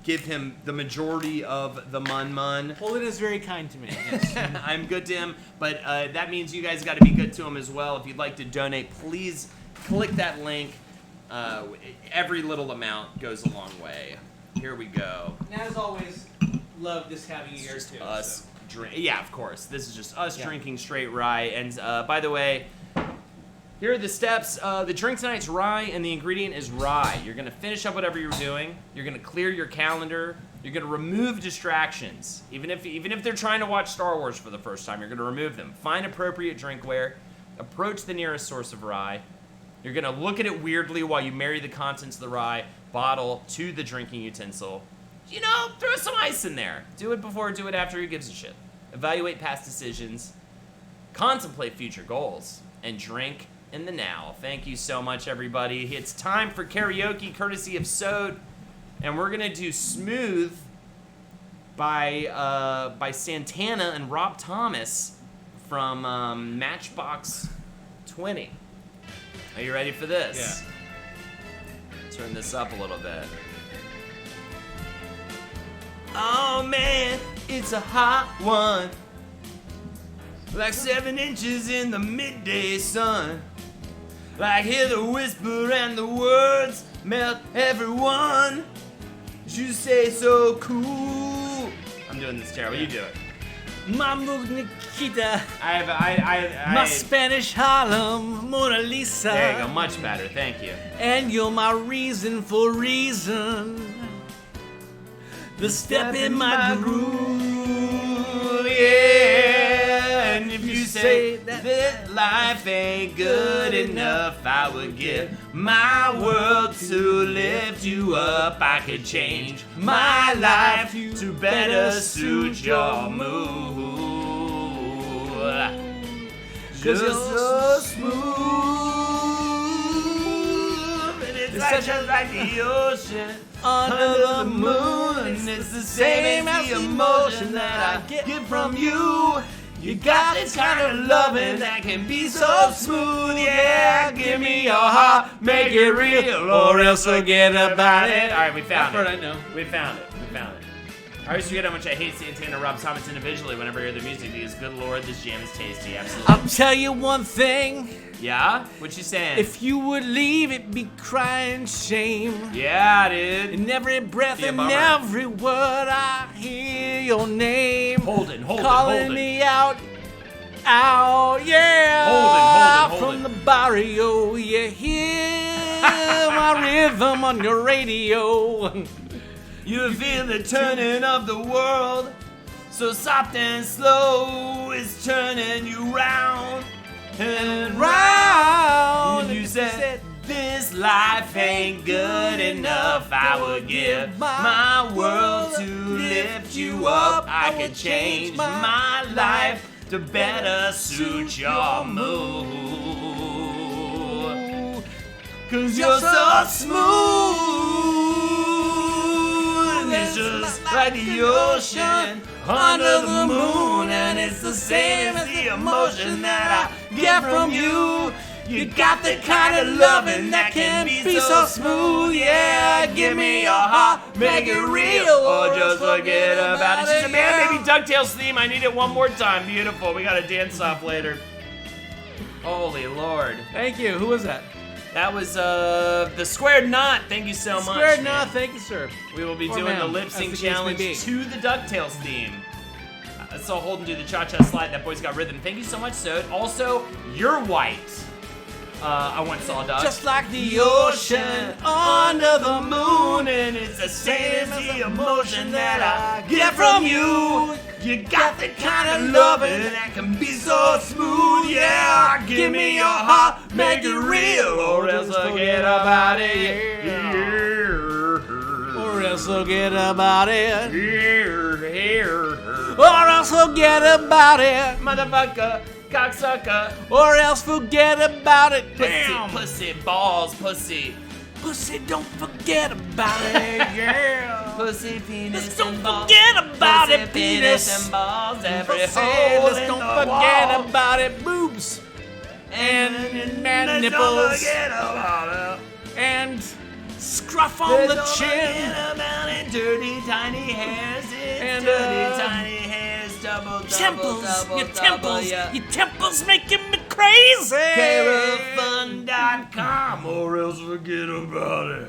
give him the majority of the mun. Poland is very kind to me. Yes. I'm good to him, but that means you guys got to be good to him as well. If you'd like to donate, please click that link. Every little amount goes a long way. Here we go. And as always, love just having you here too. Us yeah, of course. This is just us drinking straight rye. And by the way, here are the steps. The drink tonight's rye, and the ingredient is rye. You're gonna finish up whatever you're doing. You're gonna clear your calendar. You're gonna remove distractions. Even if they're trying to watch Star Wars for the first time, you're gonna remove them. Find appropriate drinkware. Approach the nearest source of rye. You're gonna look at it weirdly while you marry the contents of the rye bottle to the drinking utensil. You know, throw some ice in there. Do it before, do it after, who gives a shit. Evaluate past decisions. Contemplate future goals. And drink in the now. Thank you so much, everybody. It's time for karaoke, courtesy of Sode. And we're gonna do Smooth by Santana and Rob Thomas from Matchbox 20. Are you ready for this? Yeah. Turn this up a little bit. Oh man, it's a hot one. Like 7 inches in the midday sun. Like hear the whisper and the words melt everyone. You say so cool. I'm doing this terrible. You do it. Mambo Nikita. I my Spanish Harlem, Mona Lisa. There you go, much better, thank you. And you're my reason for reason. The step in my groove, yeah. And if you say that life ain't good enough, I would give my world to lift you up. I could change my life to better suit your mood. 'Cause you're so smooth, and it's like just like the ocean under the moon, and it's the same as the emotion that I get from you. You got this kind of loving that can be so smooth, yeah. Give me your heart, make it real, or else forget about it. All right, we found That it. part I know. We found it. I always forget how much I hate Santana Rob Thomas individually whenever I hear their music because, good lord, this jam is tasty. Absolutely. I'll tell you one thing. Yeah? What you saying? If you would leave, it'd be crying shame. Yeah, dude. In every breath Be a and bummer. every word, I hear your name. Holden. Calling me out, yeah. Holden. From the barrio, you hear my rhythm on your radio. You feel the turning of the world, so soft and slow, it's turning you round and round. And you said, this life ain't good enough. I would give my world to lift you up. I could change my life to better suit your mood. 'Cause you're so smooth. It's just like the ocean under the moon, and it's the same as the emotion that I get from you. You got the kind of loving that can be so smooth, yeah. Give me your heart, make it real, or just forget about it. She's a Man Baby DuckTales theme. I need it one more time. Beautiful. We got to dance off later. Holy Lord. Thank you. Who was that? That was the Squared Knot. Thank you so much. Squared man. Knot. Thank you, sir. We will be Or doing ma'am, the lip as sync the case may challenge be. to the DuckTales theme. I saw Holden do the cha-cha slide. That boy's got rhythm. Thank you so much, Sode. Also, You're White. I once saw Doug. Just like the ocean under the moon, and it's the same as the emotion that I get from you. You got the kind of loving that can be so smooth, yeah. Give me your heart, make it real, or else forget about it, yeah. or else forget about it, Here. or else forget about it, Motherfucker, cocksucker, or else forget about it. Damn. pussy, balls, pussy. Pussy, don't forget about it, yeah. Pussy, penis, Let's don't and balls. forget about Pussy, it, penis. and balls, every Pussy, hole let's in don't the forget wall. about it, boobs. And man Let's nipples. don't forget about it. And scruff on Let's the don't chin. forget about it. Dirty, tiny hairs. It's And, dirty, tiny hairs. Double, Temples, double, your double, temples, yeah. your temples making me crazy. Carefun.com, or else forget about it.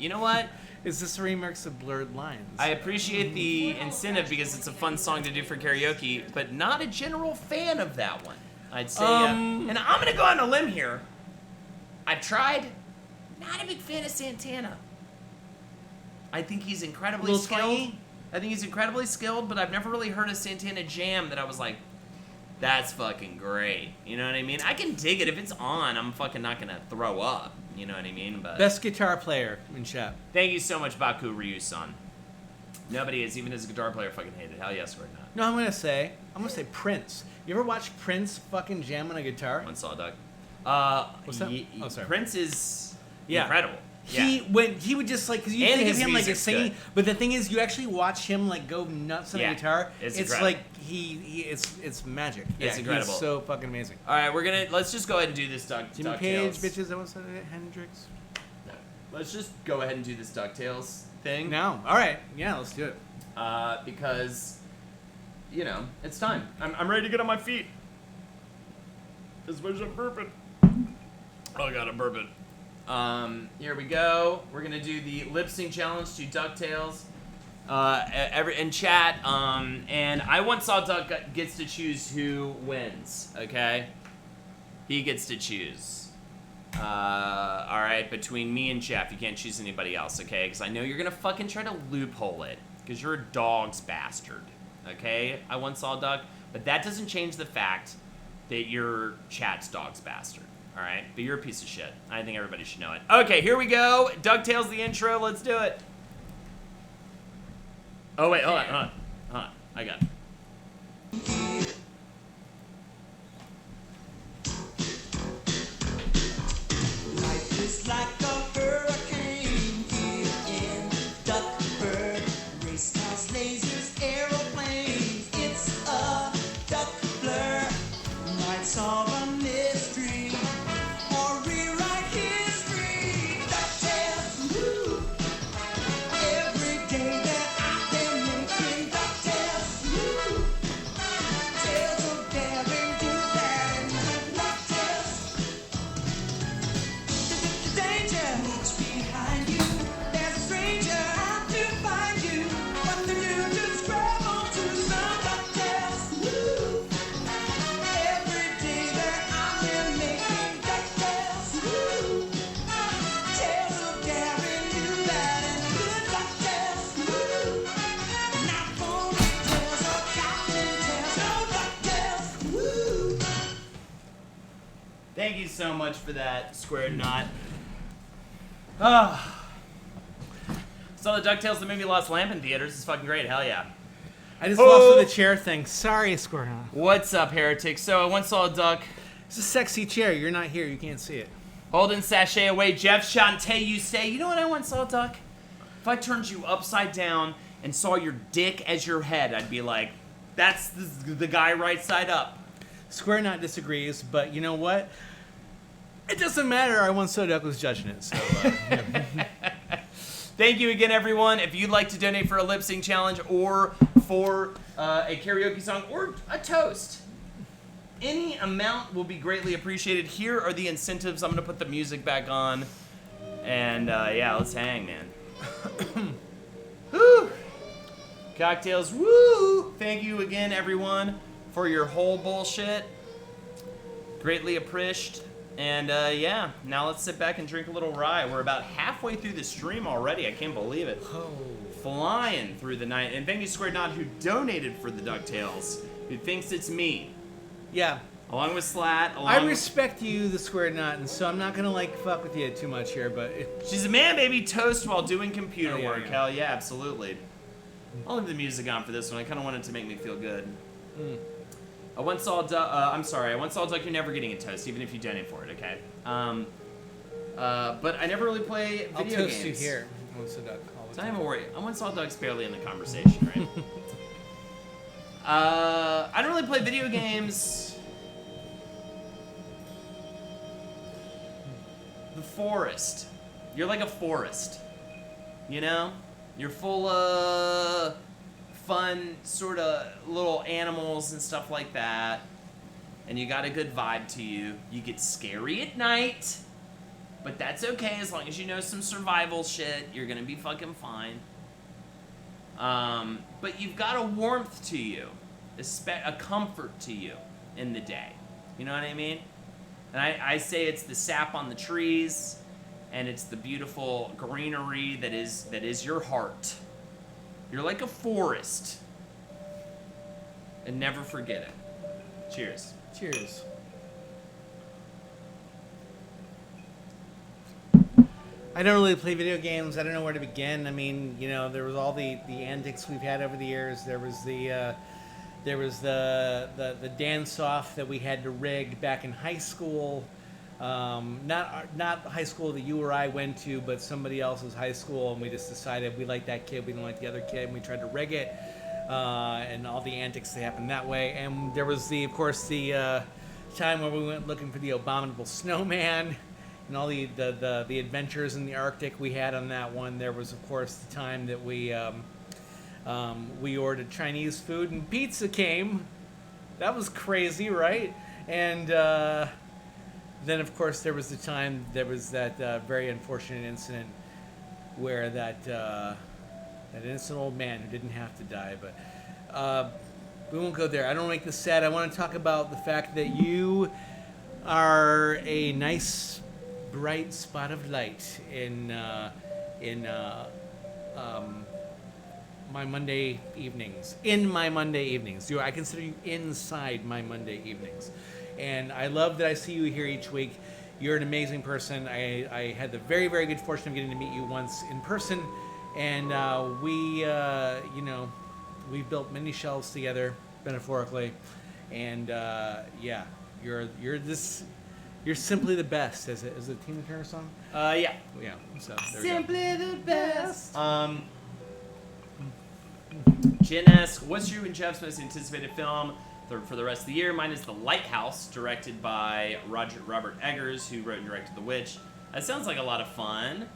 You know what? Is this a remix of Blurred Lines? I appreciate the incentive because it's a fun song to do for karaoke, but not a general fan of that one. I'd say, and I'm gonna go on a limb here. I've tried. Not a big fan of Santana. I think he's incredibly Little skilled. twangy? I think he's incredibly skilled, but I've never really heard a Santana jam that I was like, that's fucking great. You know what I mean? I can dig it if it's on. I'm fucking not gonna throw up. You know what I mean? But Best guitar player in chat. thank you so much, Baku Ryu-san. Nobody is, even as a guitar player, fucking hated. Hell yes, we're not. No, I'm gonna say Prince. You ever watch Prince fucking jam on a guitar? One saw Doug. What's that? Oh, sorry. Prince is Yeah. incredible. He would just like, because you And think of his him like a music's singing, good. but the thing is, you actually watch him like go nuts on Yeah, a guitar. it's It's incredible. like it's magic. It's Yeah, incredible. He's so fucking amazing. All right, let's just go ahead and do this Jimmy DuckTales. Page, bitches. That was Hendrix. Let's just go ahead and do this DuckTales thing. No, all right, yeah, let's do it. Because, you know, it's time. I'm ready to get on my feet. This was a burping. Oh, I got a burping. Here we go. We're gonna do the lip sync challenge to DuckTales. In chat, and I once saw Duck gets to choose who wins. Okay, he gets to choose. All right, between me and Jeff, you can't choose anybody else. Okay, because I know you're gonna fucking try to loophole it, because you're a dog's bastard. Okay, I once saw Duck, but that doesn't change the fact that you're chat's dog's bastard. All right, but you're a piece of shit. I think everybody should know it. Okay, here we go. DuckTales, the intro. Let's do it. Oh wait, hold on. I got it. Life is like a hurricane here in Duckburg. Race cars, lasers, aeroplanes. It's a so much for that, Squared Knot. Ah. Saw the DuckTales the movie Lost Lamp in theaters. It's fucking great. Hell yeah. I just lost with the chair thing. Sorry, Square Knot. What's up, Heretic? So I once saw a duck. It's a sexy chair. You're not here. You can't see it. Holding sachet away. Jeff Shantae, you say. You know what I once saw a duck? If I turned you upside down and saw your dick as your head, I'd be like, that's the guy right side up. Square Knot disagrees, but you know what? It doesn't matter. I once saw a duck was judging it. So, Thank you again, everyone. If you'd like to donate for a lip sync challenge or for a karaoke song or a toast, any amount will be greatly appreciated. Here are the incentives. I'm going to put the music back on. And yeah, let's hang, man. Woo! CockTails, woo! Thank you again, everyone, for your whole bullshit. Greatly appreciated. And yeah, now let's sit back and drink a little rye. We're about halfway through the stream already. I can't believe it. oh. Flying through the night. And thank you, Squared Knot, who donated for the DuckTales, who thinks it's me. Yeah. Along with Slat. I respect you, the Square Knot, and so I'm not gonna like fuck with you too much here, but She's a man, baby. Toast while doing computer Oh, yeah, work. yeah. Hell yeah, absolutely. I'll leave the music on for this one. I kind of want it to make me feel good. I once saw a duck. You're never getting a toast, even if you donate for it. Okay. But I never really play I'll video toast games. you here. Once a duck. All the So time. I'm worried. I once saw ducks barely in the conversation, right? I don't really play video games. The forest. You're like a forest. You know? You're full of fun sort of little animals and stuff like that. And you got a good vibe to you. You get scary at night. But that's okay as long as you know some survival shit. You're gonna be fucking fine. But you've got a warmth to you. A comfort to you in the day. You know what I mean? And I say it's the sap on the trees, and it's the beautiful greenery that is your heart. You're like a forest. And never forget it. Cheers. Cheers. I don't really play video games. I don't know where to begin. I mean, you know, there was all the antics we've had over the years. There was the dance off that we had to rig back in high school. Not high school that you or I went to, but somebody else's high school, and we just decided we liked that kid, we didn't like the other kid, and we tried to rig it, and all the antics that happened that way. And there was of course the time where we went looking for the abominable snowman, and all the adventures in the Arctic we had on that one. There was of course the time that we ordered Chinese food and pizza came. That was crazy, right? And then, of course, there was the time, there was that very unfortunate incident where that innocent old man who didn't have to die. But we won't go there. I don't make this sad. I want to talk about the fact that you are a nice, bright spot of light in my Monday evenings. In my Monday evenings. I consider you inside my Monday evenings. And I love that I see you here each week. You're an amazing person. I had the very, very good fortune of getting to meet you once in person. And we've built many shelves together, metaphorically. And yeah, you're simply the best. Is it a Tina Turner song? Yeah. Yeah. So there Simply the best. Jen asks, what's you and Jeff's most anticipated film for the rest of the year? Mine is The Lighthouse, directed by Robert Eggers, who wrote and directed The Witch. That sounds like a lot of fun.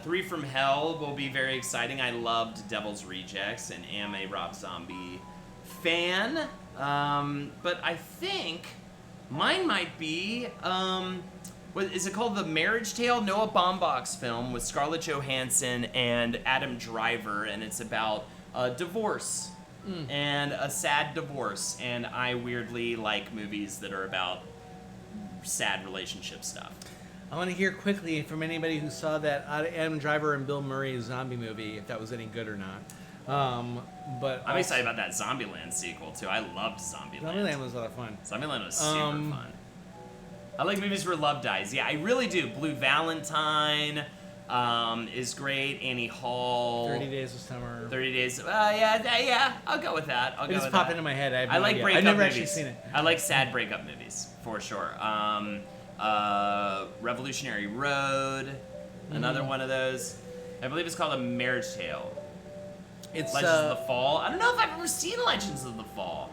3 from Hell will be very exciting. I loved Devil's Rejects and am a Rob Zombie fan. But I think mine might be, what is it called? The Marriage Tale? Noah Baumbach's film with Scarlett Johansson and Adam Driver, and it's about a divorce. And a sad divorce, and I weirdly like movies that are about sad relationship stuff. I want to hear quickly from anybody who saw that Adam Driver and Bill Murray zombie movie, if that was any good or not. But I'm excited about that Zombieland sequel too. I loved Zombieland. Zombieland was a lot of fun. Zombieland was super fun. I like movies where love dies. Yeah, I really do. Blue Valentine is great. Annie Hall. 30 Days of Summer. 30 Days. Yeah. I'll go with that. It just popped into my head. I like breakup I've never movies. actually seen it. I like sad breakup movies for sure. Revolutionary Road, another one of those. I believe it's called A Marriage Tale. It's Legends of the Fall. I don't know if I've ever seen Legends of the Fall.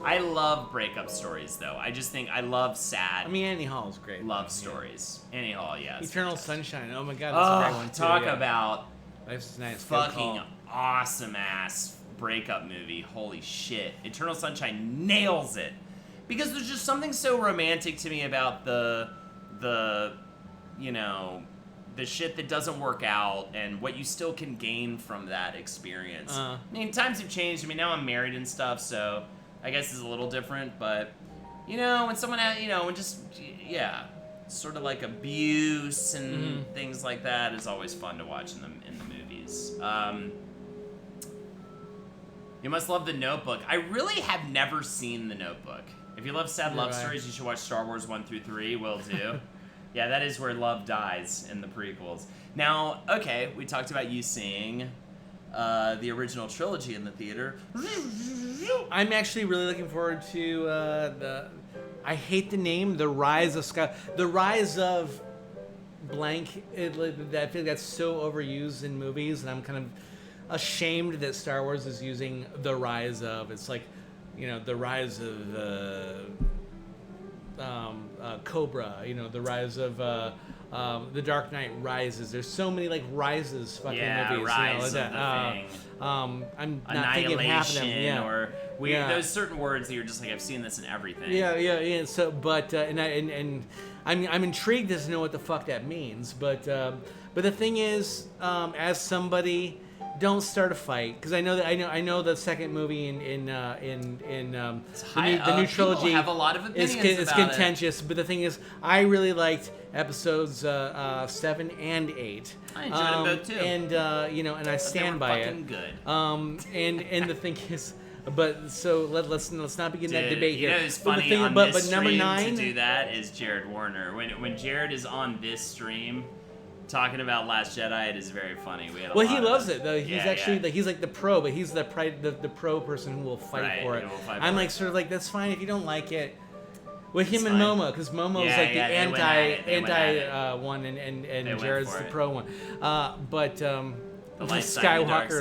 I love breakup stories, though. I just think I love sad. I mean, Annie Hall is great. Love stories. Annie Hall, yes. Eternal Sunshine. Oh my God, that's a great one too. Talk yeah. about Life's nice. fucking awesome ass breakup movie. Holy shit. Eternal Sunshine nails it. Because there's just something so romantic to me about the shit that doesn't work out and what you still can gain from that experience. I mean, times have changed. I mean, now I'm married and stuff, so I guess it's a little different, but when someone sort of like abuse and things like that is always fun to watch in the movies. You must love The Notebook. I really have never seen The Notebook. If you love sad love stories, you should watch Star Wars 1 through 3. Will do. Yeah, that is where love dies in the prequels. Now, okay, we talked about you seeing the original trilogy in the theater. I'm actually really looking forward to I hate the name, The Rise of blank. I feel like that's so overused in movies, and I'm kind of ashamed that Star Wars is using The Rise of. It's like, the rise of Cobra. The rise of The Dark Knight Rises. There's so many like Rises fucking movies. Rise of like that. the Thing. I'm not thinking of half of them. Yeah. Or those certain words that you're just like, I've seen this in everything. Yeah. So, but and I'm intrigued to know what the fuck that means. But the thing is, as somebody, don't start a fight, because I know the second movie in the new trilogy have a lot of opinions it's about contentious. But the thing is, I really liked episodes 7 and 8. I enjoyed them both too. And and I stand by it. Fucking good. And the thing is, but so let's not begin that debate here. It's funny but on but this number stream 9 to do that is Jared Warner. When Jared is on this stream talking about Last Jedi, it is very funny. We had a lot he loves of it though. He's he's like the pro, but he's the pro person who will fight for it. I'm like sort of like, that's fine if you don't like it. With him and Momo, because Momo is like the anti one, and Jared's the pro one. But the Skywalker.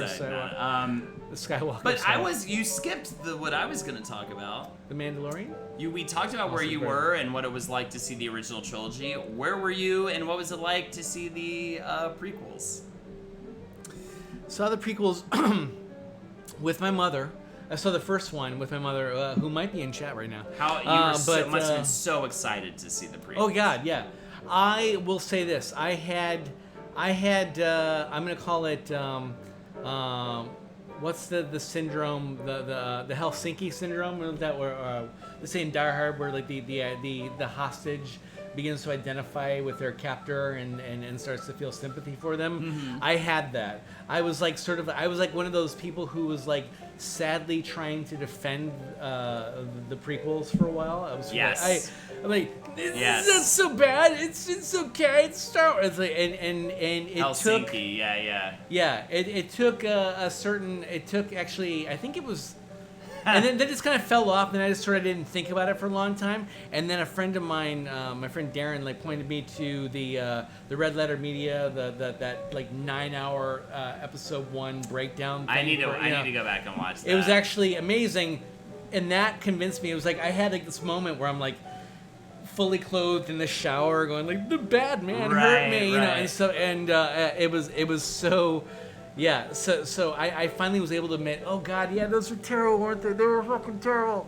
The Skywalker. But you skipped what I was going to talk about. The Mandalorian? We talked about where you were and what it was like to see the original trilogy. Where were you and what was it like to see the prequels? Saw the prequels with my mother. I saw the first one with my mother, who might be in chat right now. How you must have been so excited to see the prequels. Oh God, yeah. I will say this: I had. I'm gonna call it. What's the syndrome? The Helsinki syndrome? That where they say in Die Hard, where like the hostage begins to identify with their captor and starts to feel sympathy for them. Mm-hmm. I had that. I was like one of those people who was like sadly trying to defend the prequels for a while. I was I'm like, yes. That's so bad. It's okay. It's Star Wars. It's like, and it Helsinki, took it took it took actually, I think it was. And then just kind of fell off, and then I just sort of didn't think about it for a long time. And then a friend of mine, my friend Darren, like pointed me to the Red Letter Media, that like 9-hour episode 1 breakdown thing. I need to go back and watch that. It was actually amazing, and that convinced me. It was like I had like this moment where I'm like fully clothed in the shower, going like, the bad man hurt me, and so it was so. Yeah, so I finally was able to admit, oh God, yeah, those were terrible, weren't they? They were fucking terrible.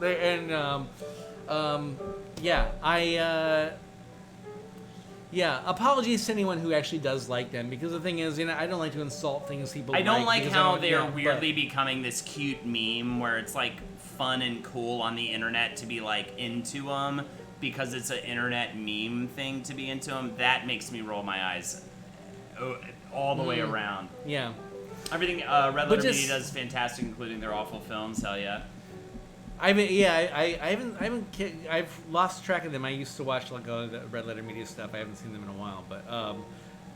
Apologies to anyone who actually does like them, because the thing is, I don't like to insult things people. I don't like how they're weirdly becoming this cute meme where it's like fun and cool on the internet to be like into them because it's an internet meme thing to be into them. That makes me roll my eyes all the way around. Yeah. Everything Red Letter Media does fantastic, including their awful films. Hell yeah. I've lost track of them. I used to watch like the Red Letter Media stuff. I haven't seen them in a while, but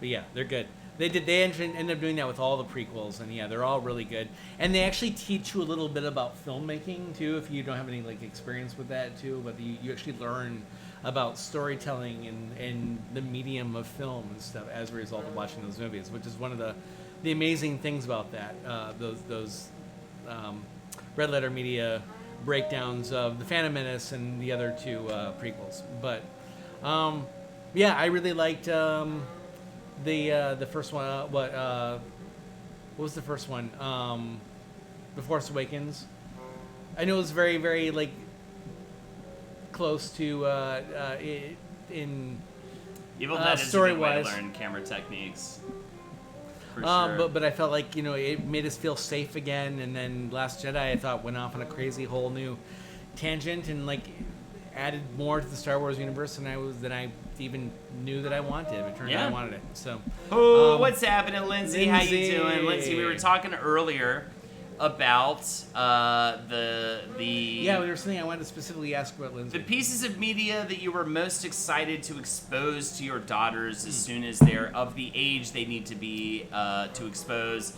yeah, they're good. They ended up doing that with all the prequels, and yeah, they're all really good. And they actually teach you a little bit about filmmaking too, if you don't have any like experience with that too. But you actually learn about storytelling and the medium of film and stuff as a result of watching those movies, which is one of the amazing things about that. Those Red Letter Media breakdowns of the Phantom Menace and the other two prequels. But yeah, I really liked the first one. What was the first one? The Force Awakens. I know it was very, very like close to in Evil Dead is a good way to learn camera techniques. For sure. But I felt like it made us feel safe again, and then Last Jedi I thought went off on a crazy whole new tangent and like added more to the Star Wars universe than I even knew that I wanted. It turned out I wanted it. So, what's happening, Lindsay? How you doing, Lindsay? We were talking earlier about yeah, there was something I wanted to specifically ask about, Lindsay. The pieces of media that you were most excited to expose to your daughters as soon as they're of the age they need to be to expose.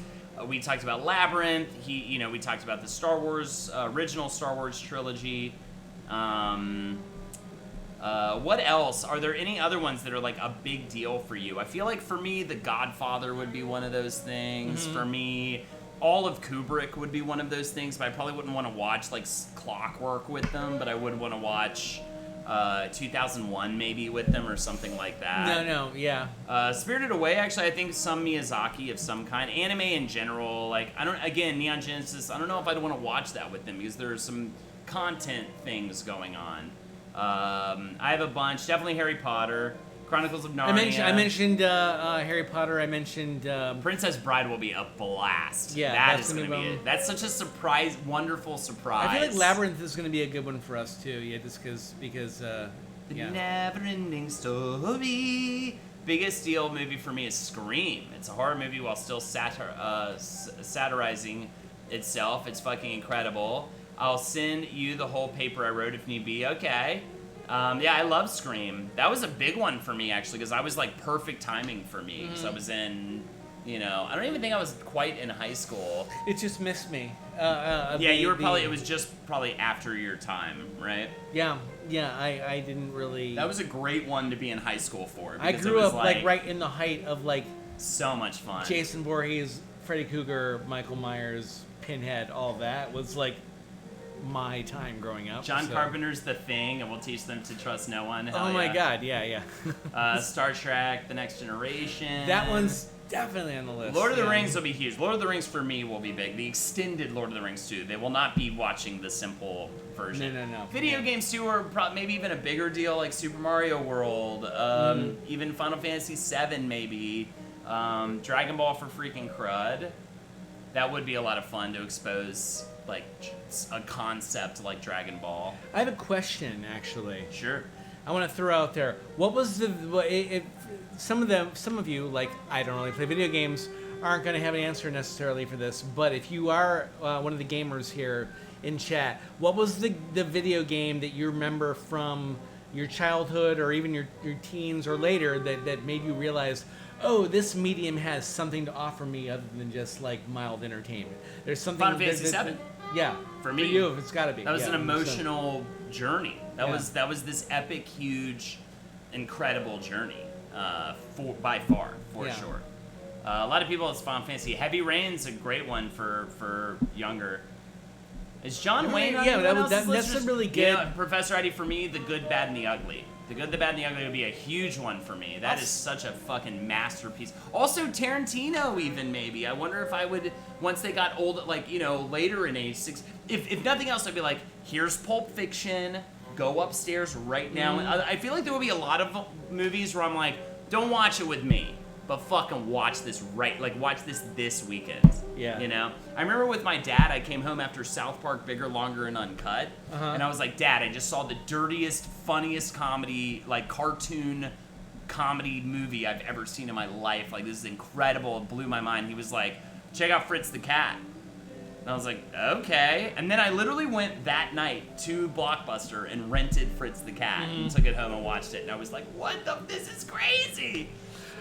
We talked about Labyrinth. We talked about the Star Wars original Star Wars trilogy. What else? Are there any other ones that are like a big deal for you? I feel like for me, The Godfather would be one of those things. For me, all of Kubrick would be one of those things, but I probably wouldn't want to watch like Clockwork with them, but I would want to watch 2001 maybe with them or something like that. No, yeah. Spirited Away, actually, I think some Miyazaki of some kind. Anime in general, like, Neon Genesis, I don't know if I'd want to watch that with them because there's some content things going on. I have a bunch. Definitely Harry Potter. Chronicles of Narnia. I mentioned Harry Potter. I mentioned Princess Bride will be a blast. Yeah, that's going to be that's such a surprise, wonderful surprise. I feel like Labyrinth is going to be a good one for us too. Yeah, just because the never-ending story. Biggest deal movie for me is Scream. It's a horror movie while still satirizing itself. It's fucking incredible. I'll send you the whole paper I wrote if need be. Okay. Yeah, I love Scream. That was a big one for me, actually, because I was, like, perfect timing for me. Because I was in, I don't even think I was quite in high school. It just missed me. It was just probably after your time, right? Yeah, I didn't really... That was a great one to be in high school for. I grew up, like, right in the height of, like... So much fun. Jason Voorhees, Freddy Krueger, Michael Myers, Pinhead, all that was, like... my time growing up. John Carpenter's The Thing, and we'll teach them to trust no one. Hell my God, yeah. Star Trek, The Next Generation. That one's definitely on the list. Lord of the Rings will be huge. Lord of the Rings for me will be big. The extended Lord of the Rings too. They will not be watching the simple version. No. Video games too are maybe even a bigger deal, like Super Mario World, even Final Fantasy VII maybe, Dragon Ball for freaking crud. That would be a lot of fun to expose. Like a concept like Dragon Ball. I have a question, actually. Sure. I want to throw out there. What was some of you, like, I don't really play video games, aren't going to have an answer necessarily for this, but if you are one of the gamers here in chat, what was the video game that you remember from your childhood or even your teens or later that made you realize, oh, this medium has something to offer me other than just like mild entertainment? There's something. Final Fantasy VII. Yeah, for me, for you, it's got to be. That was an emotional journey. That was this epic, huge, incredible journey. By far, for sure. A lot of people, it's Final Fantasy. Heavy Rain's a great one for younger. Is John Wayne on anyone else's list? That's a really good. Professor Eddie, for me, The Good, Bad, and the Ugly. The Good, the Bad, and the Ugly would be a huge one for me. That is such a fucking masterpiece. Also, Tarantino, even maybe. I wonder if I would, once they got old, like, later in age 6. If nothing else, I'd be like, here's Pulp Fiction. Go upstairs right now. I feel like there would be a lot of movies where I'm like, don't watch it with me, but fucking watch this watch this weekend. Yeah. I remember with my dad, I came home after South Park Bigger, Longer, and Uncut, and I was like, Dad, I just saw the dirtiest, funniest comedy, like cartoon comedy movie I've ever seen in my life. Like, this is incredible. It blew my mind. He was like, check out Fritz the Cat. And I was like, okay. And then I literally went that night to Blockbuster and rented Fritz the Cat and took it home and watched it. And I was like, this is crazy.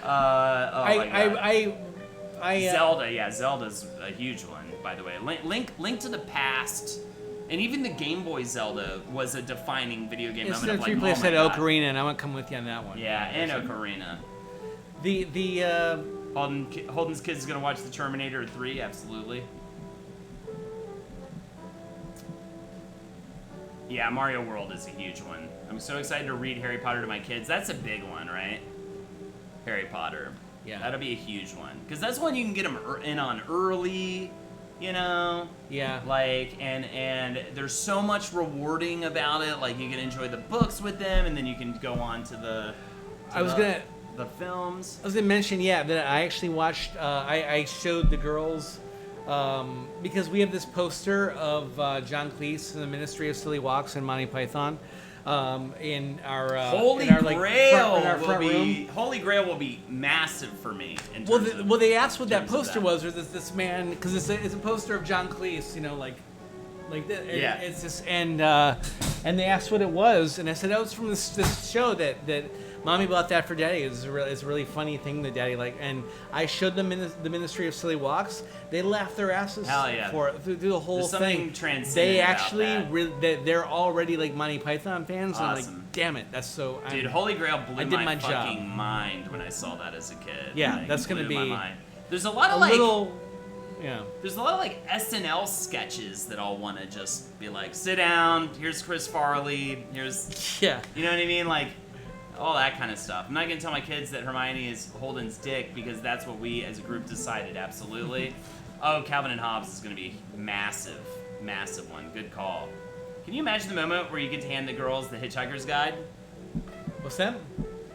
My God. Zelda, yeah, Zelda's a huge one, by the way. Link to the Past, and even the Game Boy Zelda was a defining video game It's moment. the 3 place at Ocarina, and I want to come with you on that one. Yeah, and Ocarina. The Holden's kids is gonna watch the Terminator 3, absolutely. Yeah, Mario World is a huge one. I'm so excited to read Harry Potter to my kids. That's a big one, right? Harry Potter. Yeah. That'll be a huge one. Because that's one you can get them in on early, you know? Yeah. Like, and there's so much rewarding about it. Like, you can enjoy the books with them, and then you can go on to the films. I was gonna mention, that I actually watched. I showed the girls because we have this poster of John Cleese in the Ministry of Silly Walks and Monty Python in our Holy in our, Grail front room. Holy Grail will be massive for me. Well, they asked what that terms of poster that. was, or this man, because it's a poster of John Cleese, like that. Yeah. It's just and they asked what it was, and I said, it's from this show that Mommy bought that for Daddy. It's a really funny thing that Daddy liked. And I showed them in the Ministry of Silly Walks. They laughed their asses Hell yeah. for it through the whole There's something thing. transcendent They about actually, that. they're already like Monty Python fans. And I'm Awesome. like, damn it, that's so. Dude, Holy Grail blew I did my my fucking job. mind when I saw that as a kid. Yeah, Like, that's gonna blew my be mind. There's a lot a of little. Yeah. There's a lot of like SNL sketches that I'll want to just be like, sit down. Here's Chris Farley. Here's, Yeah. you know what I mean? Like all that kind of stuff. I'm not gonna tell my kids that Hermione is Holden's dick because that's what we as a group decided. Absolutely. Oh, Calvin and Hobbes is gonna be massive, massive one. Good call. Can you imagine the moment where you get to hand the girls the Hitchhiker's Guide? What's that?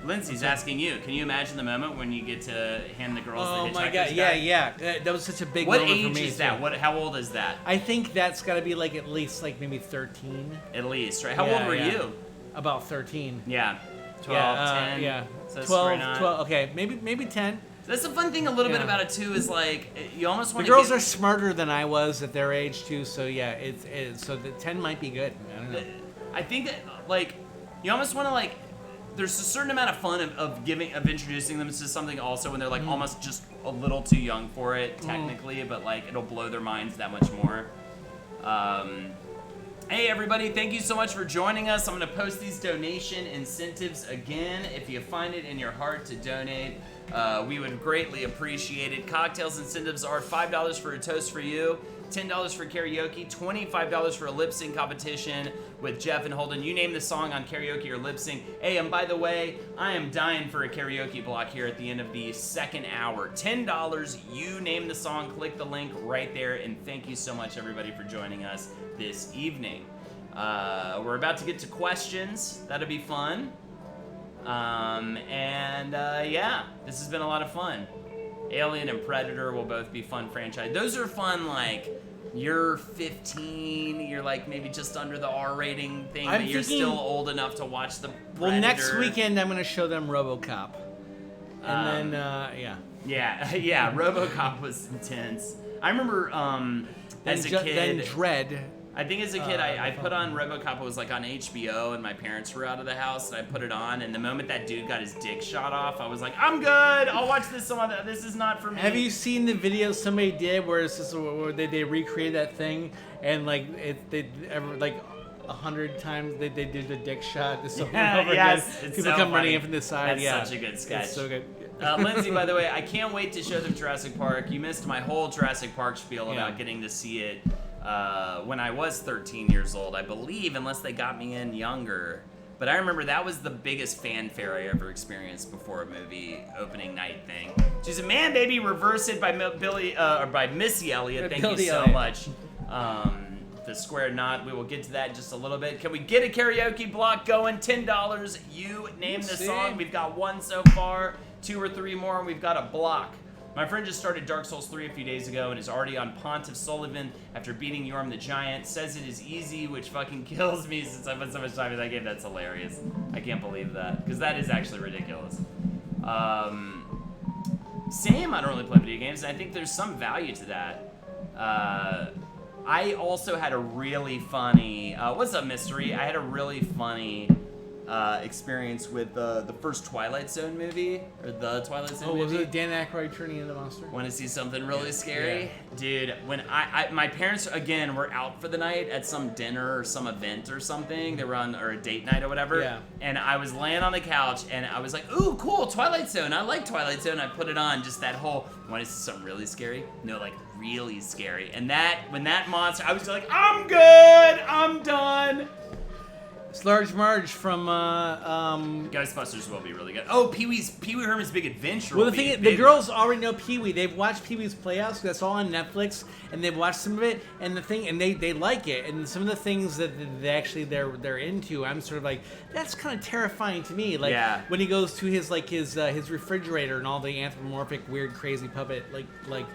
Lindsay's asking you. Can you imagine the moment when you get to hand the girls the Oh Hitchhiker's my Guide? God! Yeah. That was such a big What moment age for me. is that? too. How old is that? I think that's got to be like at least like maybe 13. At least, right? How Yeah, old were yeah. you? About 13. Yeah. 12, 10. Yeah. So that's 12, right on. 12. Okay, maybe 10. That's the fun thing a little bit Yeah. about it too is like you almost The want to girls get, are smarter than I was at their age too, so yeah, it's so the 10 might be good. I don't know. I think that like you almost want to like there's a certain amount of fun of introducing them to something also when they're like almost just a little too young for it technically, but like it'll blow their minds that much more. Hey everybody, thank you so much for joining us. I'm going to post these donation incentives again. If you find it in your heart to donate, we would greatly appreciate it. CockTails incentives are $5 for a toast for you, $10 for karaoke, $25 for a lip sync competition with Jeff and Holden. You name the song on karaoke or lip sync. Hey, and by the way, I am dying for a karaoke block here at the end of the second hour. $10, you name the song, click the link right there, and thank you so much everybody for joining us this evening. We're about to get to questions. That'll be fun. Yeah, this has been a lot of fun. Alien and Predator will both be fun franchise. Those are fun, like, you're 15, you're like maybe just under the R rating thing, but you're still old enough to watch the Predator. Well, next weekend I'm going to show them RoboCop. And Yeah, RoboCop was intense. I remember as a kid. Then Dread. I think as a kid, I put on RoboCop. It was like on HBO, and my parents were out of the house, and I put it on. And the moment that dude got his dick shot off, I was like, "I'm good. I'll watch this some other. This is not for me." Have you seen the video somebody did where it's just where they recreate that thing and like they ever like 100 times they did the dick shot this over and over yes, again. it's People so come funny. running in from the side. That's such a good sketch. It's so good. Lindsay, by the way, I can't wait to show them Jurassic Park. You missed my whole Jurassic Park spiel about getting to see it when I was 13 years old, I believe, unless they got me in younger. But I remember that was the biggest fanfare I ever experienced before a movie opening night thing. She's a Man Baby, Reverse It by by Missy Elliott. Thank you so much. The Square Knot. We will get to that in just a little bit. Can we get a karaoke block going? $10. You name the song. We've got one so far, 2 or 3 more, and we've got a block. My friend just started Dark Souls 3 a few days ago and is already on Pontiff Sullivan after beating Yorm the Giant. Says it is easy, which fucking kills me since I put so much time in that game. That's hilarious. I can't believe that, because that is actually ridiculous. Same, I don't really play video games, and I think there's some value to that. I also had a really funny. What's up, Mystery? I had a really funny experience with the first Twilight Zone movie, or the Twilight Zone movie. Was it Dan Aykroyd turning into a monster? Want to see something really scary? Dude, when my parents, again, were out for the night at some dinner or some event or something. They were on, or a date night or whatever. Yeah. And I was laying on the couch and I was like, ooh, cool, Twilight Zone. I like Twilight Zone. I put it on, just that whole, want to see something really scary? No, like really scary. And when that monster, I was like, I'm good, I'm done. It's Large Marge from Ghostbusters will be really good. Oh, Pee Wee Herman's Big Adventure. Well, will the be thing, big. the girls already know Pee Wee. They've watched Pee Wee's Playhouse. That's all on Netflix, and they've watched some of it. And they like it. And some of the things that they're into, I'm sort of like, that's kind of terrifying to me. Like when he goes to his refrigerator and all the anthropomorphic, weird, crazy puppet like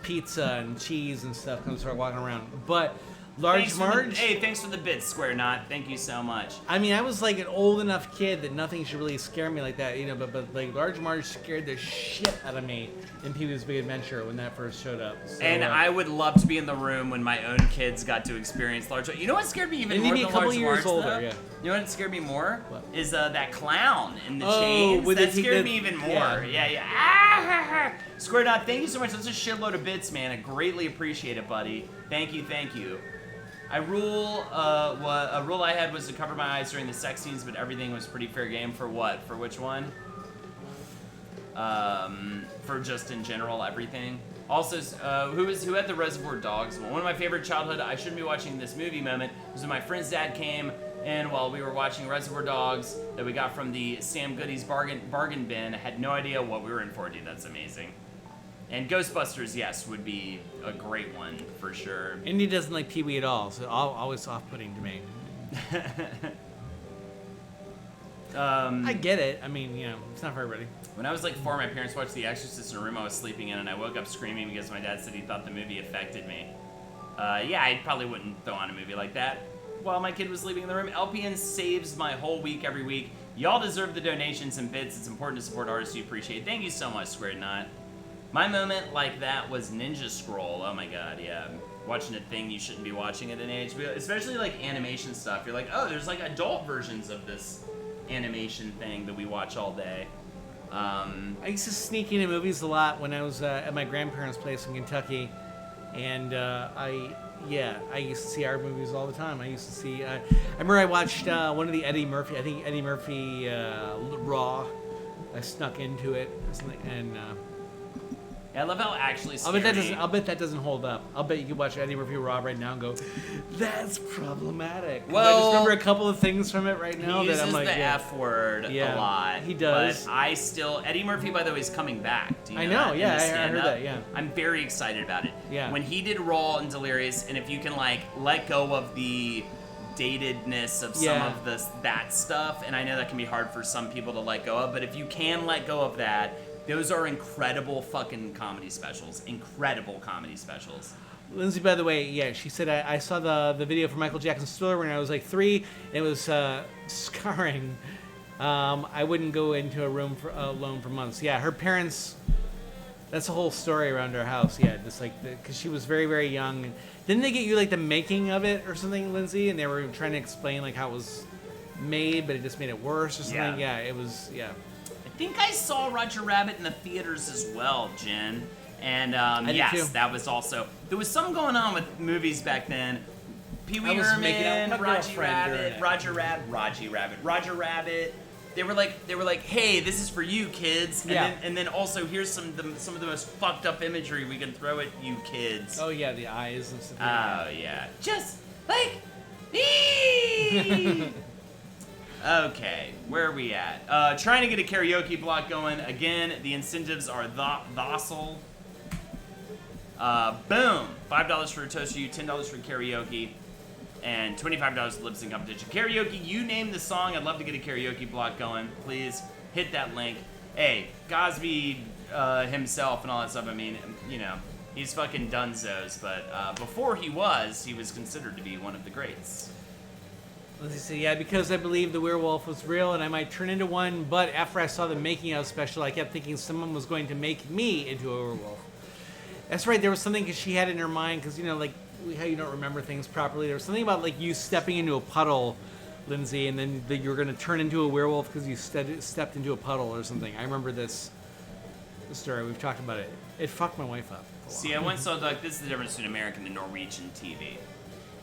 pizza and cheese and stuff comes start walking around. But Large Marge. Thanks for the bits, Square Knot. Thank you so much. I mean, I was like an old enough kid that nothing should really scare me like that, but like Large Marge scared the shit out of me in Pee Wee's Big Adventure when that first showed up. So, and I would love to be in the room when my own kids got to experience Large Marge. You know what scared me even more than Large Marge, though? Yeah. You know what scared me more? What? Is that clown in the chains. That scared me even more. Yeah. Square Knot, thank you so much. That's a shitload of bits, man. I greatly appreciate it, buddy. Thank you. A rule I had was to cover my eyes during the sex scenes, but everything was pretty fair game. For what? For which one? For just in general, everything. Also, who had the Reservoir Dogs one? One of my favorite childhood, I shouldn't be watching this movie moment, was when my friend's dad came in while we were watching Reservoir Dogs that we got from the Sam Goody's bargain bin. I had no idea what we were in for, dude. That's amazing. And Ghostbusters, yes, would be a great one for sure. Indy doesn't like Pee Wee at all, so always off-putting to me. I get it. I mean, it's not for everybody. When I was like 4, my parents watched The Exorcist in a room I was sleeping in, and I woke up screaming because my dad said he thought the movie affected me. I probably wouldn't throw on a movie like that while my kid was sleeping in the room. LPN saves my whole week every week. Y'all deserve the donations and bits. It's important to support artists you appreciate. Thank you so much, Square Knot. My moment like that was Ninja Scroll. Oh my god, yeah. Watching a thing you shouldn't be watching at an age. Especially like animation stuff. You're like, oh, there's like adult versions of this animation thing that we watch all day. I used to sneak into movies a lot when I was at my grandparents' place in Kentucky. And I used to see art movies all the time. I used to see... I remember I watched one of the Eddie Murphy Raw. I snuck into it. And... I love how actually scary. I'll bet that doesn't hold up. I'll bet you could watch Eddie Murphy Raw right now and go, that's problematic. Well, I just remember a couple of things from it right now that I'm like, he uses the F word a lot. He does. But Eddie Murphy, by the way, is coming back. Do you know know, that? yeah, I heard that, yeah. I'm very excited about it. Yeah. When he did Raw and Delirious, and if you can like let go of the datedness of some of that stuff, and I know that can be hard for some people to let go of, but if you can let go of that, those are incredible fucking comedy specials. Incredible comedy specials. Lindsay, by the way, she said I saw the video for Michael Jackson's Thriller when I was like 3. And it was scarring. I wouldn't go into a room alone for months. Yeah, her parents. That's a whole story around our house. Yeah, just like because she was very, very young. Didn't they get you like the making of it or something, Lindsay? And they were trying to explain like how it was made, but it just made it worse or something. Yeah, it was. Yeah. I think I saw Roger Rabbit in the theaters as well, Jen. And yes, that was also... There was something going on with movies back then. Pee Wee Herman, Roger Rabbit. They were like, hey, this is for you, kids. And then also, here's some of the most fucked up imagery we can throw at you kids. Oh, yeah, the eyes and stuff. Oh, yeah. Just like me! Okay, where are we at? Trying to get a karaoke block going. Again, the incentives are docile. Boom! $5 for a toast for you, $10 for karaoke, and $25 for lip sync competition. Karaoke, you name the song. I'd love to get a karaoke block going. Please hit that link. Hey, Cosby himself and all that stuff. I mean, he's fucking dunzos. But before he was considered to be one of the greats. Let's see, yeah, because I believe the werewolf was real and I might turn into one, but after I saw the making of special, I kept thinking someone was going to make me into a werewolf. That's right, there was something because she had in her mind, because, how you don't remember things properly. There was something about like you stepping into a puddle, Lindsay, and then you were going to turn into a werewolf because you stepped into a puddle or something. I remember this story. We've talked about it. It fucked my wife up. See, I once saw, like, this is the difference between American and Norwegian TV.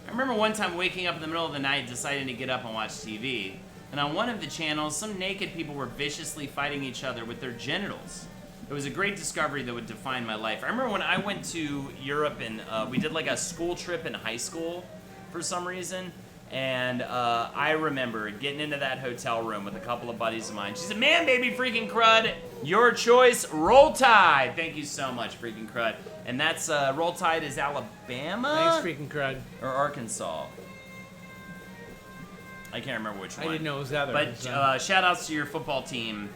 I remember one time waking up in the middle of the night, deciding to get up and watch TV, and on one of the channels, some naked people were viciously fighting each other with their genitals. It was a great discovery that would define my life. I remember when I went to Europe and we did like a school trip in high school for some reason, and I remember getting into that hotel room with a couple of buddies of mine. She said, "Man, baby, freaking crud, your choice, Roll Tide." Thank you so much, freaking crud. And that's, Roll Tide is Alabama? Thanks, freaking crud. Or Arkansas. I can't remember which one. I didn't know it was either. But shout outs to your football team,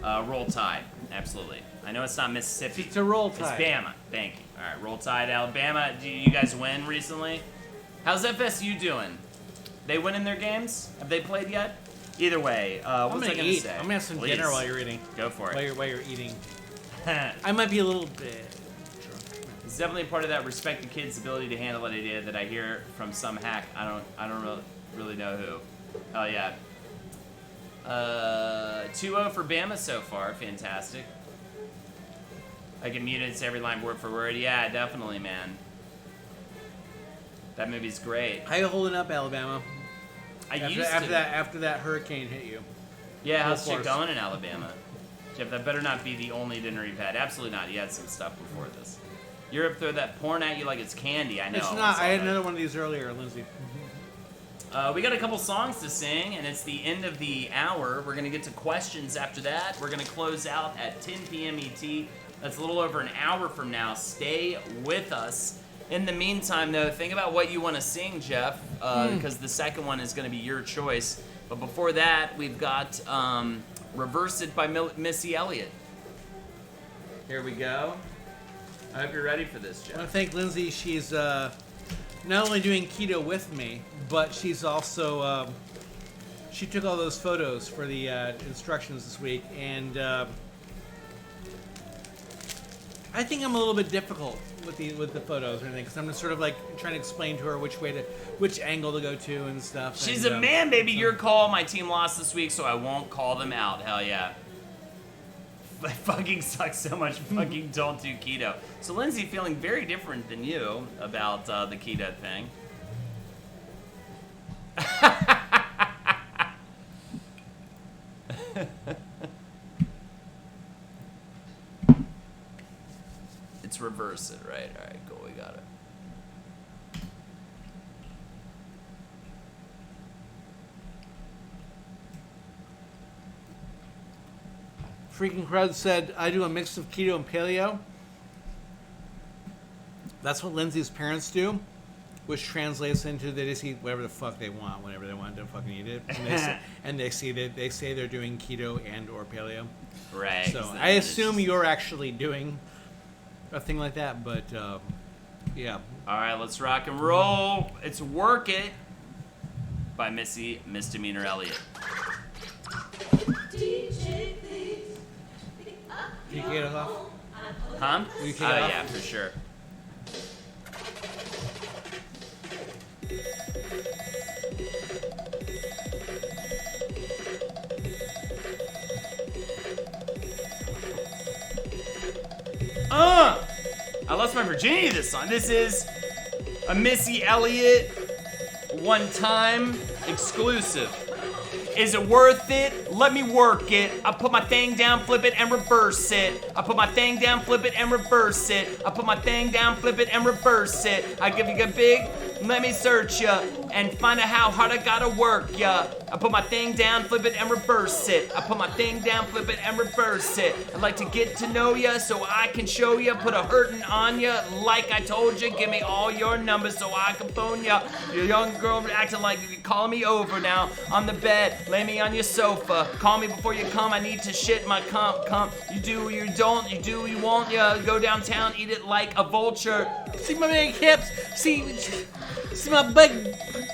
Roll Tide. Absolutely. I know it's not Mississippi. It's a Roll Tide. It's Bama. Thank you. All right, Roll Tide, Alabama. Do you guys win recently? How's FSU doing? They win in their games? Have they played yet? Either way, what was I going to say? I'm gonna have some Please. dinner while you're eating. Go for it. While you're eating. I might be a little bit drunk. It's definitely part of that respect the kid's ability to handle an idea that I hear from some hack. I don't really know who. Oh yeah. 2-0 for Bama so far. Fantastic. I can mute it. It's every line word for word. Yeah, definitely, man. That movie's great. How you holding up, Alabama? After that hurricane hit you. Yeah, how's shit going in Alabama? Jeff, that better not be the only dinner you've had. Absolutely not. You had some stuff before this. Europe throw that porn at you like it's candy. I know. It's not. I had another one of these earlier, Lindsay. We got a couple songs to sing, and it's the end of the hour. We're going to get to questions after that. We're going to close out at 10 p.m. ET. That's a little over an hour from now. Stay with us. In the meantime, though, think about what you want to sing, Jeff, because the second one is going to be your choice. But before that, we've got Reverse It by Missy Elliott. Here we go. I hope you're ready for this, Jeff. I want to thank Lindsay. She's not only doing keto with me, but she's also she took all those photos for the instructions this week, and I think I'm a little bit difficult with the photos or anything, because I'm just sort of like trying to explain to her which angle to go to and stuff. She's a man, baby. Your call. My team lost this week, so I won't call them out. Hell yeah. I fucking suck so much. Fucking don't do keto. So Lindsay feeling very different than you about the keto thing. It's reverse it, right? All right, cool. We got it. Freaking Crud said, I do a mix of keto and paleo. That's what Lindsay's parents do, which translates into they just eat whatever the fuck they want whenever they want to fucking eat it. And they say they're doing keto and or paleo. Right. So I assume you're actually doing a thing like that, but yeah. All right, let's rock and roll. It's Work It by Missy Misdemeanor Elliott. Can you get it off? Huh? Will you kick it off? Yeah, for sure. I lost my virginity this song. This is a Missy Elliott one-time exclusive. Is it worth it? Let me work it. I put my thing down, flip it, and reverse it. I put my thing down, flip it, and reverse it. I put my thing down, flip it, and reverse it. I give you a big, let me search ya and find out how hard I gotta work ya. I put my thing down, flip it, and reverse it. I put my thing down, flip it, and reverse it. I'd like to get to know ya so I can show ya. Put a hurtin' on ya like I told ya. Give me all your numbers so I can phone ya. Your young girl acting like you're calling me over now. On the bed, lay me on your sofa. Call me before you come, I need to shit my cum. You do, you don't, you do, you won't ya. Go downtown, eat it like a vulture. See my big hips, see my butt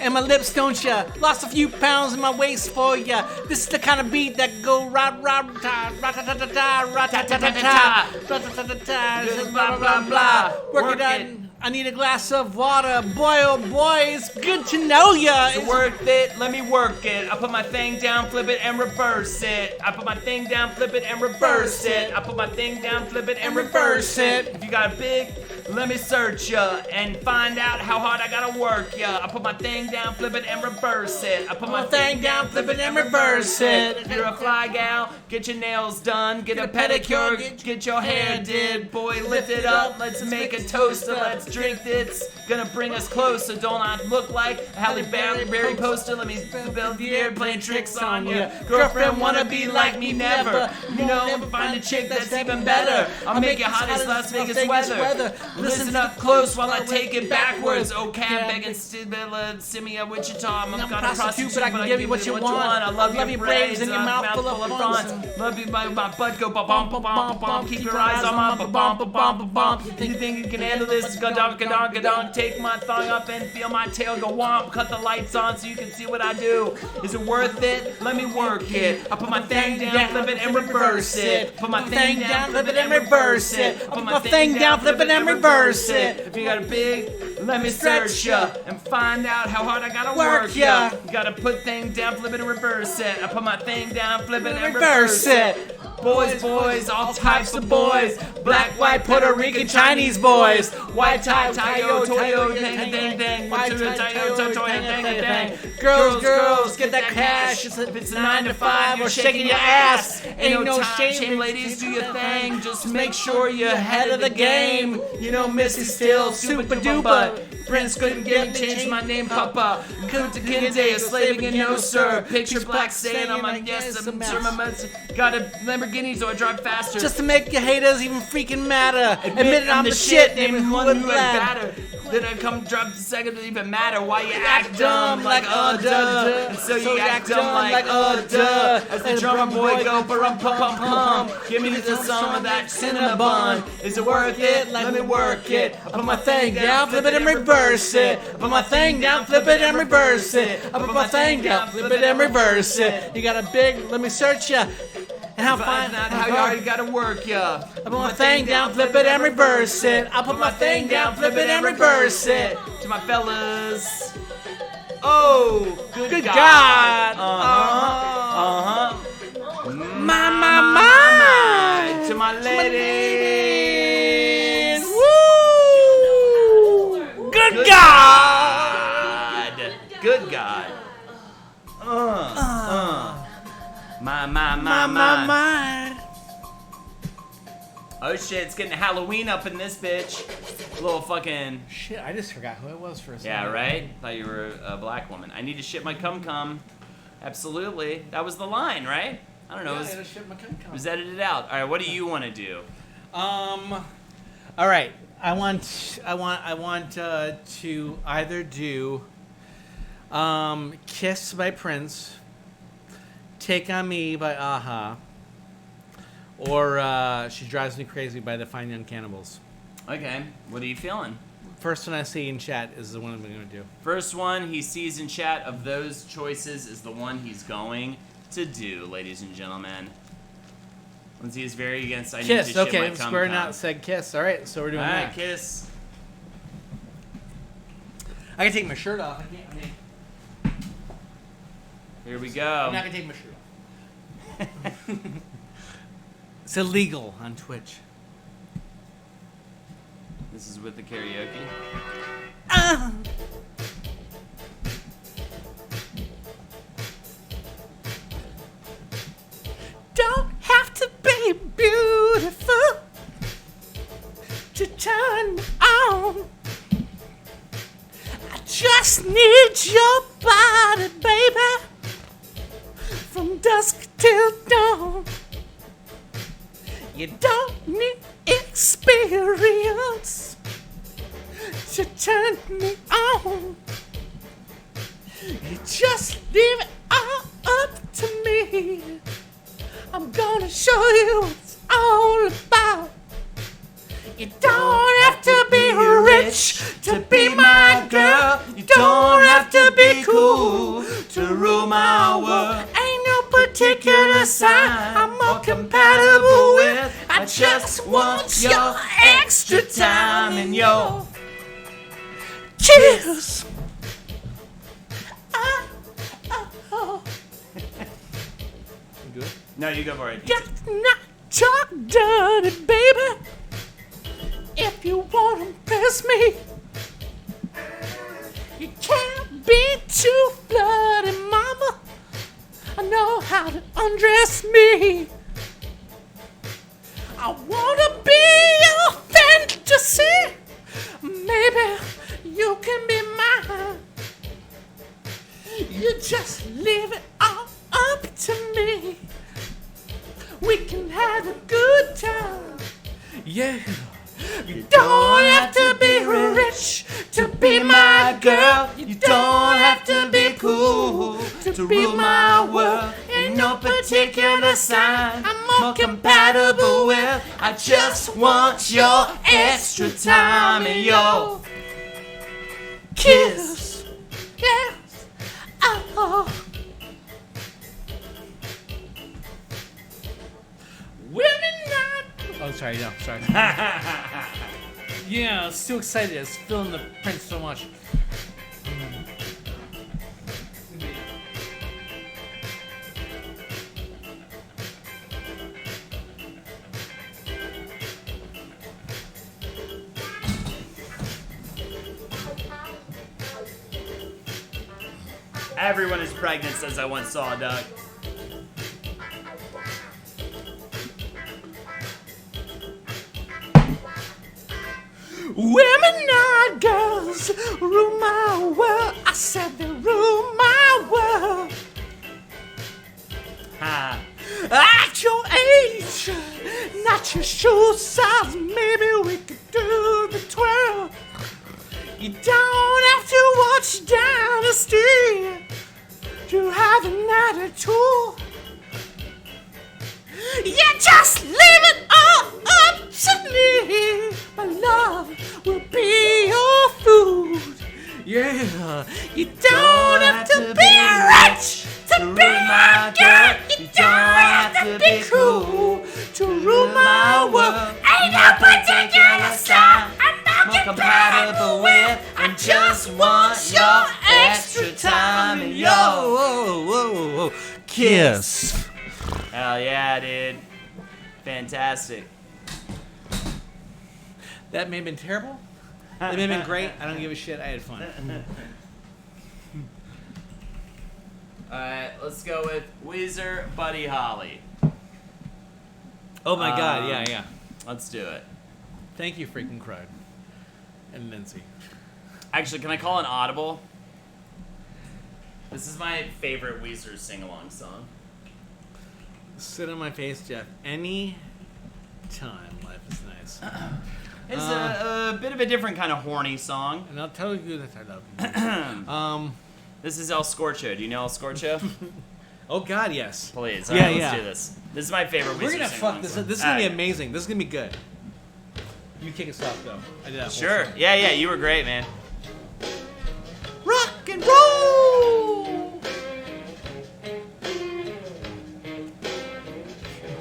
and my lips, don't ya? Lost a few pounds in my waist for ya. This is the kind of beat that go ra-ta-ta-ta-ta, ra-ta-ta-ta-ta, ra-ta-ta-ta-ta, ra-ta-ta-ta-ta, blah, blah, blah. Work it out. I need a glass of water. Boy, oh boy, it's good to know ya. It's worth it, let me work it. I put my thing down, flip it, and reverse it. I put my thing down, flip it, and reverse it. I put my thing down, flip it, and reverse it. If you got a big, let me search ya and find out how hard I gotta work ya. I put my thing down, flip it, and reverse it. I put my thing down, flip it, and reverse it. If you're a fly gal, get your nails done, get a pedicure, get your hair did. Boy, lift it up, let's make a toaster, let's drink this. Gonna bring us closer, don't I look like a Halle Berry poster? Let me build the air, playing tricks on ya. Girlfriend wanna be like me, never. You know, find a chick that's even better. I'll make it hot as Las Vegas weather. Listen up close while I take it backwards. Oh, cab begging Simia, Wichita. I'm a prostitute, but I can give you what you want. I love your brains and your mouth full of fronts. Love you, my butt go ba-bum, ba-bum, ba-bum. Keep your eyes on my ba-bum, ba-bum, ba-bum. You think you can handle this? Ga-dong, ga-dong, ga-dong. Take my thong up and feel my tail go womp. Cut the lights on so you can see what I do. Is it worth it? Let me work it. I put my thing down, flip it, and reverse it. Put my thing down, flip it, and reverse it. I put my thing down, flip it, and reverse it. If you got a big, let me search ya and find out how hard I gotta work ya. You gotta put thing down, flip it, and reverse it. I put my thing down, flip it, and reverse it. Boys, all types of boys. Black, white, Puerto Rican, Chinese boys. White tie, Tayo, Toyo, dang, dang, dang. White tie, Tayo, Toyo, dang, dang, dang. Girls, get that cash. If it's a 9 to 5, you're shaking your ass. Ain't no shame, ladies, do your thing. Just make sure you're ahead of the game. You know, Missy still super duper. Prince couldn't change my name, Papa. Kunta Kinte, a slaving and no sir. Picture black stain on my yes, I'm sure my got a Lamborghini so I drive faster. Just to make your haters even freaking matter. Admit I'm the shit, named one who better. Then I come drop the second to even matter. Why you act dumb like duh. And so you act dumb like duh. As the drummer boy go pum pum pum pum. Give me some of that Cinnabon. Is it worth it? Let me work it. I put my thing down, flip it and reverse it. I put my thing down, flip it and reverse it. I put my thing down, flip it and reverse it. You got a big, let me search ya. And how fine, how hard you gotta work, yeah. I put my thing down, flip it and reverse it. I put my thing down, flip it and reverse it. To my fellas. Oh, good God. My. To my ladies. Woo! Good God. Good God. My. Oh shit, it's getting Halloween up in this bitch. Little fucking... Shit, I just forgot who it was for a second. Yeah, right? Thought you were a black woman. I need to shit my cum-cum. Absolutely. That was the line, right? I don't know. Yeah, it was edited out. All right, what do you want to do? All right. I want to either do Kiss by Prince, Take On Me by Aha, or She Drives Me Crazy by the Fine Young Cannibals. Okay, what are you feeling? First one I see in chat is the one I'm going to do. First one he sees in chat of those choices is the one he's going to do, ladies and gentlemen. Lindsay is very against I Kiss, need to shit okay, my cum Square cum. Not said Kiss. All right, so we're doing that. Alright, Kiss. I can take my shirt off. Here we go. I'm not going to take my shirt off. It's illegal on Twitch. This is with the karaoke. Don't have to be beautiful to turn me on. I just need your body, baby, from dusk till dawn. You don't need experience to turn me on. You just leave it all up to me. I'm gonna show you what it's all about. You don't have to be rich to be my girl. You don't have to be cool to rule my world. Ain't no particular sign I'm more compatible with. I just want your extra time and your Cheers. Good. No, you go for it. Just not talk dirty, baby. If you want to impress me, you can't be too bloody, mama. I know how to undress me. I wanna be your fantasy. Maybe you can be mine. You just leave it all up to me. We can have a good time. Yeah. You don't have to be rich to be my girl. You don't have to be cool to rule my world. Ain't no particular sign I'm more compatible with. I just want your extra time and your kiss. Yes. Oh. Women not. Oh, sorry, no, sorry. Yeah, I was too excited. I was feeling the print so much. Everyone is pregnant, says I once saw, Doug. Women not girls rule my world. I said they rule my world. Ha. At your age, not your shoe size, maybe we could do the twirl. You don't have to watch Dynasty to have an attitude. You just leave it all up to me. My love will be your food. Yeah, you don't have to be rich to be my girl. You don't have to be cool to rule my world. Ain't no particular style I'm not compatible with. I just want your extra time and your kiss. Hell yeah, dude. Fantastic. That may have been terrible. That may have been great. I don't give a shit. I had fun. Alright, let's go with Weezer, Buddy Holly. Oh my god, yeah. Let's do it. Thank you, freaking crowd. And Nancy. Actually, can I call an audible? This is my favorite Weezer sing-along song. Sit on my face, Jeff. Any time. Life is nice. It's a bit of a different kind of horny song. And I'll tell you that I love you. This is El Scorcho. Do you know El Scorcho? Oh god, yes. Please. Yeah, Alright, yeah. let's do this. This is my favorite Weezer We're gonna sing-along fuck this. song. This is gonna be Alright. amazing. This is gonna be good. You kick us off though. I did that. whole Sure. song. Yeah, you were great, man. Rock and roll.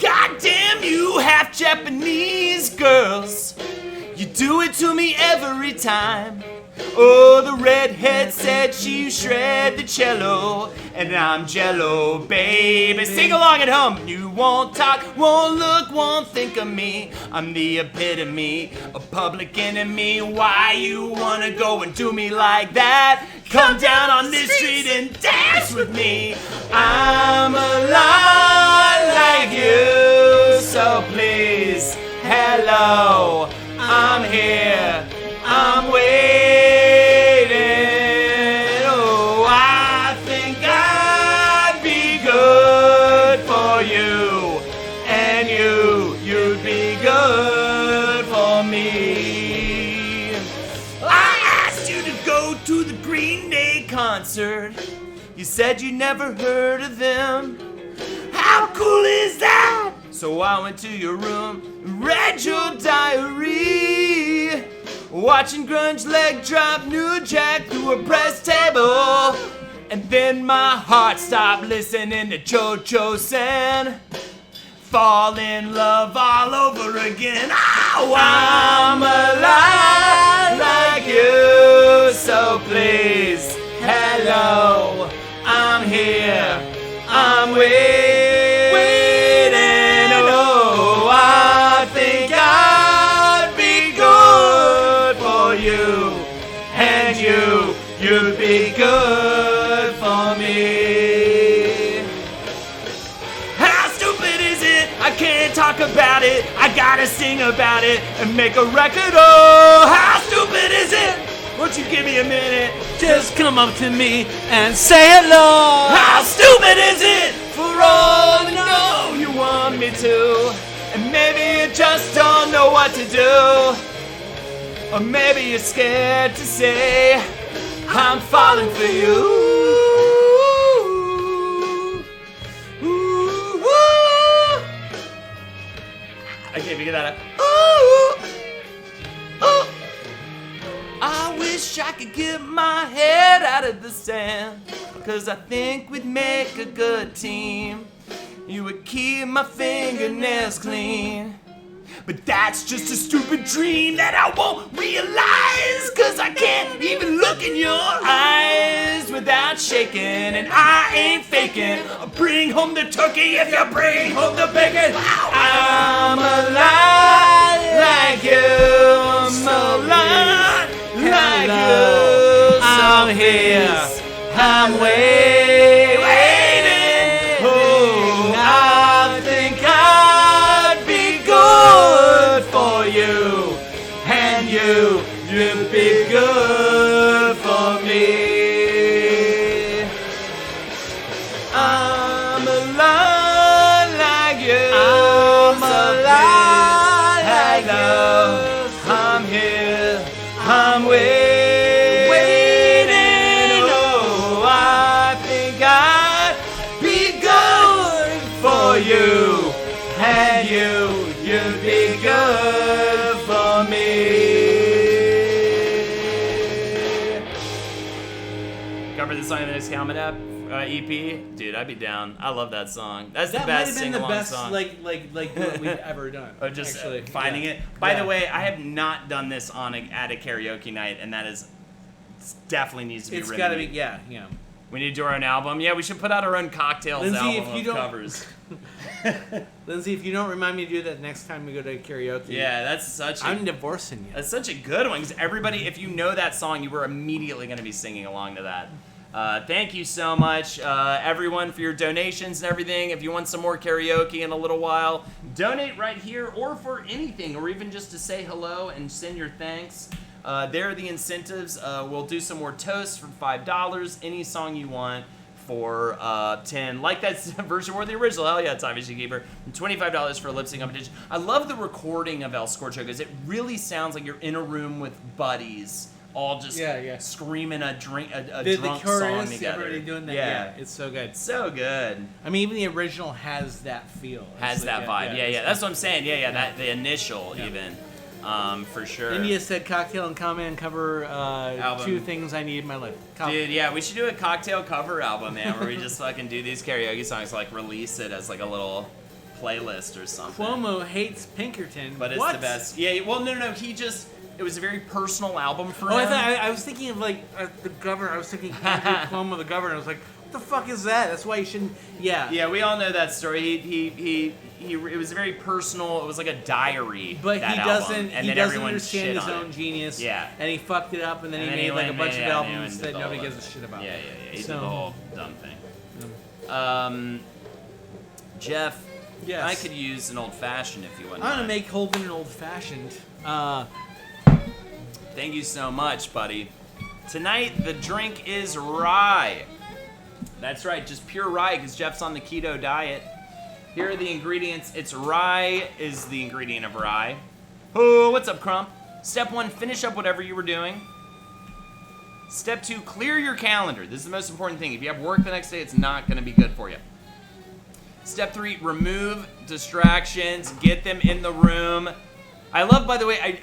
Goddamn you half Japanese girls. You do it to me every time. Oh, the redhead said she shred the cello, and I'm jello, baby. Sing along at home. You won't talk, won't look, won't think of me. I'm the epitome, a public enemy. Why you wanna go and do me like that? Come down on this street and dance with me. I'm a lot like you, so please, hello, I'm here, I'm waiting. Oh, I think I'd be good for you, and you'd be good for me. I asked you to go to the Green Day concert. You said you never heard of them. How cool is that? So I went to your room and read your diary. Watching grunge leg drop New Jack through a press table. And then my heart stopped listening to Cho-Cho San. Fall in love all over again. Oh, I'm alive like you, so hello, please. Hello, I'm here. I'm waiting. Oh, I think I'd be good for you. And you'd be good for me. How stupid is it? I can't talk about it. I gotta sing about it and make a record. Oh, how stupid is it? Won't you give me a minute? Just come up to me and say hello. How stupid is it? For all I know, you want me to. And maybe you just don't know what to do. Or maybe you're scared to say, I'm falling for you. Ooh, ooh. I can't figure that out. Ooh, ooh. I wish I could get my head out of the sand, 'cause I think we'd make a good team. You would keep my fingernails clean. But that's just a stupid dream that I won't realize, 'cause I can't even look in your eyes without shaking. And I ain't faking. I'll bring home the turkey if you bring home the bacon. I'm alive like you. I'm alive like you. I'm here. I'm waiting. Oh, I think I'd be good for you, and you'd be good for me. I'm alive like you. I'm alive like you. I'm here. I'm waiting. Oh, I think I'd be good for you, and you'd be good for me. Cover the song in the next Coming Up EP, dude. I'd be down. I love that song. That's the That might best have been sing-along the best song. like what we've ever done. Or just actually. finding Yeah. it. By Yeah. the way, I have not done this at a karaoke night, and that is definitely needs to be. It's got to be, remedied. yeah. We need to do our own album. Yeah, we should put out our own CockTails Lindsay, album if you of don't- covers. Lindsay, if you don't remind me to do that next time we go to karaoke, Yeah, that's such. I'm divorcing you. That's such a good one, because everybody, if you know that song, you were immediately going to be singing along to that. Thank you so much, everyone, for your donations and everything. If you want some more karaoke in a little while, donate right here, or for anything, or even just to say hello and send your thanks. There are the incentives. We'll do some more toasts for $5. Any song you want for 10, like that version or the original. Hell yeah, Time Machine Keeper. And $25 for a lip sync competition. I love the recording of El Scorcho, because it really sounds like you're in a room with buddies, all just screaming a drunk The song chorus, together. everybody doing that. Yeah, it's so good. So good. I mean, even the original has that feel. Has It's that like, vibe. Yeah. That's what I'm saying. Yeah. That the initial even. For sure. India said Cocktail and Comment cover Album. 2 things I need in my life. Dude, yeah, we should do a cocktail cover album, man, where we just fucking do these karaoke songs, like release it as like a little playlist or something. Cuomo hates Pinkerton. But it's What? the best. Yeah, well, no, it was a very personal album for Oh, him. I was thinking of like the governor. I was thinking Andrew Cuomo, the governor. I was like, what the fuck is that? That's why you shouldn't. Yeah. Yeah, we all know that story. It was very personal. It was like a diary. But that he album. doesn't. And He then doesn't everyone understand shit his on own it. genius. Yeah. And he fucked it up, and then he made like a bunch of albums that nobody gives a shit about. Yeah. He did So- the whole dumb thing. Jeff, Yes. I could use an old fashioned if you wouldn't I'm gonna mind. make Holden an old fashioned. Thank you so much, buddy. Tonight, the drink is rye. That's right, just pure rye, because Jeff's on the keto diet. Here are the ingredients. It's rye is the ingredient of rye. Oh, what's up, Crump? Step 1, finish up whatever you were doing. Step 2, clear your calendar. This is the most important thing. If you have work the next day, it's not going to be good for you. Step 3, remove distractions. Get them in the room. I love, by the way,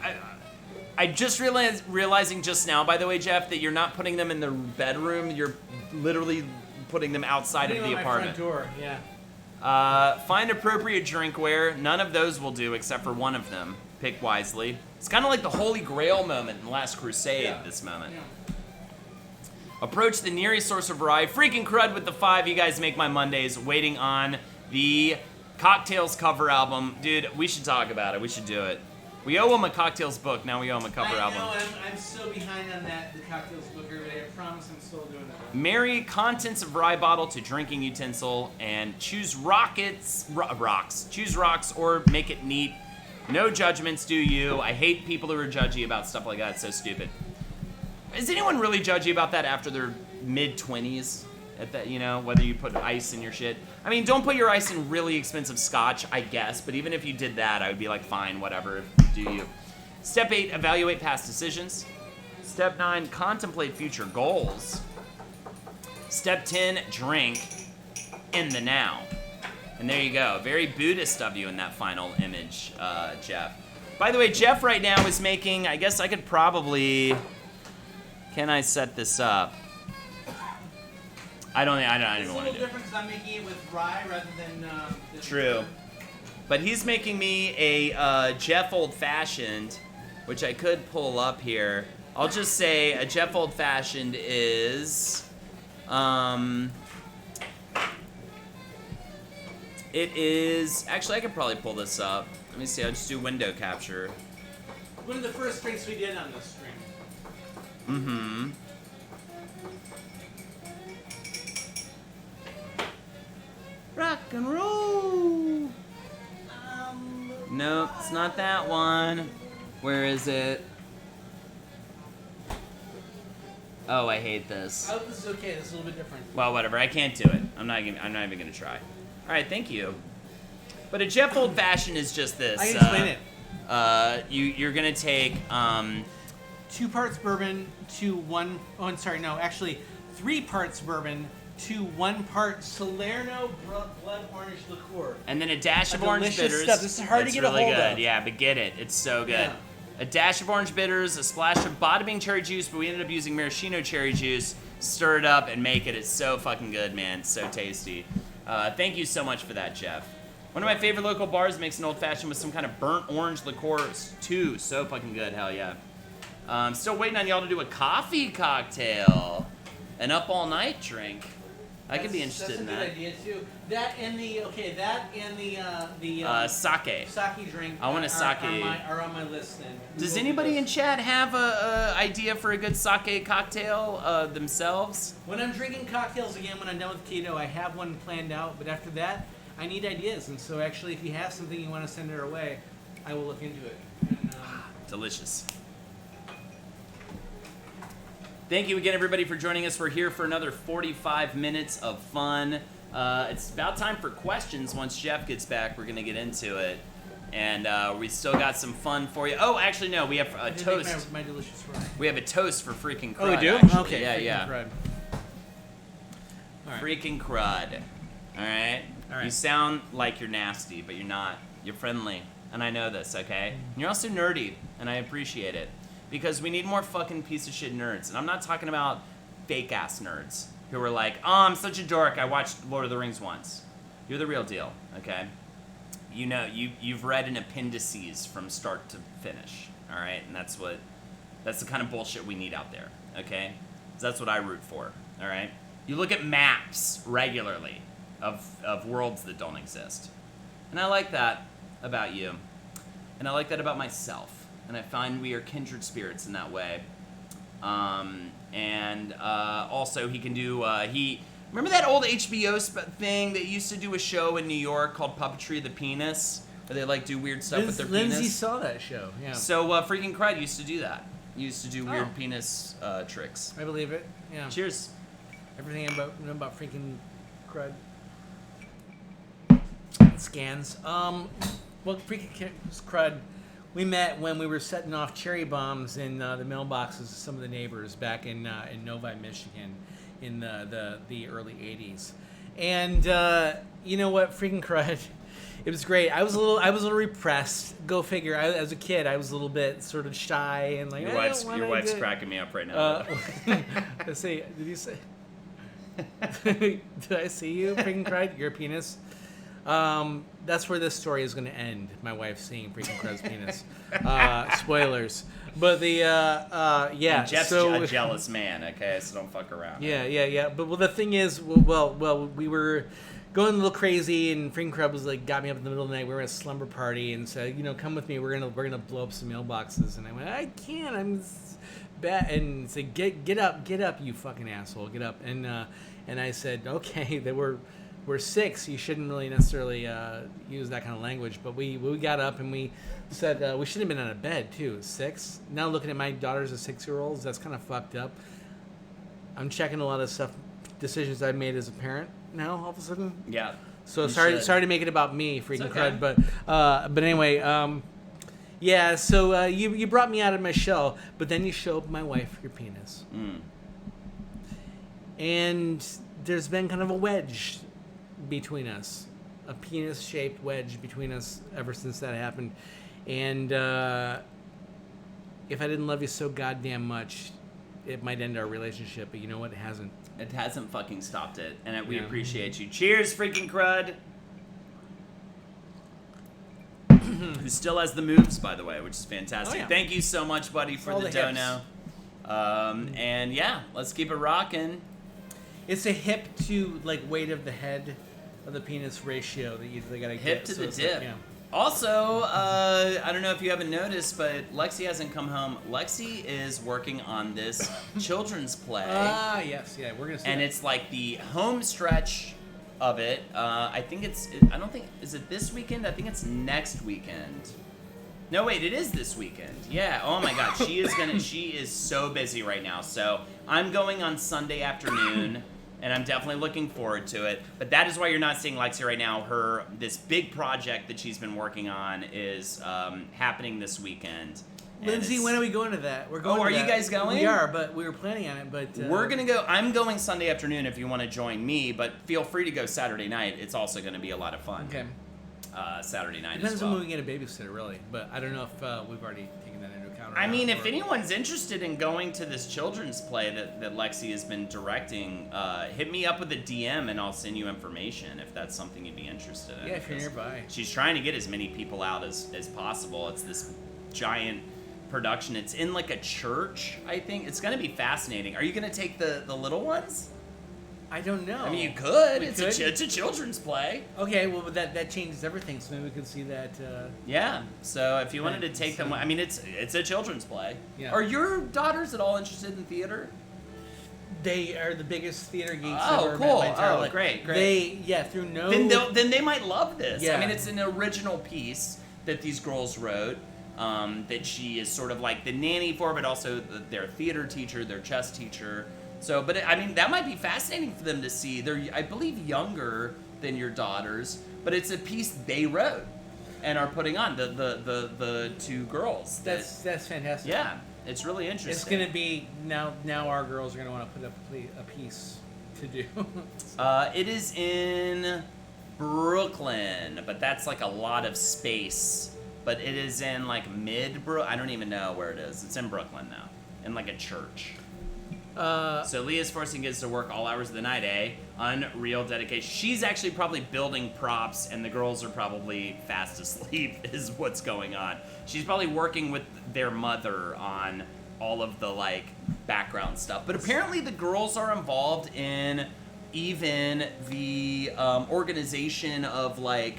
I just realizing just now, by the way, Jeff, that you're not putting them in the bedroom. You're literally putting them outside of the apartment. My front door. Yeah. Find appropriate drinkware. None of those will do except for one of them. Pick wisely. It's kind of like the Holy Grail moment in Last Crusade, this moment. Approach the nearest source of rye. Freaking crud with the 5. You guys make my Mondays. Waiting on the CockTails cover album. Dude, we should talk about it. We should do it. We owe him a CockTails book. Now we owe him a cover album. I'm so behind on that, the CockTails book, everybody. I promise I'm still doing it. Marry contents of rye bottle to drinking utensil and choose rocks. Choose rocks or make it neat. No judgments, do you? I hate people who are judgy about stuff like that. It's so stupid. Is anyone really judgy about that after their mid-20s? At that, whether you put ice in your shit. I mean, don't put your ice in really expensive scotch, I guess. But even if you did that, I would be like, fine, whatever. Do you? Step 8, evaluate past decisions. Step 9, contemplate future goals. Step 10, drink in the now. And there you go. Very Buddhist of you in that final image, Jeff. By the way, Jeff right now is making, I guess I could probably, can I set this up? I don't even want to do it. It's a little different because I'm making it with rye rather than... True. But he's making me a Jeff Old Fashioned, which I could pull up here. I'll just say a Jeff Old Fashioned is... It is... Actually, I could probably pull this up. Let me see. I'll just do window capture. One of the first drinks we did on this stream. Mm-hmm. Rock and roll. Nope, it's not that one. Where is it? Oh, I hate this. Oh, this is okay. This is a little bit different. Well, whatever. I can't do it. I'm not even gonna try. All right, thank you. But a Jeff Old Fashioned is just this. I can explain it. You're gonna take 2 parts bourbon to 1. Oh, I'm sorry. No, actually, 3 parts bourbon to 1 part Salerno blood orange liqueur. And then a dash of orange delicious bitters. stuff. This is hard to get a really hold good. of. Yeah, but get it. It's so good. Yeah. A dash of orange bitters, a splash of bada bing cherry juice, but we ended up using maraschino cherry juice. Stir it up and make it. It's so fucking good, man. It's so tasty. Thank you so much for that, Jeff. One of my favorite local bars makes an old fashioned with some kind of burnt orange liqueur too. So fucking good. Hell yeah. Still waiting on y'all to do a coffee cocktail. An up all night drink. I could be interested in that. That's a good idea too. That and the sake. Sake drink. I want a sake. Are on my list then. Does anybody in chat have a idea for a good sake cocktail themselves? When I'm drinking cocktails again, when I'm done with keto, I have one planned out. But after that, I need ideas. And so actually, if you have something you want to send our way, I will look into it. And, Delicious. Thank you again, everybody, for joining us. We're here for another 45 minutes of fun. It's about time for questions. Once Jeff gets back, we're going to get into it. And we still got some fun for you. Oh, actually, no. We have a toast. My delicious fry. We have a toast for freaking crud. Oh, we do? Actually. Okay. Yeah. Crud. All right. Freaking crud. All right? All right. You sound like you're nasty, but you're not. You're friendly. And I know this, okay? And you're also nerdy, and I appreciate it. Because we need more fucking piece of shit nerds. And I'm not talking about fake ass nerds who are like, oh, I'm such a dork. I watched Lord of the Rings once. You're the real deal, okay? You know, you've read an appendices from start to finish, all right? And that's the kind of bullshit we need out there, okay? 'Cause that's what I root for, all right? You look at maps regularly of worlds that don't exist. And I like that about you. And I like that about myself. And I find we are kindred spirits in that way. Also, he can do, remember that old HBO thing that used to do a show in New York called Puppetry of the Penis? Where they, like, do weird stuff with their Lindsay penis? saw that show, yeah. So, Freaking Crud used to do that. He used to do weird penis tricks. I believe it, yeah. Cheers. Everything about freaking crud. Scans. Well, freaking crud. We met when we were setting off cherry bombs in the mailboxes of some of the neighbors back in Novi, Michigan, in the early '80s. And you know what, freaking crud, it was great. I was a little repressed. Go figure. As a kid, I was a little bit sort of shy and like. Your wife's cracking me up right now. Let's see. Did you say? Did I see you, freaking crud? Your penis. That's where this story is going to end. My wife seeing freaking Crud's penis. Spoilers. But the yeah. And Jeff's so a jealous man. Okay, so don't fuck around. Yeah. But the thing is, well, we were going a little crazy, and freaking Crud was like, got me up in the middle of the night. We were at a slumber party, and said, come with me. We're gonna blow up some mailboxes. And I went, I can't. I'm bad. And said, get up, you fucking asshole, get up. And I said, okay, we're 6. You shouldn't really necessarily use that kind of language. But we got up and we said we shouldn't have been out of bed too. 6. Now looking at my daughters as 6-year-olds, that's kind of fucked up. I'm checking a lot of stuff, decisions I made as a parent now. All of a sudden. Yeah. So sorry to make it about me, freaking okay. Crud. But anyway, yeah. So you brought me out of my shell, but then you showed my wife your penis, and there's been kind of a wedge between us, a penis-shaped wedge between us ever since that happened. And if I didn't love you so goddamn much, it might end our relationship. But you know what? It hasn't. It hasn't fucking stopped it, and we appreciate you. Cheers, freaking Crud. Who still has the moves, by the way, which is fantastic. Oh, yeah. Thank you so much, buddy, for all the the dono. And yeah, let's keep it rocking. It's a hip to like weight of the head of the penis ratio that you gotta get. Hip to the it's dip. Like, yeah. Also, I don't know if you haven't noticed, but Lexi hasn't come home. Lexi is working on this children's play. Yes, yeah, we're gonna see And that. it's like the home stretch of it. I think is it this weekend? I think it's next weekend. No, wait, it is this weekend. Yeah. Oh my God, she is so busy right now. So I'm going on Sunday afternoon, and I'm definitely looking forward to it. But that is why you're not seeing Lexi right now. This big project that she's been working on is happening this weekend. And Lindsay, when are we going to that? We're going. Oh, to are you that. guys going? We are, but we were planning on it. But we're gonna go. I'm going Sunday afternoon if you want to join me, but feel free to go Saturday night. It's also going to be a lot of fun. Okay. Saturday night Depends as well. on when we get a babysitter, really. But I don't know if we've already taken that into account. I mean, if anyone's interested in going to this children's play that Lexi has been directing, hit me up with a DM and I'll send you information if that's something you'd be interested in. Yeah, if you're nearby. She's trying to get as many people out as possible. It's this giant production. It's in like a church, I think. It's going to be fascinating. Are you going to take the little ones? I don't know. I mean, you could. We It's could. a children's play. Okay, well, but that changes everything. So maybe we could see that. Yeah. So if you wanted to take them, so- I mean, it's a children's play. Yeah. Are your daughters at all interested in theater? They are the biggest theater geeks Oh, ever. cool. My entire Oh, life. great. Through no. Then they might love this. Yeah. I mean, it's an original piece that these girls wrote. That she is sort of like the nanny for, but also their theater teacher, their chess teacher. So, but I mean, that might be fascinating for them to see. They're, I believe, younger than your daughters, but it's a piece they wrote and are putting on the two girls. That's fantastic. Yeah, it's really interesting. It's gonna be now. Our girls are gonna want to put up a piece to do. It is in Brooklyn, but that's like a lot of space. But it is in like I don't even know where it is. It's in Brooklyn now, in like a church. So Leah's forcing kids to work all hours of the night, Unreal dedication. She's actually probably building props, and the girls are probably fast asleep, is what's going on. She's probably working with their mother on all of the like background stuff. But apparently the girls are involved in even the organization of like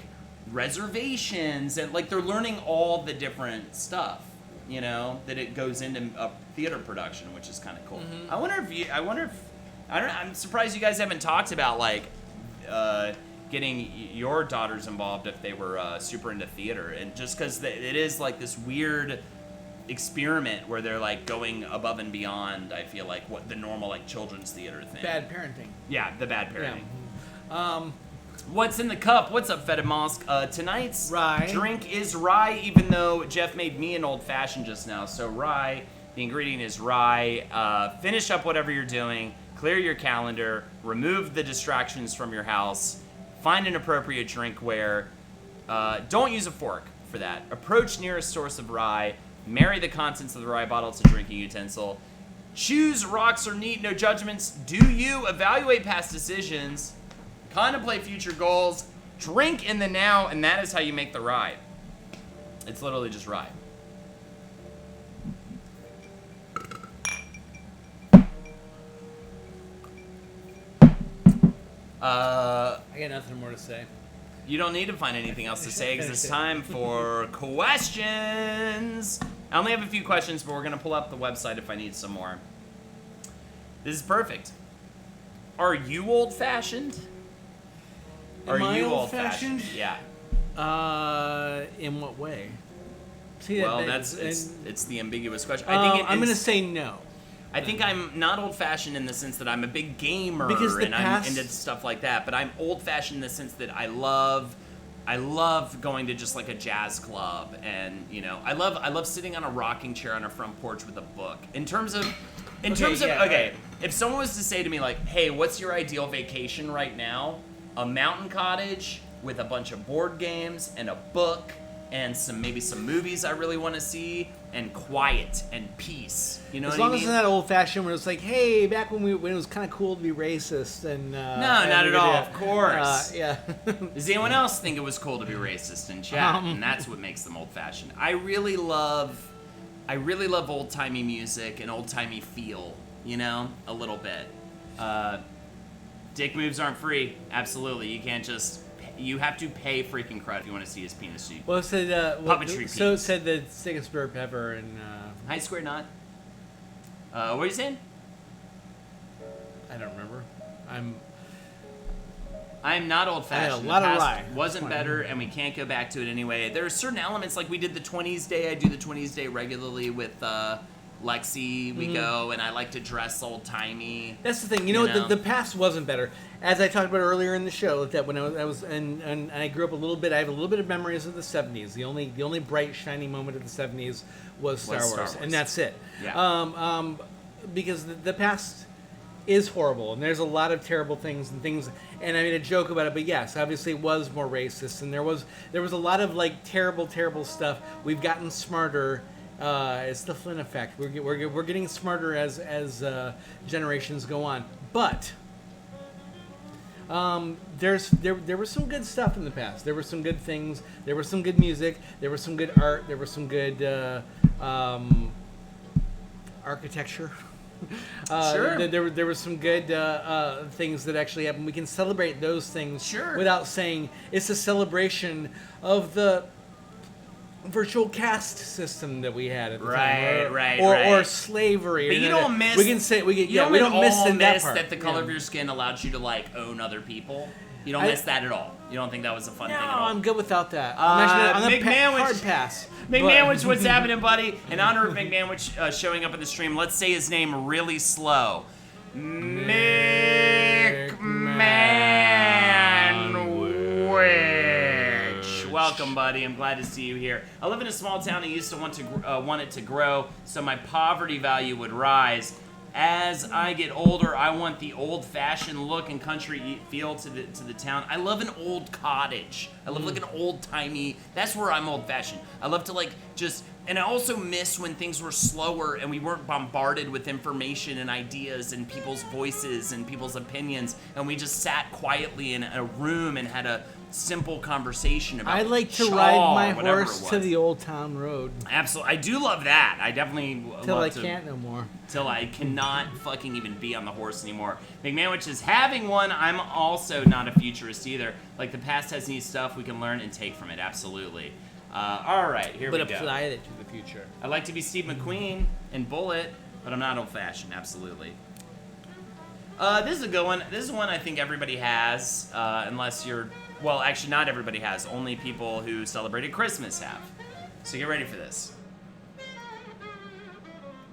reservations, and like they're learning all the different stuff, you know, that it goes into a theater production, which is kind of cool. Mm-hmm. I'm surprised you guys haven't talked about like getting your daughters involved if they were super into theater, and just because it is like this weird experiment where they're like going above and beyond, I feel like, what the normal like children's theater thing. Bad parenting. Yeah, the bad parenting. Yeah. What's in the cup? What's up, Feta Mosque? Tonight's Rye. drink is rye, even though Jeff made me an old fashioned just now. So rye, the ingredient is rye. Finish up whatever you're doing, clear your calendar, remove the distractions from your house, find an appropriate drinkware. Don't use a fork for that. Approach nearest source of rye, marry the contents of the rye bottle to drinking utensil. Choose rocks or neat, no judgments. Do you evaluate past decisions? Contemplate future goals, Drink in the now, and that is how you make the rye. It's literally just rye. I got nothing more to say. You don't need to find anything else to say because it's time for questions. I only have a few questions, but we're going to pull up the website if I need some more. This is perfect. Are you old-fashioned? Am I old-fashioned? Yeah. In what way? See, Well, it's the ambiguous question. I think I'm going to say no. I think I'm not old-fashioned in the sense that I'm a big gamer and I'm into stuff like that, but I'm old-fashioned in the sense that I love going to just like a jazz club, and you know, I love sitting on a rocking chair on a front porch with a book. Okay, if someone was to say to me like, "Hey, what's your ideal vacation right now?" A mountain cottage with a bunch of board games and a book and maybe some movies I really want to see, and quiet and peace. You know what I mean? As long as it's not old-fashioned, where it's like, hey, back when it was kind of cool to be racist, and no, not at all. Of course. Yeah. Does anyone else think it was cool to be racist in chat? And that's what makes them old-fashioned. I really love old-timey music and old-timey feel. You know, a little bit. Dick moves aren't free. Absolutely, you can't just. You have to pay freaking crud if you want to see his penis cheek. Well, it said puppetry. So it said the sickest bird ever, and High square not. What are you saying? I don't remember. I'm not old-fashioned. I had a lot of rye. Wasn't better, and we can't go back to it anyway. There are certain elements, like we did the 20s day. I do the 20s day regularly with Lexi. We go, and I like to dress old-timey. That's the thing. You know? The past wasn't better. As I talked about earlier in the show, that when I was and I grew up a little bit, I have a little bit of memories of the 70s. The only bright, shiny moment of the 70s was Star Wars, and that's it. Yeah. Because the past is horrible, and there's a lot of terrible things, and I made a joke about it, but yes, obviously it was more racist, and there was a lot of like terrible stuff. We've gotten smarter. It's the Flynn effect. We're getting smarter as generations go on, but there was some good stuff in the past. There were some good things. There was some good music. There was some good art. There was some good architecture. Sure. There were some good things that actually happened. We can celebrate those things without saying it's a celebration of the virtual caste system that we had at the time, or slavery. But you don't miss. We can say we don't miss that part. That the color of your skin allowed you to like own other people. You don't miss that at all. You don't think that was a fun thing at all? No, I'm good without that. I'm hard pass. McManwich, what's happening, buddy? In honor of McManwich showing up in the stream, let's say his name really slow. McManwich. Welcome, buddy. I'm glad to see you here. I live in a small town. I used to want it to grow, so my poverty value would rise. As I get older, I want the old-fashioned look and country feel to the town. I love an old cottage. I love like an old-timey. That's where I'm old-fashioned. I love to like just, and I also miss when things were slower and we weren't bombarded with information and ideas and people's voices and people's opinions, and we just sat quietly in a room and had a simple conversation about. I like to ride my horse to the old town road. Absolutely, I do love that. I definitely till I can't no more. Till I cannot fucking even be on the horse anymore. McManwich is having one. I'm also not a futurist either. Like the past has neat stuff we can learn and take from it. Absolutely. All right, here we go. But apply it to the future. I like to be Steve McQueen and Bullet, but I'm not old-fashioned. Absolutely. This is a good one. This is one I think everybody has, unless you're. Well, actually, not everybody has. Only people who celebrated Christmas have. So get ready for this.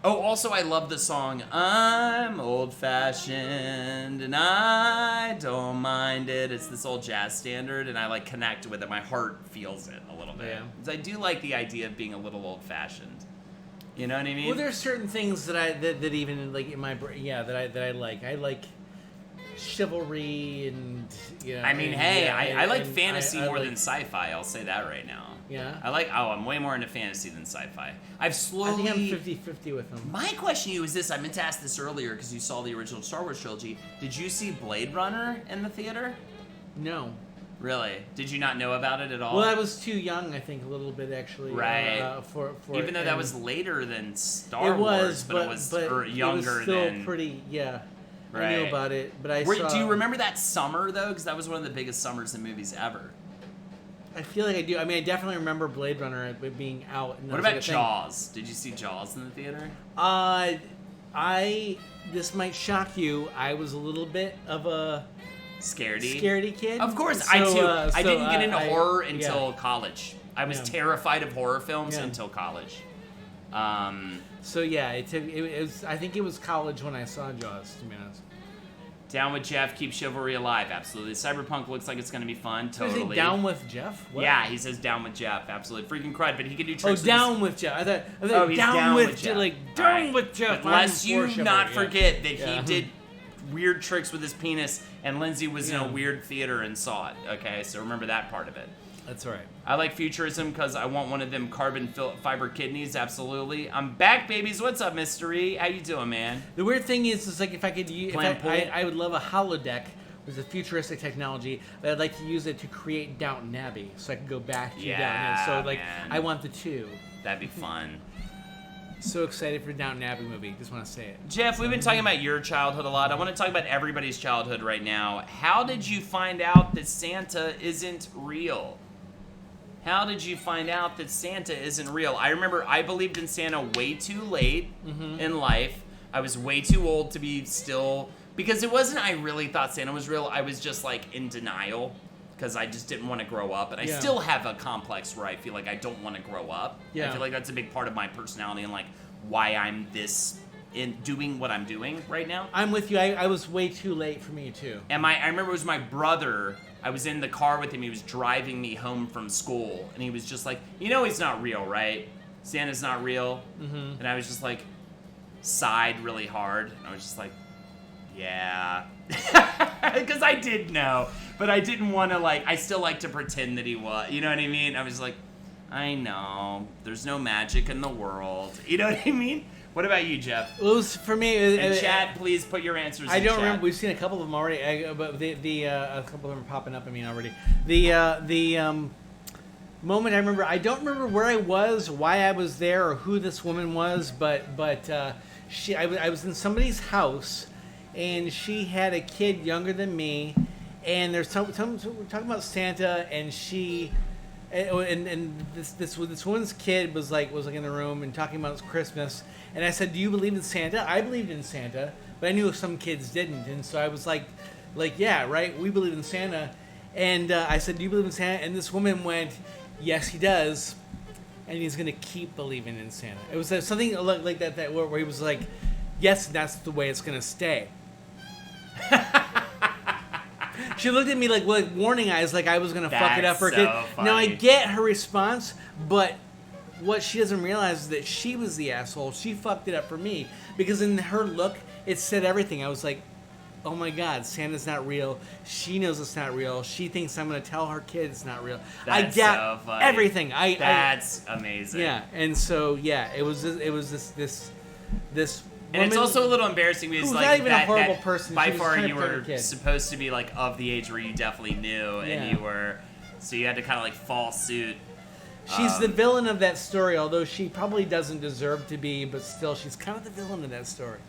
Oh, also, I love the song, I'm old-fashioned, and I don't mind it. It's this old jazz standard, and I, like, connect with it. My heart feels it a little bit. Yeah. 'Cause I do like the idea of being a little old-fashioned. You know what I mean? Well, there's certain things that even, like, in my brain, that I like. I like chivalry and, you know. I mean, I like fantasy more than sci-fi. I'll say that right now. Yeah. I'm way more into fantasy than sci-fi. I think I'm 50-50 with them. My question to you is this. I meant to ask this earlier because you saw the original Star Wars trilogy. Did you see Blade Runner in the theater? No. Really? Did you not know about it at all? Well, I was too young, I think, a little bit actually. Right. For even though that was later than Star it Wars, was, but it was younger it was still than. pretty. Yeah. I Right. knew about it, but I Do saw. you remember that summer though? Because that was one of the biggest summers in movies ever. I feel like I do. I mean, I definitely remember Blade Runner being out. And What that was about like a thing. Jaws? Did you see Jaws in the theater? This might shock you. I was a little bit of a scaredy kid. Of course, I too. I didn't get into I- horror until yeah. college. I was Yeah. terrified of horror films Yeah. until college. So yeah, it was. I think it was college when I saw Jaws. To be honest. Down with Jeff, keep chivalry alive. Absolutely. Cyberpunk looks like it's going to be fun. So is Totally. he down with Jeff? What? Yeah, he says down with Jeff. Absolutely. Freaking crud, but he can do Oh, tricks. down with Jeff. I thought Oh, he's down with Jeff. Like All down right. with Jeff. But lest I'm you for chivalry, not yeah. forget that Yeah. he did weird tricks with his penis, and Lindsay was in Yeah. a weird theater and saw it. Okay, so remember that part of it. That's all right. I like futurism because I want one of them carbon fiber kidneys. Absolutely. I'm back, babies. What's up, Mystery? How you doing, man? The weird thing is like if I could use, Playing pool? I would love a holodeck with a futuristic technology, but I'd like to use it to create Downton Abbey, so I could go back to Yeah, Downton. So like, man. I want the two. That'd be fun. So excited for the Downton Abbey movie. Just want to say it. Jeff, we've been talking about your childhood a lot. I want to talk about everybody's childhood right now. How did you find out that Santa isn't real? How did you find out that Santa isn't real? I remember I believed in Santa way too late in life. I was way too old to be still... Because it wasn't I really thought Santa was real. I was just, like, in denial. Because I just didn't want to grow up. And I Yeah. still have a complex where I feel like I don't want to grow up. Yeah. I feel like that's a big part of my personality and, like, why I'm in doing what I'm doing right now. I'm with you. I was way too late for me too. And I remember it was my brother. I was in the car with him. He was driving me home from school. And he was just like, you know he's not real, right? Santa's not real. Mm-hmm. And I was just like, sighed really hard. And I was just like, yeah. Because I did know. But I didn't want to, like, I still like to pretend that he was. You know what I mean? I was like, I know. There's no magic in the world. You know what I mean? What about you, Jeff? It was for me. And chat, please put your answers I in don't chat. remember. We've seen a couple of them already, but a couple of them are popping up. I mean, already. The moment I remember, I don't remember where I was, why I was there, or who this woman was, but I was in somebody's house, and she had a kid younger than me, and we're talking about Santa, and she. And this woman's kid was like in the room and talking about Christmas, and I said, "Do you believe in Santa?" I believed in Santa, but I knew some kids didn't, and so I was like, yeah, right, we believe in Santa, and I said, "Do you believe in Santa?" And this woman went, "Yes, he does, and he's gonna keep believing in Santa." It was something like that where he was like, "Yes, that's the way it's gonna stay." She looked at me like warning eyes, like I was gonna fuck it up for a That's kid. so funny. Now I get her response, but what she doesn't realize is that she was the asshole. She fucked it up for me because in her look, it said everything. I was like, oh my God, Santa's not real. She knows it's not real. She thinks I'm gonna tell her kid it's not real. That's I get so funny. everything. That's amazing. Yeah, and so yeah, it was this. And it's woman also a little embarrassing because who's like not even a that, horrible that person. by She was far trying to you protect her were kid. supposed to be like of the age where you definitely knew and Yeah. you were, so you had to kind of like fall suit. She's the villain of that story, although she probably doesn't deserve to be, but still, she's kind of the villain of that story.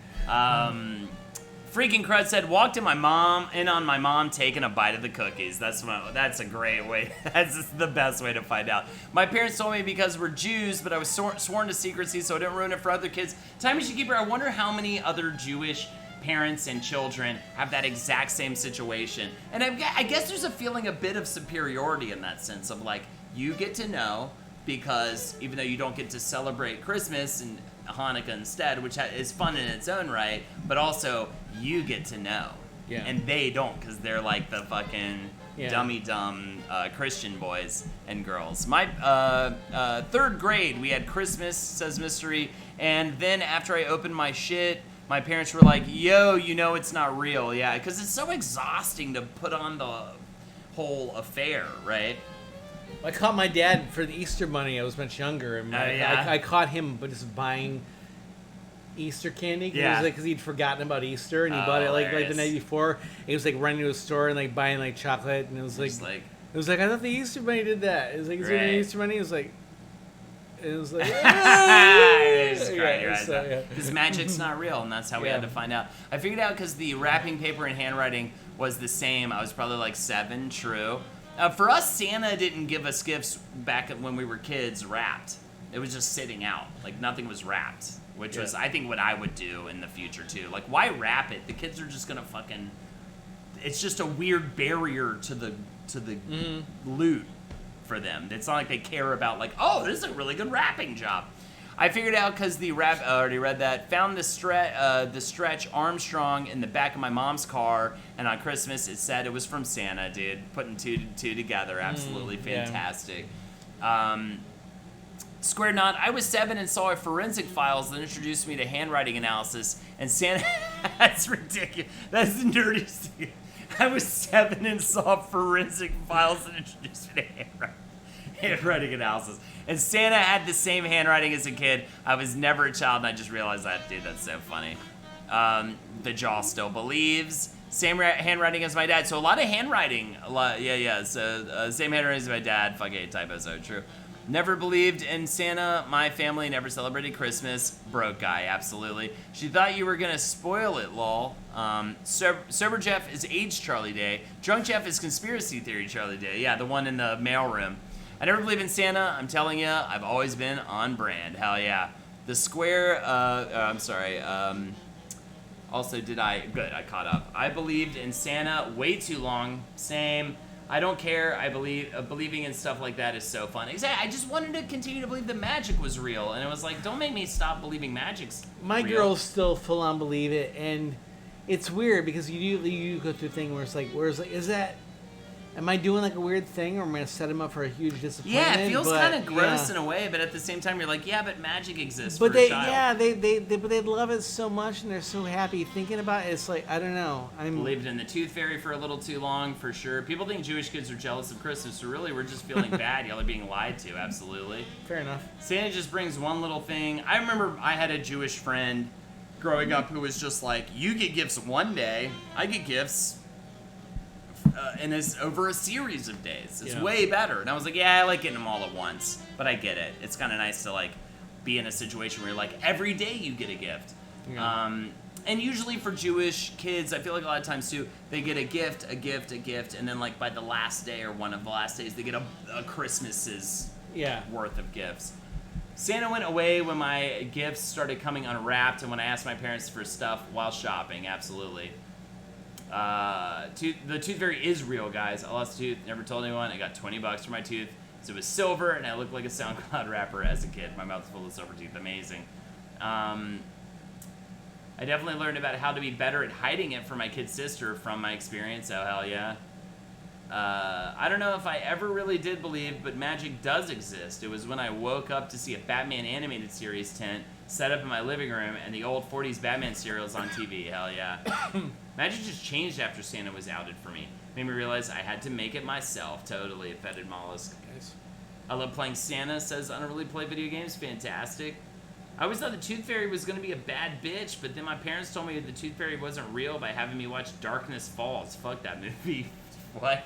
Freaking crud said, walked in on my mom taking a bite of the cookies. That's a great way. That's the best way to find out. My parents told me because we're Jews, but I was sworn to secrecy, so I didn't ruin it for other kids. Time Machine Keeper, I wonder how many other Jewish parents and children have that exact same situation. And I guess there's a feeling a bit of superiority in that sense of like, you get to know because even though you don't get to celebrate Christmas and Hanukkah instead, which is fun in its own right, but also you get to know. Yeah. And they don't because they're like the fucking Yeah. dumb Christian boys and girls. My third grade, we had Christmas, says Mystery, and then after I opened my shit, my parents were like, yo, you know it's not real. Yeah, because it's so exhausting to put on the whole affair, right? I caught my dad for the Easter Bunny. I was much younger, and yeah? I caught him, but just buying Easter candy. Yeah. Because he'd forgotten about Easter, and he bought it like the hilarious. night before. He was like running to a store and like buying like chocolate, and it was like, Just like It was like, I thought the Easter Bunny did that. It was like, is there Right. an Easter Bunny? It was like, Just crying your eyes so, out. yeah. Because magic's not real, and that's how we had to find out. I figured out because the wrapping paper and handwriting was the same. I was probably like 7, true. For us, Santa didn't give us gifts back when we were kids wrapped. It was just sitting out. Like, nothing was wrapped, which was, I think, what I would do in the future, too. Like, why wrap it? The kids are just going to fucking... It's just a weird barrier to the loot for them. It's not like they care about, like, oh, this is a really good wrapping job. I figured out because the wrap, I already read that, found the stretch Armstrong in the back of my mom's car, and on Christmas it said it was from Santa, dude. Putting two together, absolutely fantastic. Square Knot, I was 7 and saw a forensic files that introduced me to handwriting analysis, and Santa, that's ridiculous. That's the nerdiest thing. I was 7 and saw forensic files that introduced me to handwriting analysis. And Santa had the same handwriting as a kid. I was never a child, and I just realized that. Dude, that's so funny. The Jaw still believes. Same handwriting as my dad. So a lot of handwriting. So same handwriting as my dad. Fuck it, typo, so true. Never believed in Santa. My family never celebrated Christmas. Broke guy, absolutely. She thought you were gonna spoil it, lol. Sober Jeff is AIDS Charlie Day. Drunk Jeff is conspiracy theory Charlie Day. Yeah, the one in the mailroom. I never believe in Santa. I'm telling you, I've always been on brand. Hell yeah. The square. I'm sorry. Also, good. I caught up. I believed in Santa way too long. Same. I don't care. I believe believing in stuff like that is so fun. Exactly. I just wanted to continue to believe that magic was real, and it was like, don't make me stop believing magic's My real. girls still full on believe it, and it's weird because you go through a thing where it's like, is that? Am I doing like a weird thing, or am I gonna set him up for a huge disappointment? Yeah, it feels kind of gross yeah. in a way, but at the same time, you're like, yeah, but magic exists But for a child. but they love it so much, and they're so happy thinking about it. It's like, I don't know. Believed in the Tooth Fairy for a little too long, for sure. People think Jewish kids are jealous of Christmas, so really we're just feeling bad. Y'all are being lied to, absolutely. Fair enough. Santa just brings one little thing. I remember I had a Jewish friend growing up who was just like, you get gifts one day, I get gifts and it's over a series of days. It's way better. And I was like, yeah, I like getting them all at once, but I get it. It's kind of nice to like be in a situation where you're like, every day you get a gift. Yeah. And usually for Jewish kids, I feel like a lot of times too, they get a gift, and then like by the last day or one of the last days, they get a Christmas's worth of gifts. Santa went away when my gifts started coming unwrapped and when I asked my parents for stuff while shopping, absolutely. The Tooth Fairy is real, guys. I lost a tooth, never told anyone. I got $20 for my tooth. So it was silver, and I looked like a SoundCloud rapper as a kid. My mouth was full of silver teeth. Amazing. I definitely learned about how to be better at hiding it from my kid sister from my experience. Oh, hell yeah. I don't know if I ever really did believe, but magic does exist. It was when I woke up to see a Batman animated series tent set up in my living room and the old 40s Batman serials on TV. Hell yeah. Magic just changed after Santa was outed for me. Made me realize I had to make it myself. Totally. Fetid mollusk. Nice. I love playing Santa, says I don't really play video games. Fantastic. I always thought the Tooth Fairy was going to be a bad bitch, but then my parents told me the Tooth Fairy wasn't real by having me watch Darkness Falls. Fuck that movie. What?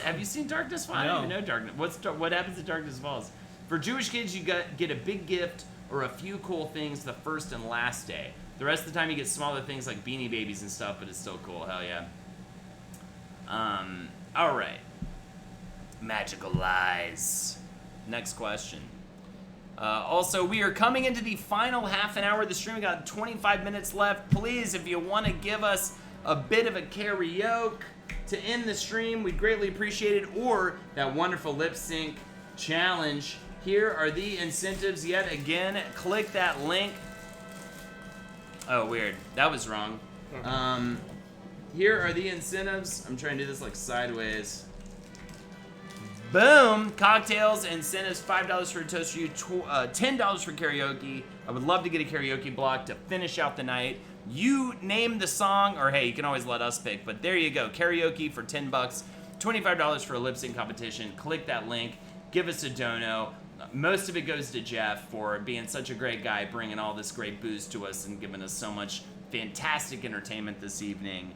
Have you seen Darkness Falls? I don't even know Darkness. What happens at Darkness Falls? For Jewish kids, you get a big gift or a few cool things the first and last day. The rest of the time, you get smaller things like Beanie Babies and stuff, but it's still cool. Hell yeah. All right. Magical lies. Next question. Also, we are coming into the final half an hour of the stream. We got 25 minutes left. Please, if you want to give us a bit of a karaoke to end the stream, we'd greatly appreciate it. Or that wonderful lip sync challenge. Here are the incentives yet again. Click that link. Oh, weird. That was wrong. Here are the incentives. I'm trying to do this like sideways. Boom! CockTails incentives, $5 for a toast for you, $10 for karaoke. I would love to get a karaoke block to finish out the night. You name the song, or hey, you can always let us pick, but there you go. Karaoke for $10, $25 for a lip sync competition. Click that link. Give us a dono. Most of it goes to Jeff for being such a great guy, bringing all this great booze to us and giving us so much fantastic entertainment this evening.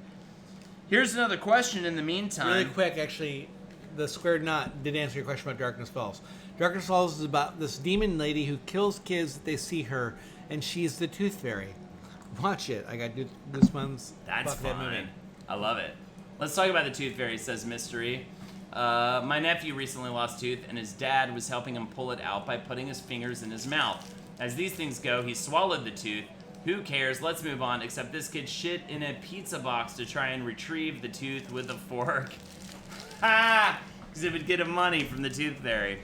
Here's another question in the meantime. Really quick, actually, the squared knot did answer your question about Darkness Falls. Darkness Falls is about this demon lady who kills kids that they see her, and she's the Tooth Fairy. Watch it. I got goosebumps. That's Fuck that movie. fine. I love it. Let's talk about the Tooth Fairy, says Mystery. My nephew recently lost a tooth, and his dad was helping him pull it out by putting his fingers in his mouth. As these things go, he swallowed the tooth. Who cares? Let's move on. Except this kid shit in a pizza box to try and retrieve the tooth with a fork. Ha! Because it would get him money from the Tooth Fairy.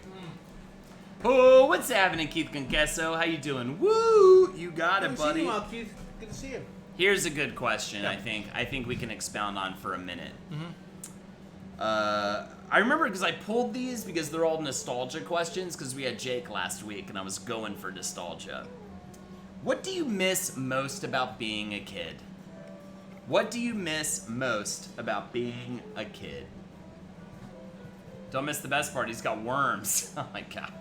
Oh, what's happening, Keith Conqueso? How you doing? Woo! You got it, buddy. Seen you all, Keith. Good to see you. Here's a good question. Yeah. I think we can expound on for a minute. I remember because I pulled these because they're all nostalgia questions because we had Jake last week and I was going for nostalgia. What do you miss most about being a kid? What do you miss most about being a kid? Don't miss the best part. He's got worms. Oh my god.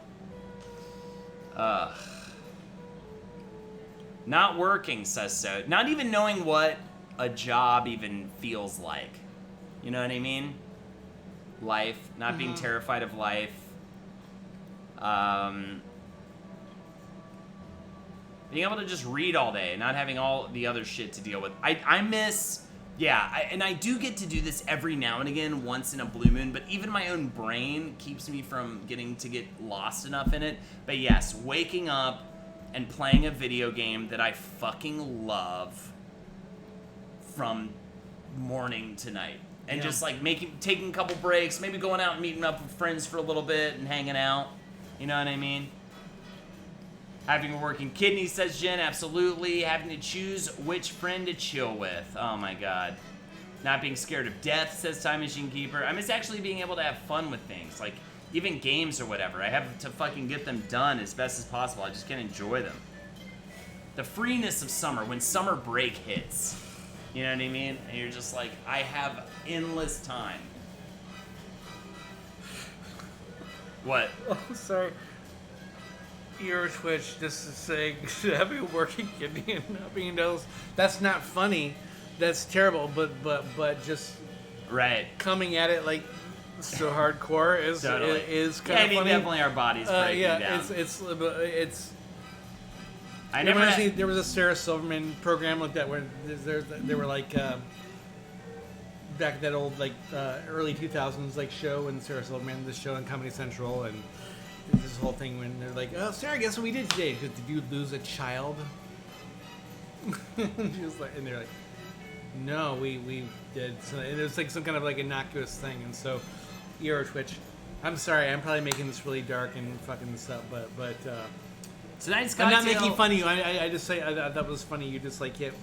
Not working, says so. Not even knowing what a job even feels like. You know what I mean? Life. Not being terrified of life. Being able to just read all day. Not having all the other shit to deal with. I miss... Yeah, and I do get to do this every now and again, once in a blue moon, but even my own brain keeps me from getting to get lost enough in it. But yes, waking up and playing a video game that I fucking love from morning to night. And just like taking a couple breaks, maybe going out and meeting up with friends for a little bit and hanging out. You know what I mean? Having a working kidney, says Jen, absolutely. Having to choose which friend to chill with. Oh my god. Not being scared of death, says Time Machine Keeper. I miss actually being able to have fun with things. Like, even games or whatever. I have to fucking get them done as best as possible. I just can't enjoy them. The freeness of summer, when summer break hits. You know what I mean? And you're just like, I have endless time. What? Oh, sorry. Ear twitch. This is saying having a working kidney and not being those. That's not funny. That's terrible. But just right coming at it like so hardcore is totally. is kind yeah, of I mean, funny. definitely our bodies breaking down. It's. I never. There was a Sarah Silverman program like that where they were like back at that old like early 2000s like show and Sarah Silverman did this show on Comedy Central and this whole thing when they're like, oh Sarah, guess what we did today? Because did you lose a child? And she was like, and they're like, no, we did. So, and it was like some kind of like innocuous thing, and so ear twitch. I'm sorry, I'm probably making this really dark and fucking this up, but tonight's I'm cocktail. not making fun of you. I just say I thought it was funny. You just like hit.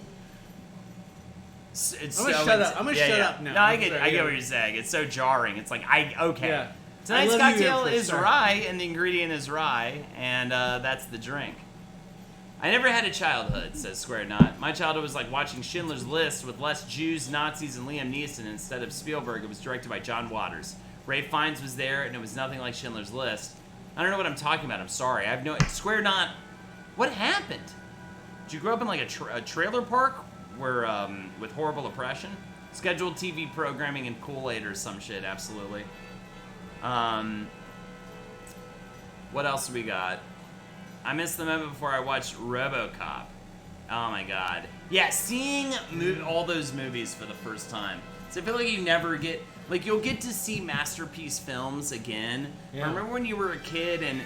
I'm gonna shut up. I'm gonna shut up now. No, I get Sorry, what you're saying. It's so jarring. It's like okay. Yeah. Tonight's I love you, cocktail Empress. is Sorry. rye, and the ingredient is rye, and that's the drink. I never had a childhood, says Square Knot. My childhood was like watching Schindler's List with less Jews, Nazis, and Liam Neeson instead of Spielberg. It was directed by John Waters. Ray Fiennes was there, and it was nothing like Schindler's List. I don't know what I'm talking about. I'm sorry. I have no... Square Knot, what happened? Did you grow up in like a trailer park where with horrible oppression? Scheduled TV programming and Kool-Aid or some shit, absolutely. What else we got? I missed the moment before I watched RoboCop. Oh my god. Yeah, seeing all those movies for the first time. So I feel like you never get... Like, you'll get to see masterpiece films again. Yeah. Remember when you were a kid and...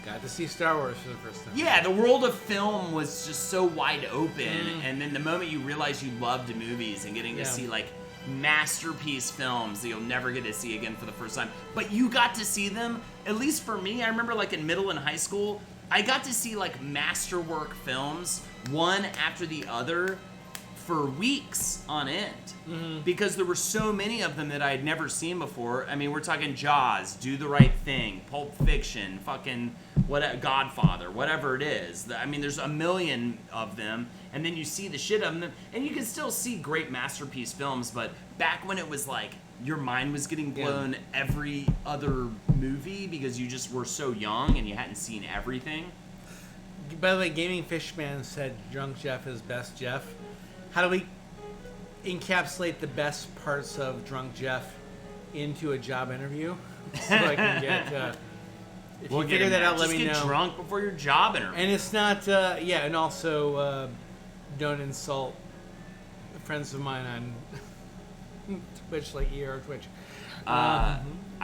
Got to see Star Wars for the first time. Yeah, the world of film was just so wide open. And then the moment you realize you loved movies and getting to see, like, masterpiece films that you'll never get to see again for the first time. But you got to see them, at least for me, I remember, like, in middle and high school, I got to see, like, masterwork films, one after the other, for weeks on end. Because there were so many of them that I had never seen before. I mean, we're talking Jaws, Do the Right Thing, Pulp Fiction, fucking Godfather, whatever it is. I mean, there's a million of them, and then you see the shit of them, and you can still see great masterpiece films, but back when it was like, your mind was getting blown every other movie because you just were so young and you hadn't seen everything. By the way, Gaming Fishman said Drunk Jeff is best Jeff. How do we encapsulate the best parts of Drunk Jeff into a job interview, so I can get. If We'll you get figure it, that man. out, let me Just know. get drunk before your job interview. And it's not, and also don't insult friends of mine on Twitch, like ER Twitch. I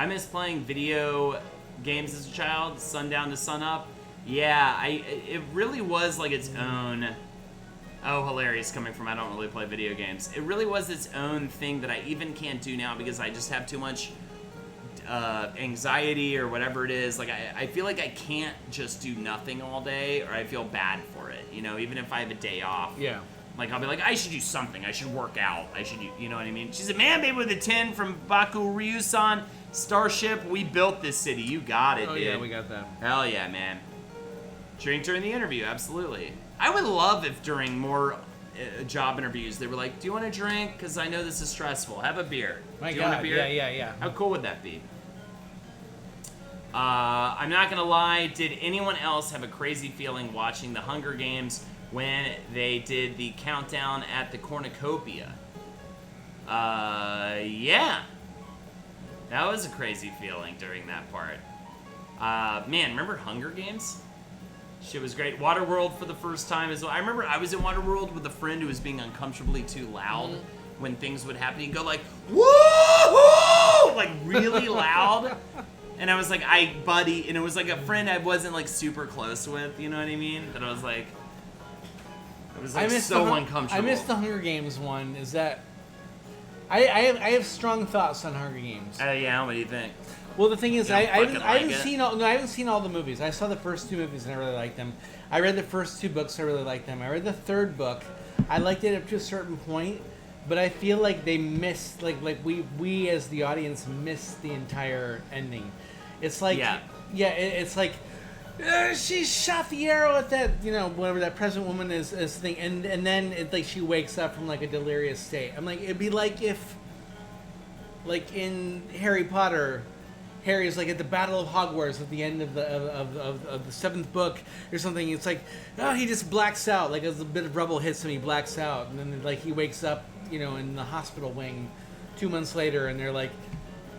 miss playing video games as a child, sundown to sunup. Yeah, it really was like its own. Oh, hilarious! Coming from I don't really play video games. It really was its own thing that I even can't do now because I just have too much anxiety or whatever it is. Like I feel like I can't just do nothing all day, or I feel bad for it. You know, even if I have a day off. Yeah. Like I'll be like, I should do something. I should work out. I should, you know what I mean? She's a man baby with a 10 from Baku Ryusan Starship. We built this city. You got it, Oh dude. yeah, we got that. Hell yeah, man. Drink during the interview, absolutely. I would love if during more job interviews they were like, do you want a drink? Because I know this is stressful. Have a beer. My do you want a God, beer? yeah. How cool would that be? I'm not gonna lie. Did anyone else have a crazy feeling watching the Hunger Games when they did the countdown at the cornucopia? Yeah. That was a crazy feeling during that part. Man, remember Hunger Games? Shit was great. Waterworld for the first time as well. I remember I was in Waterworld with a friend who was being uncomfortably too loud when things would happen. He'd go like, woo-hoo! Like really loud. And I was like, buddy, and it was like a friend I wasn't like super close with, you know what I mean? But I was like, it was like so uncomfortable. I missed the Hunger Games one. Is that I have strong thoughts on Hunger Games. Yeah, what do you think? Well, the thing is, You don't I haven't fucking like seen all. No, I haven't seen all the movies. I saw the first 2 movies and I really liked them. I read the first 2 books. I really liked them. I read the 3rd book. I liked it up to a certain point, but I feel like they missed, like we as the audience missed the entire ending. It's like, it's like she shot the arrow at that, whatever that present woman is thing, and then it, like she wakes up from like a delirious state. I'm like, it'd be like if, like in Harry Potter, Harry's like at the Battle of Hogwarts at the end of the 7th book or something. It's like, oh, he just blacks out. Like as a bit of rubble hits him, he blacks out, and then like he wakes up, in the hospital wing 2 months later, and they're like,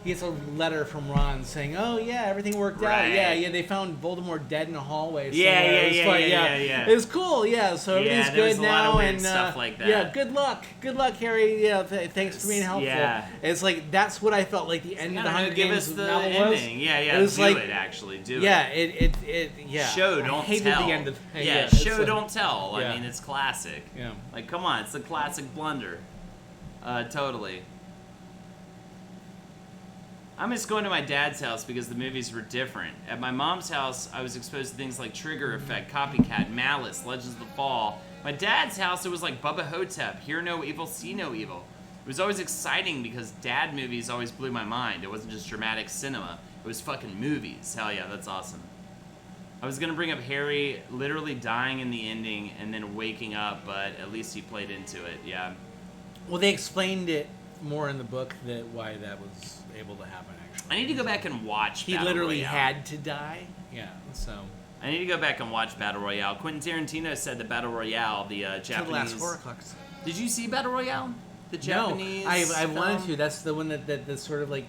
he gets a letter from Ron saying, "Oh yeah, everything worked out. Yeah, they found Voldemort dead in a hallway. Yeah. It was cool. Yeah, so everything's there good was a now, lot of weird and stuff like that. Yeah, good luck, Harry. Yeah, thanks for being helpful. Yeah. It's like that's what I felt like the end of the Hunger give Games us the novel ending. was. Yeah, It was do like, it actually. Do it. Yeah, it yeah. Show, don't I hated tell. the end of show, don't tell. yeah. I mean, it's classic. Yeah. Like, come on, it's the classic blunder. Totally. I miss going to my dad's house because the movies were different. At my mom's house, I was exposed to things like Trigger Effect, Copycat, Malice, Legends of the Fall. My dad's house, it was like Bubba Hotep, Hear No Evil, See No Evil. It was always exciting because dad movies always blew my mind. It wasn't just dramatic cinema. It was fucking movies. Hell yeah, that's awesome. I was gonna bring up Harry literally dying in the ending and then waking up, but at least he played into it, yeah. Well, they explained it more in the book that why that was able to happen. Actually, I need to go back and watch he Battle literally Royale. had to die. Yeah, so. I need to go back and watch Battle Royale. Quentin Tarantino said that Battle Royale, the Japanese... Till the last horror clocks. Did you see Battle Royale? The Japanese No, I film? wanted to. That's the one that's sort of like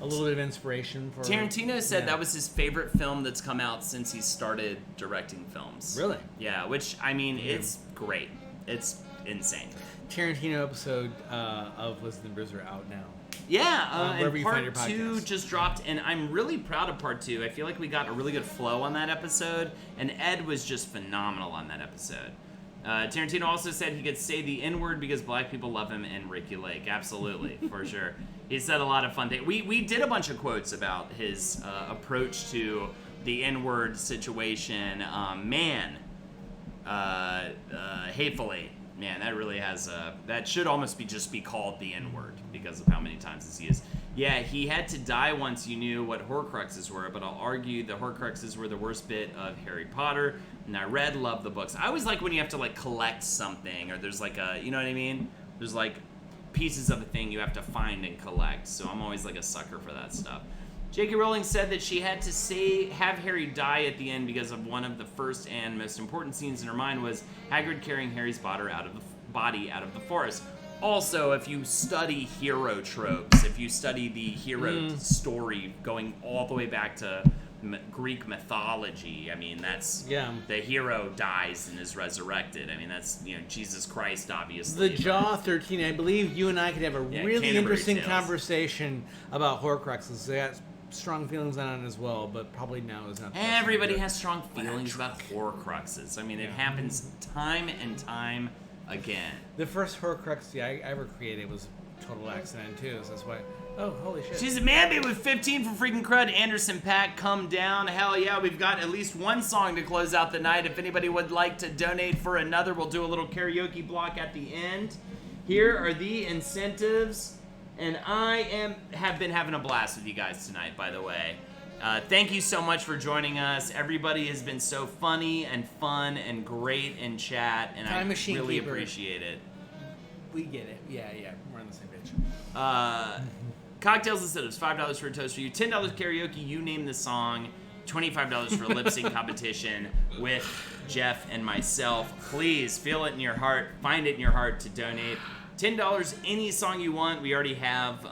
a little bit of inspiration for... Tarantino said that was his favorite film that's come out since he started directing films. Really? Yeah, which, I mean, it's great. It's insane. Tarantino episode of Listen to Bruiser out now. Yeah, wherever and you find part your 2 podcast. just dropped, and I'm really proud of part 2. I feel like we got a really good flow on that episode, and Ed was just phenomenal on that episode. Tarantino also said he could say the N-word because black people love him and Ricky Lake. Absolutely, for sure. He said a lot of fun things. We did a bunch of quotes about his approach to the N-word situation. Hateful Eight. Man, that really has that should almost just be called the N-word because of how many times he is. Yeah, he had to die once you knew what Horcruxes were, but I'll argue the Horcruxes were the worst bit of Harry Potter, and I love the books. I always like when you have to like collect something, or there's like a, you know what I mean? There's like pieces of a thing you have to find and collect, so I'm always like a sucker for that stuff. J.K. Rowling said that she had to have Harry die at the end because of one of the first and most important scenes in her mind was Hagrid carrying Harry's body out of the forest. also, if you study hero tropes, if you study the hero story going all the way back to Greek mythology, I mean, that's the hero dies and is resurrected. I mean, that's Jesus Christ, obviously. The Jaw 13. I believe you and I could have a really Canterbury interesting Tales. conversation about Horcruxes. They got strong feelings on it as well, but probably now is not. Everybody has strong feelings about Horcruxes. I mean, it happens time and time again. The first Horcrux I ever created was a total accident too, so that's why. Oh, holy shit! She's a man with 15 for freaking crud. Anderson Pack, come down. Hell yeah, we've got at least one song to close out the night. If anybody would like to donate for another, we'll do a little karaoke block at the end. Here are the incentives, and I have been having a blast with you guys tonight, by the way. Thank you so much for joining us. Everybody has been so funny and fun and great in chat, and I really appreciate it. We get it. Yeah, we're on the same page. Cocktails incentives, $5 for a toast for you, $10 karaoke, you name the song, $25 for a lip sync competition with Jeff and myself. Please feel it in your heart, find it in your heart to donate. $10, any song you want. We already have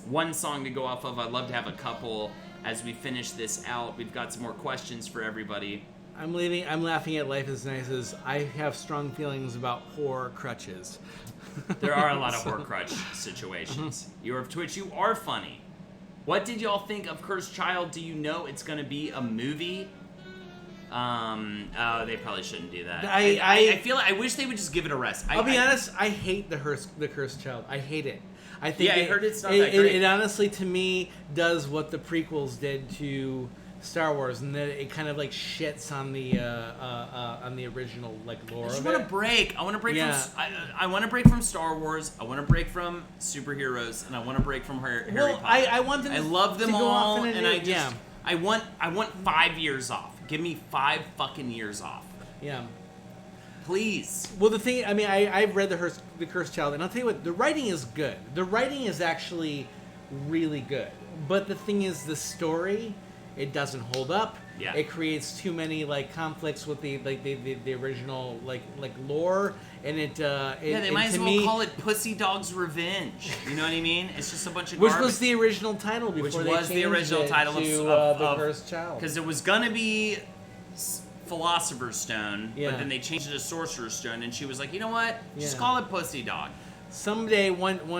one song to go off of. I'd love to have a couple as we finish this out. We've got some more questions for everybody. I'm laughing at Life is Nice as I have strong feelings about whore crutches. There are a lot of Horcrux situations. You're of Twitch, you are funny. What did y'all think of Cursed Child? Do you know it's going to be a movie? Oh, they probably shouldn't do that. I feel like I wish they would just give it a rest. I'll be honest, I hate the Cursed Child. I hate it. I think I heard it's not that great. It honestly, to me, does what the prequels did to Star Wars, and that it kind of like shits on the original like lore. I just of want it. to break. I want to break from. I want to break from Star Wars. I want to break from superheroes, and I want to break from Harry Potter. I want them. I love them to go all, off and I just. I want 5 years off. Give me 5 fucking years off. Yeah. Please. Well, the thing, I mean, I've read the Cursed Child, and I'll tell you what, the writing is good. The writing is actually really good. But the thing is, the story, it doesn't hold up. Yeah. It creates too many like conflicts with the original like lore, and they might as well call it Pussy Dog's Revenge. You know what I mean? It's just a bunch of which garbage. was the original title before they changed it to the Cursed Child. Because it was gonna be Philosopher's Stone, but then they changed it to Sorcerer's Stone, and she was like, you know what? Just call it Pussy Dog. Someday,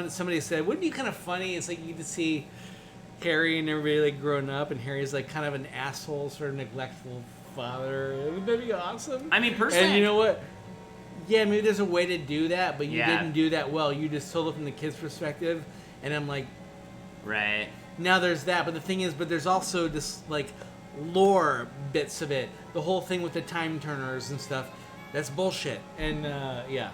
somebody said, wouldn't it be kind of funny? It's like you get to see Harry and everybody like growing up, and Harry's like kind of an asshole, sort of neglectful father. Wouldn't that be awesome? I mean, personally, and you know what? Yeah, maybe there's a way to do that, but you didn't do that well. You just told it from the kid's perspective, and I'm like, right now there's that. But the thing is, there's also this like lore bits of it. The whole thing with the time turners and stuff. That's bullshit. And yeah,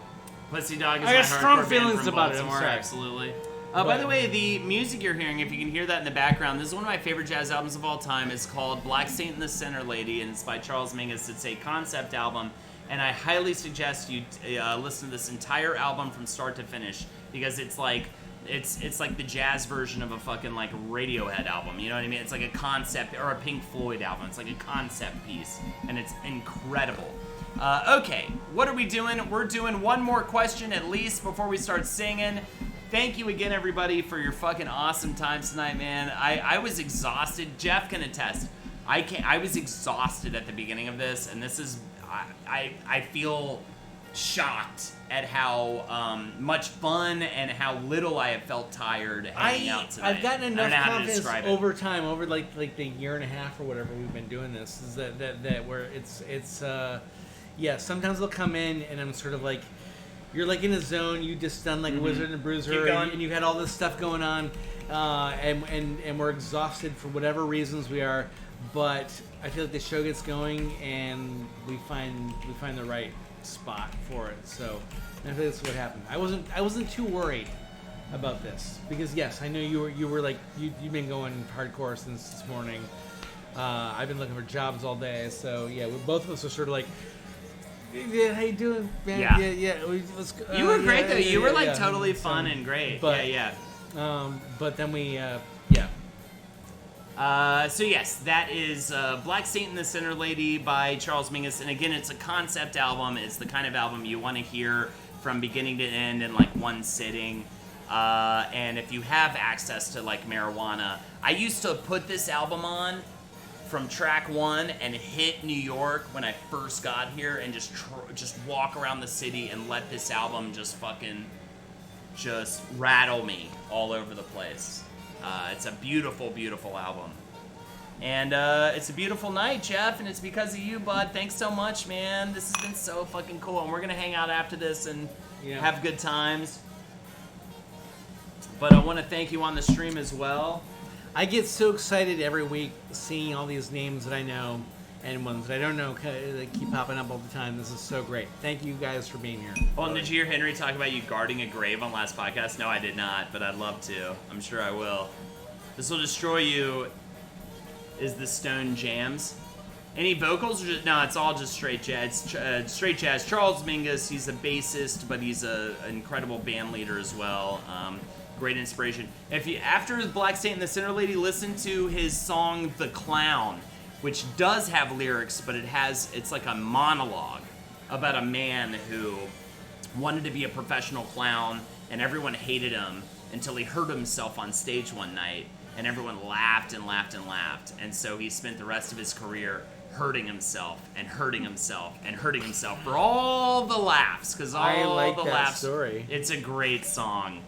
Pussy Dog is I my got strong hardcore band feelings from about it. Baltimore, absolutely. By the way, the music you're hearing, if you can hear that in the background, this is one of my favorite jazz albums of all time. It's called Black Saint and the Center Lady, and it's by Charles Mingus. It's a concept album, and I highly suggest you listen to this entire album from start to finish, because it's like the jazz version of a fucking like Radiohead album. You know what I mean? It's like a concept, or a Pink Floyd album. It's like a concept piece, and it's incredible. Okay, what are we doing? We're doing one more question at least before we start singing. Thank you again, everybody, for your fucking awesome time tonight, man. I was exhausted. Jeff can attest. I was exhausted at the beginning of this, and this is... I feel shocked at how much fun and how little I have felt tired hanging out tonight. I've gotten enough confidence over time, over like the year and a half or whatever we've been doing this, is that where it's sometimes they'll come in and I'm sort of like, you're like in a zone, you just done like Wizard and Bruiser, and you've had all this stuff going on, and we're exhausted for whatever reasons we are, but I feel like the show gets going and we find the right spot for it. So I think that's what happened. I wasn't too worried about this, because yes, I know you were like you've been going hardcore since this morning. I've been looking for jobs all day, so yeah, both of us are sort of like, yeah, how you doing, man? Yeah. Let's go. You were great though. You were like totally fun and great. But, yeah. But then we, so yes, that is Black Saint and the Center Lady by Charles Mingus, and again, it's a concept album. It's the kind of album you want to hear from beginning to end in like one sitting. And if you have access to like marijuana, I used to put this album on from track 1 and hit New York when I first got here and just walk around the city and let this album just fucking just rattle me all over the place. It's a beautiful, beautiful album. And it's a beautiful night, Jeff, and it's because of you, bud. Thanks so much, man. This has been so fucking cool, and we're gonna hang out after this and have good times. But I want to thank you on the stream as well. I get so excited every week seeing all these names that I know and ones that I don't know that keep popping up all the time. This is so great. Thank you guys for being here. Oh, and did you hear Henry talk about you guarding a grave on last podcast? No, I did not, but I'd love to. I'm sure I will. This Will Destroy You is the Stone Jams. Any vocals? Or just, no, it's all just straight jazz. Straight jazz. Charles Mingus, he's a bassist, but he's an incredible band leader as well. Great inspiration. If you, after Black Saint and the Sinner Lady, listen to his song The Clown, which does have lyrics, but it's like a monologue about a man who wanted to be a professional clown, and everyone hated him until he hurt himself on stage one night, and everyone laughed and laughed and laughed. And so he spent the rest of his career hurting himself and hurting himself and hurting himself for all the laughs, because all the laughs. Story. It's a great song.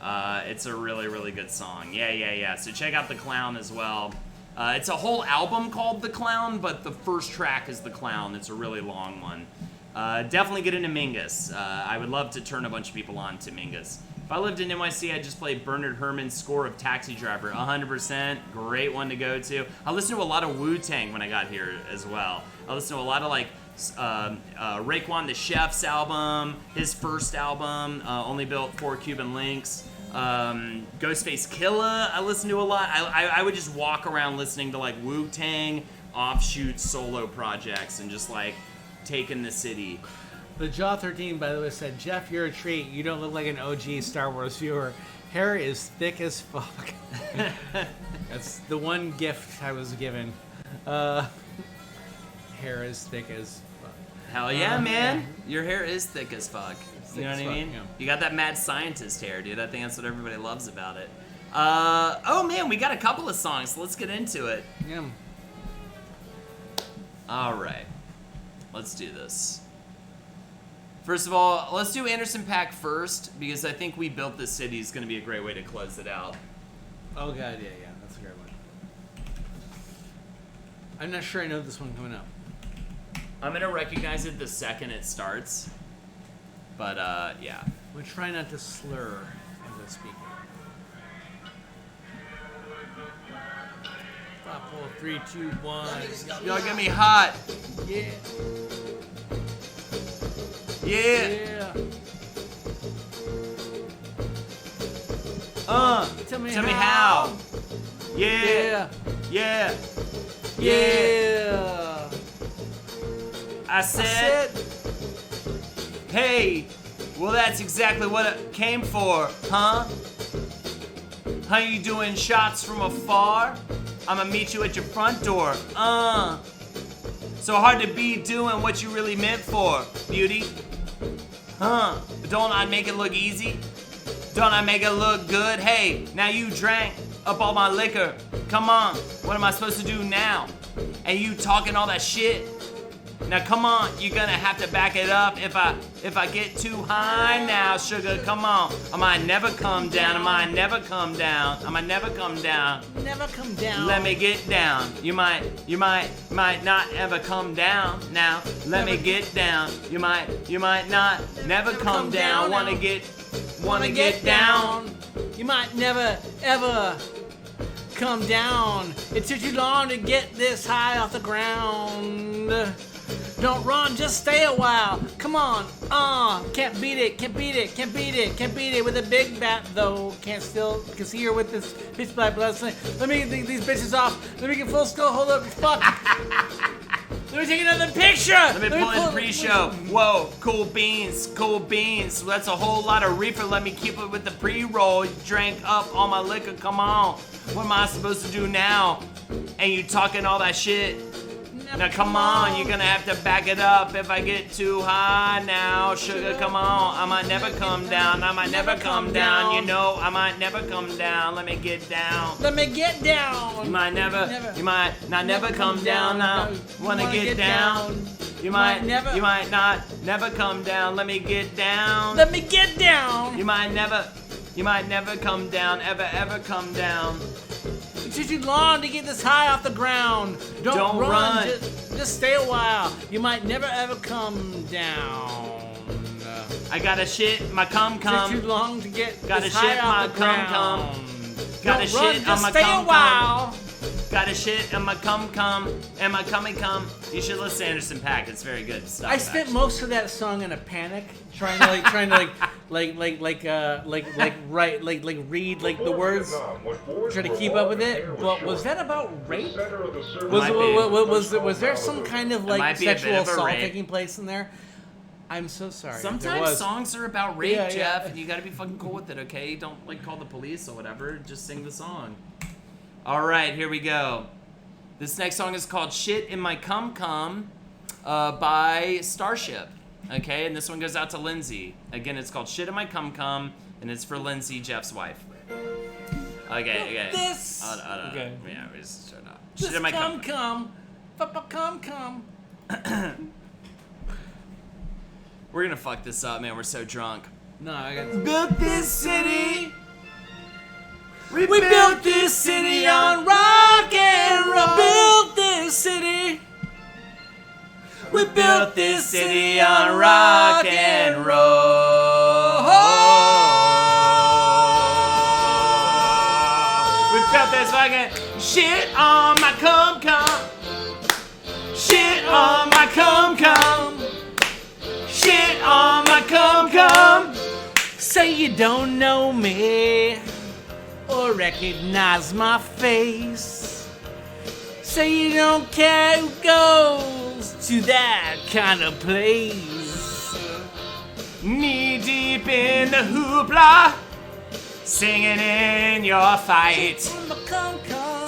It's a really, really good song. Yeah. So check out The Clown as well. It's a whole album called The Clown, but the first track is The Clown. It's a really long one. Definitely get into Mingus. I would love to turn a bunch of people on to Mingus. If I lived in NYC, I'd just play Bernard Herrmann's score of Taxi Driver. 100%. Great one to go to. I listened to a lot of Wu-Tang when I got here as well. I listened to a lot of like Raekwon the Chef's album, his first album, Only Built for Cuban Links. Ghostface Killah, I listen to a lot. I would just walk around listening to like Wu-Tang offshoot solo projects and just like taking the city. The Jaw 13, by the way, said, Jeff, you're a treat. You don't look like an OG Star Wars viewer. Hair is thick as fuck. That's the one gift I was given. Hair is thick as fuck. Hell yeah, man. Your hair is thick as fuck. You know what I fuck, mean? yeah. You got that mad scientist hair, dude. I think that's what everybody loves about it. Oh man, we got a couple of songs. So let's get into it. Yeah. All right. Let's do this. First of all, let's do Anderson .Paak first, because I think We Built This City is going to be a great way to close it out. Oh, God, yeah. That's a great one. I'm not sure I know this one coming up. I'm going to recognize it the second it starts. But, yeah. I'm going to try not to slur as I speak. 5, 4, 3, 2, 1. Y'all get me hot. Yeah. Yeah. Tell me how. Yeah. I said, hey, well that's exactly what it came for, huh? How you doing shots from afar? I'ma meet you at your front door, So hard to be doing what you really meant for, beauty. Huh? Don't I make it look easy? Don't I make it look good? Hey, now you drank up all my liquor. Come on, what am I supposed to do now? And you talking all that shit? Now come on, you're gonna have to back it up if I get too high now, sugar, come on. I might never come down, I might never come down, I might never come down. Never come down. Let me get down. You might not ever come down now. Let me get down. You might not never come down. Wanna get down. You might never ever come down. It took you long to get this high off the ground. Don't run, just stay a while. Come on, can't beat it with a big bat though. Can see her with this pitch black blood. Let me get these bitches off. Let me get full skull. Hold up, fuck. Let me take another picture. Let me pull in pre-show. Whoa, cool beans. That's a whole lot of reefer. Let me keep it with the pre-roll. You drank up all my liquor. Come on. What am I supposed to do now? And you talking all that shit? Now come on, you're gonna have to back it up if I get too high now. Sugar, come on, I might never come down. I might never come down. You know, I might never come down. Let me get down. Let me get down. You might never come down now. Wanna get down? You might not never come down. Let me get down. Let me get down. You might never come down. Ever come down. It took too long to get this high off the ground. Don't run. Just stay a while. You might never ever come down. I gotta shit my cum. It took too long to get Gotta this shit high my off the ground. Gotta Don't run, shit on just my stay a cum. while. Gotta shit on my cum and my cummy cum. You should listen to Anderson .Paak. It's very good stuff. I spent actually. most of that song in a panic, trying to read like the words, try to keep up with it. But was that about rape? Was there some kind of like sexual assault taking place in there? I'm so sorry. Sometimes songs are about rape, Yeah, Jeff, yeah. and you gotta be fucking cool with it, okay? Don't like call the police or whatever. Just sing the song. All right, here we go. This next song is called "Shit in My Cum Cum" by Starship. Okay, and this one goes out to Lindsay. Again, it's called "Shit in My Cum Cum," and it's for Lindsay, Jeff's wife. Okay. This. Okay. Yeah, we just shut up. This Shit in my cum. cum. We're gonna fuck this up, man. We're so drunk. No, I got. Built this city. We built this city on rock and roll. Built this city. We built this city on rock and roll. We built this fucking shit on my cum cum. Shit on my cum cum. Shit on my cum cum. Say you don't know me or recognize my face. Say you don't care who goes to that kind of place. Knee deep in the hoopla, singing in your fight.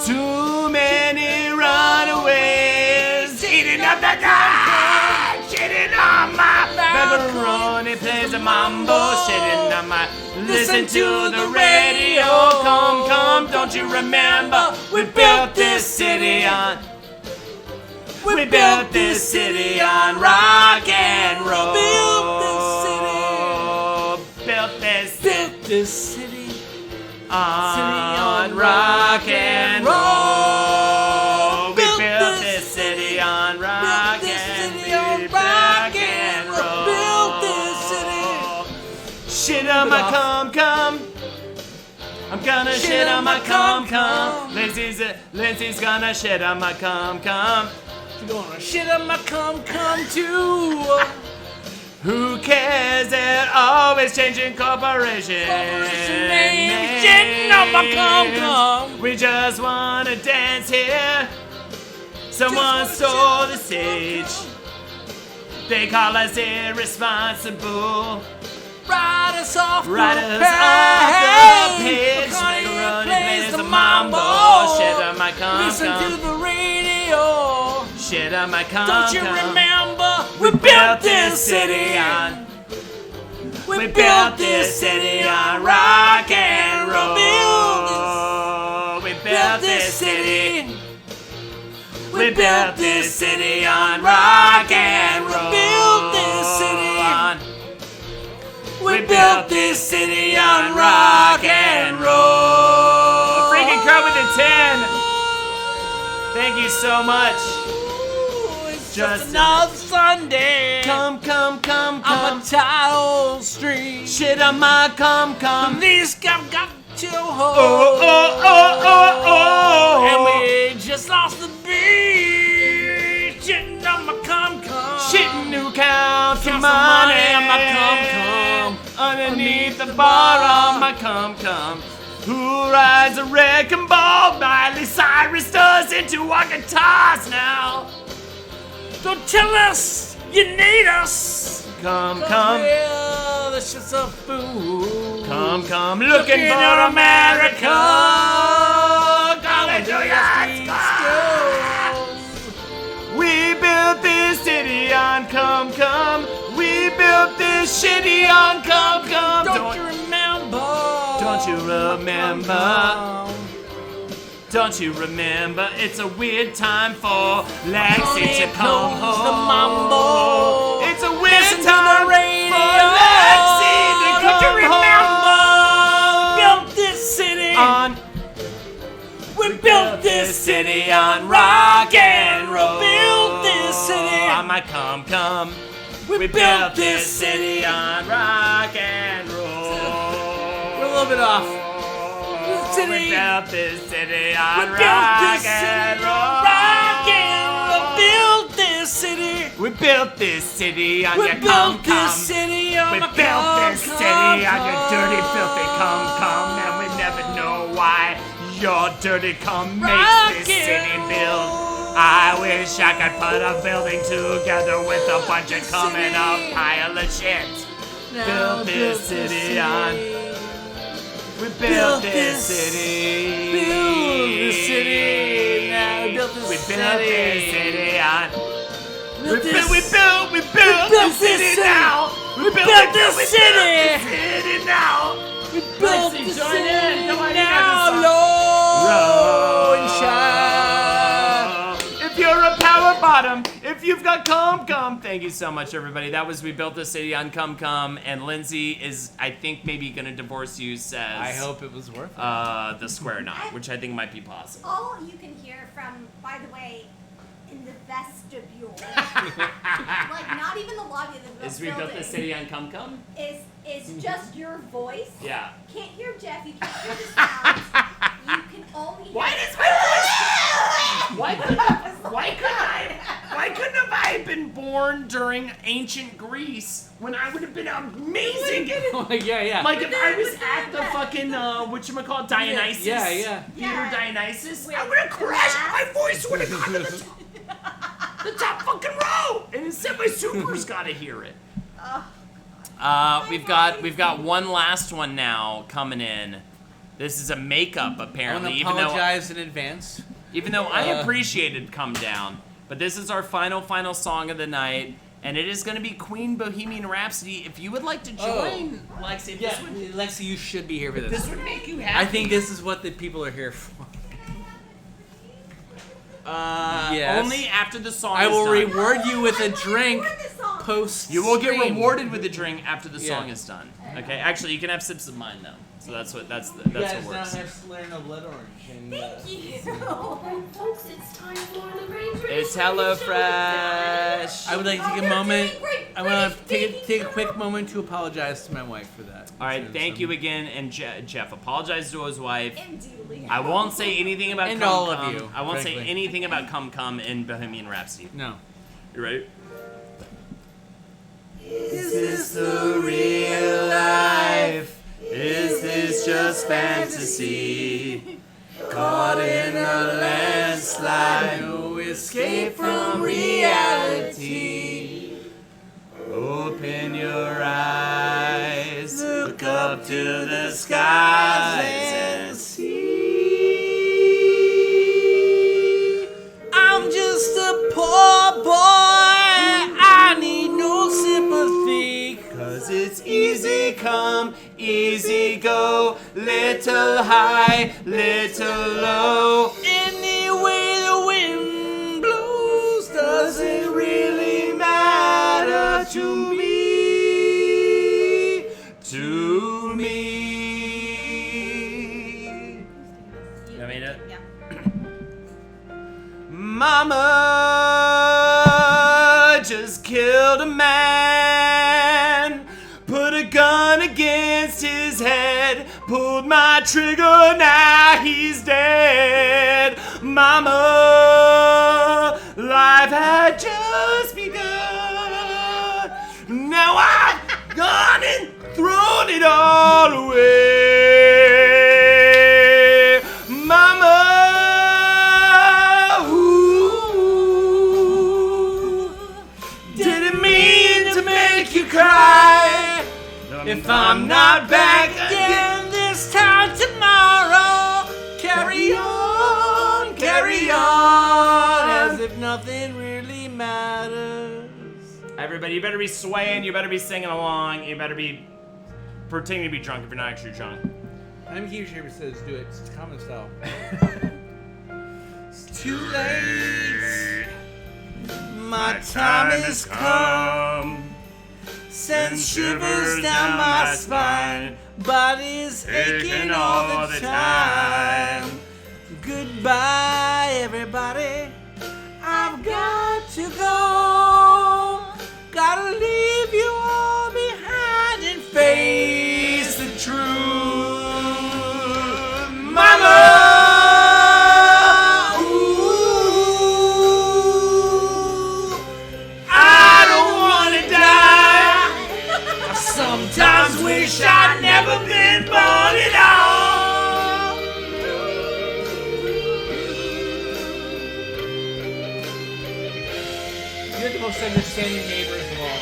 Too many runaways, eating up the night, shitting on my pepperoni, plays a mambo, shitting on my. Listen to the radio, come, don't you remember? We built this city on. We built this city on rock and roll. Built this city on rock and roll. We built this city on rock and roll. Built this city. Shit on my cum cum. I'm gonna shit on my cum cum. Lindsay's gonna shit on my cum cum. You're gonna shit on my cum too. Who cares? They're always changing corporation Name shitting on my cum. We just wanna dance here. Someone stole the stage. They call us irresponsible. Ride us off the page. Macaroni plays the mambo. Shit on my cum Listen to cum. the radio. Shit on my cum Don't you cum. remember? We built this city on. We built this city on rock and roll. We built this city. We built this city on rock and roll. Built this city. We built this city on rock and roll. Freaking Crow with a 10. Thank you so much. It's just another Sunday. Come. I'm a title street. Shit on my cum. Police got to hold. Oh. And we just lost the beat. Shitting on my cum. Shitting new counts of Count some money on my cum. Underneath the bar on my cum. Who rides a wrecking ball? Miley Cyrus does into our guitars now. Don't tell us you need us. Come. Well, that's just a fool. Come. Looking for America. Calling to your Go. We Don't you remember? Don't you remember? It's a weird time for Lexi to come home. It's a weird time for Lexi to come home. Built this city On We built this city on rock and roll. built this city. On my come. We Built this city on rock and roll. We're a little bit off. City. We built this city on We built rock this and city. roll. Rock and roll. Built this city. We built this city on We your built come. this city on We my built this city on your dirty, filthy come. And we never know why your dirty come Rock makes this and city build. I wish I could put a building together with a bunch of cum and a pile of shit. Built this city on. We built this city. Built this city. Now we built this We city. built this city on. We Built built this- this city city. now. We built built this this city city. now. We built Lexi, this join city. in. Come on, you Now, got this low and shine. If you're a power bottom, if you've got cum. Thank you so much, everybody. That was We Built the City on cum. And Lindsay is, I think, maybe gonna divorce you, says. I hope it was worth it. The square knot, which I think might be possible. All you can hear from, by the way, in the vestibule, like not even the lobby of the Is We Built the City on cum? is just your voice. Yeah. Can't hear Jeff. You can't hear the sounds. You can only hear. Why does my voice? Why couldn't have I been born during ancient Greece when I would have been amazing? yeah. Like if I was at the fucking whatchamacallit, Dionysus. Yeah. Theater Yeah. Dionysus. With I would have crashed. glass. My voice would have gone to the top fucking row, and instead my super's got to hear it. We've got one last one now coming in. This is a makeup I want apparently, to apologize in advance. even though I appreciated Come Down. But this is our final song of the night, and it is going to be Queen Bohemian Rhapsody. If you would like to join, Lexi, Yeah, Lexi, you should be here for this. this would make you happy. I think this is what the people are here for. Yes. Only after the song I is will done. reward you with a I wanna drink record this song. post. You will get rewarded with a drink after the Yeah. song is done. Okay, actually, you can have sips of mine though. So that's what You guys what now works. have Slayer of Blood Orange. And, Thank you. Folks, it's time for the Rain It's HelloFresh. I would like to take a they're moment. doing great. I want to British take a quick moment to apologize to my wife for that. All right, thank you again, and Jeff apologized to his wife. And duly. I won't say anything about And Cum all of Cum. you, I won't say frankly. anything about Cum in Bohemian Rhapsody. No. You ready? Is this the real life? Is this just fantasy? Caught in a landslide, no escape from reality. Open your eyes, look up to the skies and see. I'm just a poor boy. I need no sympathy. Cause it's easy come, easy go, little high, little low. Any way the wind blows Doesn't really matter to me. To me. I mean it. Yeah. Mama just killed a man, put a gun against his head, pulled my trigger, now he's dead. Mama, life had just begun. Now I've gone and thrown it all away. Mama, ooh, didn't mean to make you cry. If I'm not back again this time tomorrow, carry on as if nothing really matters. Everybody, you better be swaying, you better be singing along, you better be pretending to be drunk if you're not actually drunk. I'm huge here says do it. It's common style. It's too late. My time has come. Sends shivers down my spine. Body's aching all the time. Goodbye, everybody. I've got to go. Gotta leave you all behind and face the truth. Mama! Ooh, I don't wanna die. Sometimes wish I'd never been born at all. You're the most understanding neighbors of all.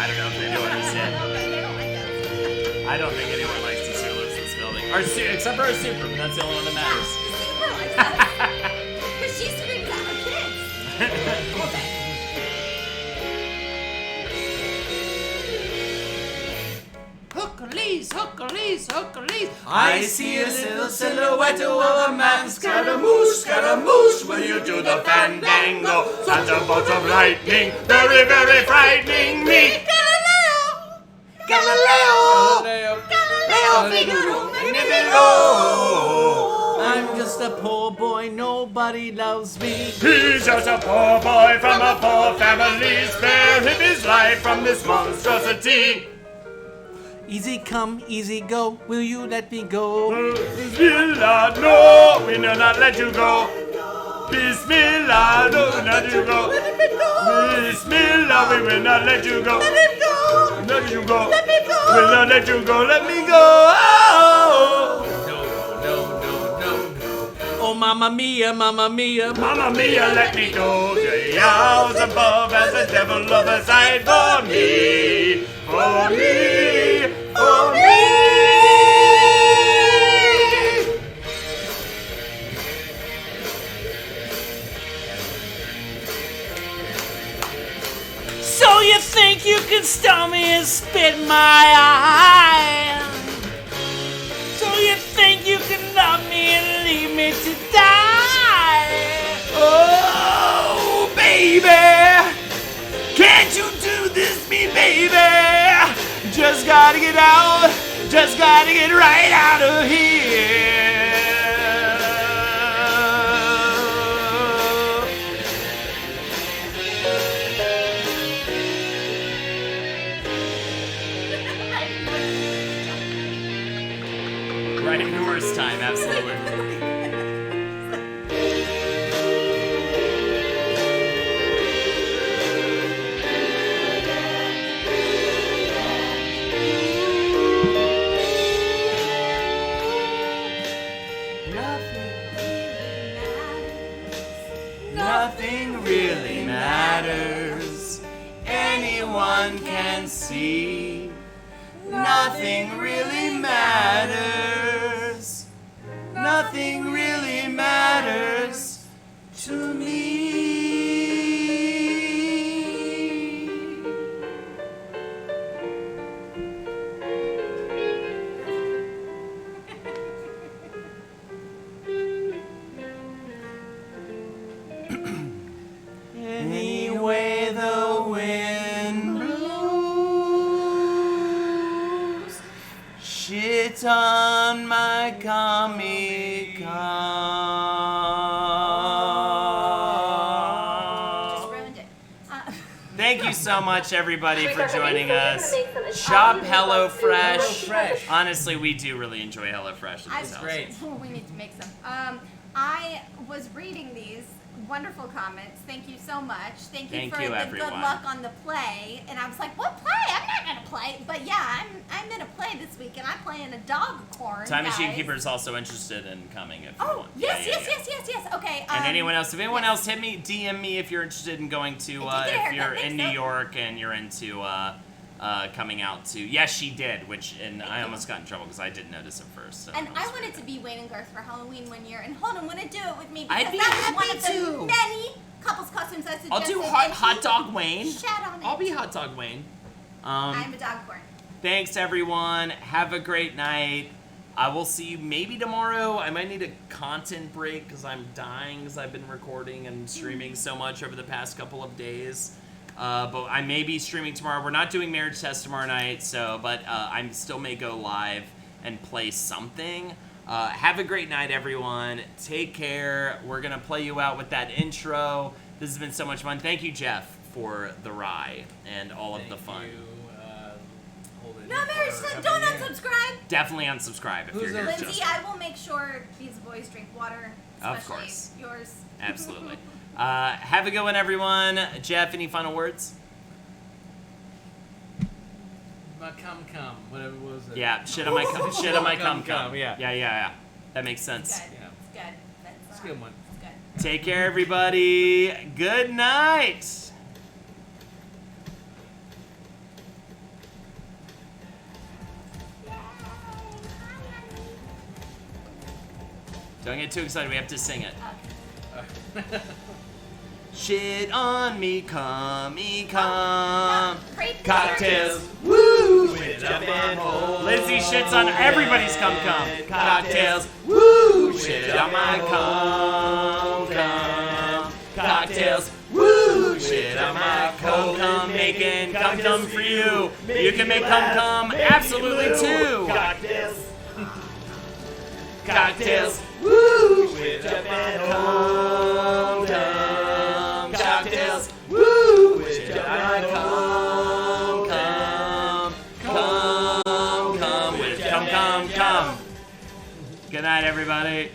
I don't know if they do understand. I don't think anyone likes the Sue lives in this building. Except for our super, but that's the only one that matters. Super likes us. Because she screams at her kids. All day. Hookalese. I see a little silhouette of a man. Scaramouche, will you do the fandango? Thunderbolts of lightning, very, very frightening me. Galileo, Figaro, I'm just a poor boy, nobody loves me. He's just a poor boy from a poor family. Spare him his life from this monstrosity. Easy come, easy go, will you let me go? Bismillah, no, we will not let you go. Bismillah, no, we will not let you go. Bismillah, we will not let you go. Let him go. Let you go. Let me go. We'll not let you go. Let me go. Oh. No. Oh, mamma mia, mamma mia. Mamma mia, let me go. The hours above as the devil of the side for me. For me. For me. So you think you can stone me and spit in my eye? So you think you can love me and leave me to die? Oh, baby, can't you do this, me baby? Just gotta get out, just gotta get right out of here. Right in the worst time, absolutely. Nothing really matters. Anyone can see. Nothing really matters. Nothing really matters to me. Anyway, the wind blows. Shit on my Comic Con. Just ruined it. Thank you so much, everybody, for joining us. Shop HelloFresh. Honestly, we do really enjoy HelloFresh at this house. Great. We need to make some. I was reading these wonderful comments. Thank you so much. Thank you for the everyone. good luck on the play. And I was like, what play? I'm not gonna play. But yeah, I'm in a play this week, and I'm playing a dog corn. Time guys. Machine Keeper is also interested in coming if you Oh, want. yes. Yeah. Okay. And anyone else, if anyone else, hit me, DM me if you're interested in going to, Did you get a if haircut? you're in Thanks, New though. York and you're into coming out to. Yes, she did, and I almost got in trouble because I didn't notice it first. So And that I was wanted to be Wayne and Garth for Halloween one year, and Holden wouldn't do it with me I'd because be that was one happy of the to. many couples costumes I suggested. I'll do and hot he dog Wayne. Shat on it. I'll be hot dog Wayne. I'm a dog corn. Thanks everyone. Have a great night. I will see you maybe tomorrow. I might need a content break because I'm dying because I've been recording and streaming so much over the past couple of days. But I may be streaming tomorrow. We're not doing Marriage Test tomorrow night, but I still may go live and play something. Have a great night, everyone. Take care. We're going to play you out with that intro. This has been so much fun. Thank you, Jeff, for the rye and all of the fun. No, Marriage Test, don't unsubscribe. Definitely unsubscribe if you're here. Lindsay, I will make sure these boys drink water, especially Of course. yours. Absolutely. Have a good one, everyone. Jeff, any final words? My cum, whatever was it. Yeah, shit on my cum. Shit on my cum. Yeah. Yeah. That makes sense. Good. Yeah. It's good. It's a good one. It's good. Take care, everybody. Good night. Don't get too excited. We have to sing it. Shit on me, cum. Cocktails. Woo! Shit up and hole. Lizzie shits on everybody's cum. Cocktails. Woo! Shit on my cum. Cocktails. Woo! Shit on my cum. Making cum for you. You can make cum absolutely too. Cocktails. Woo! Shit up and hole. Cocktails. Woo! Shit up my cum. With cum. Good night, everybody.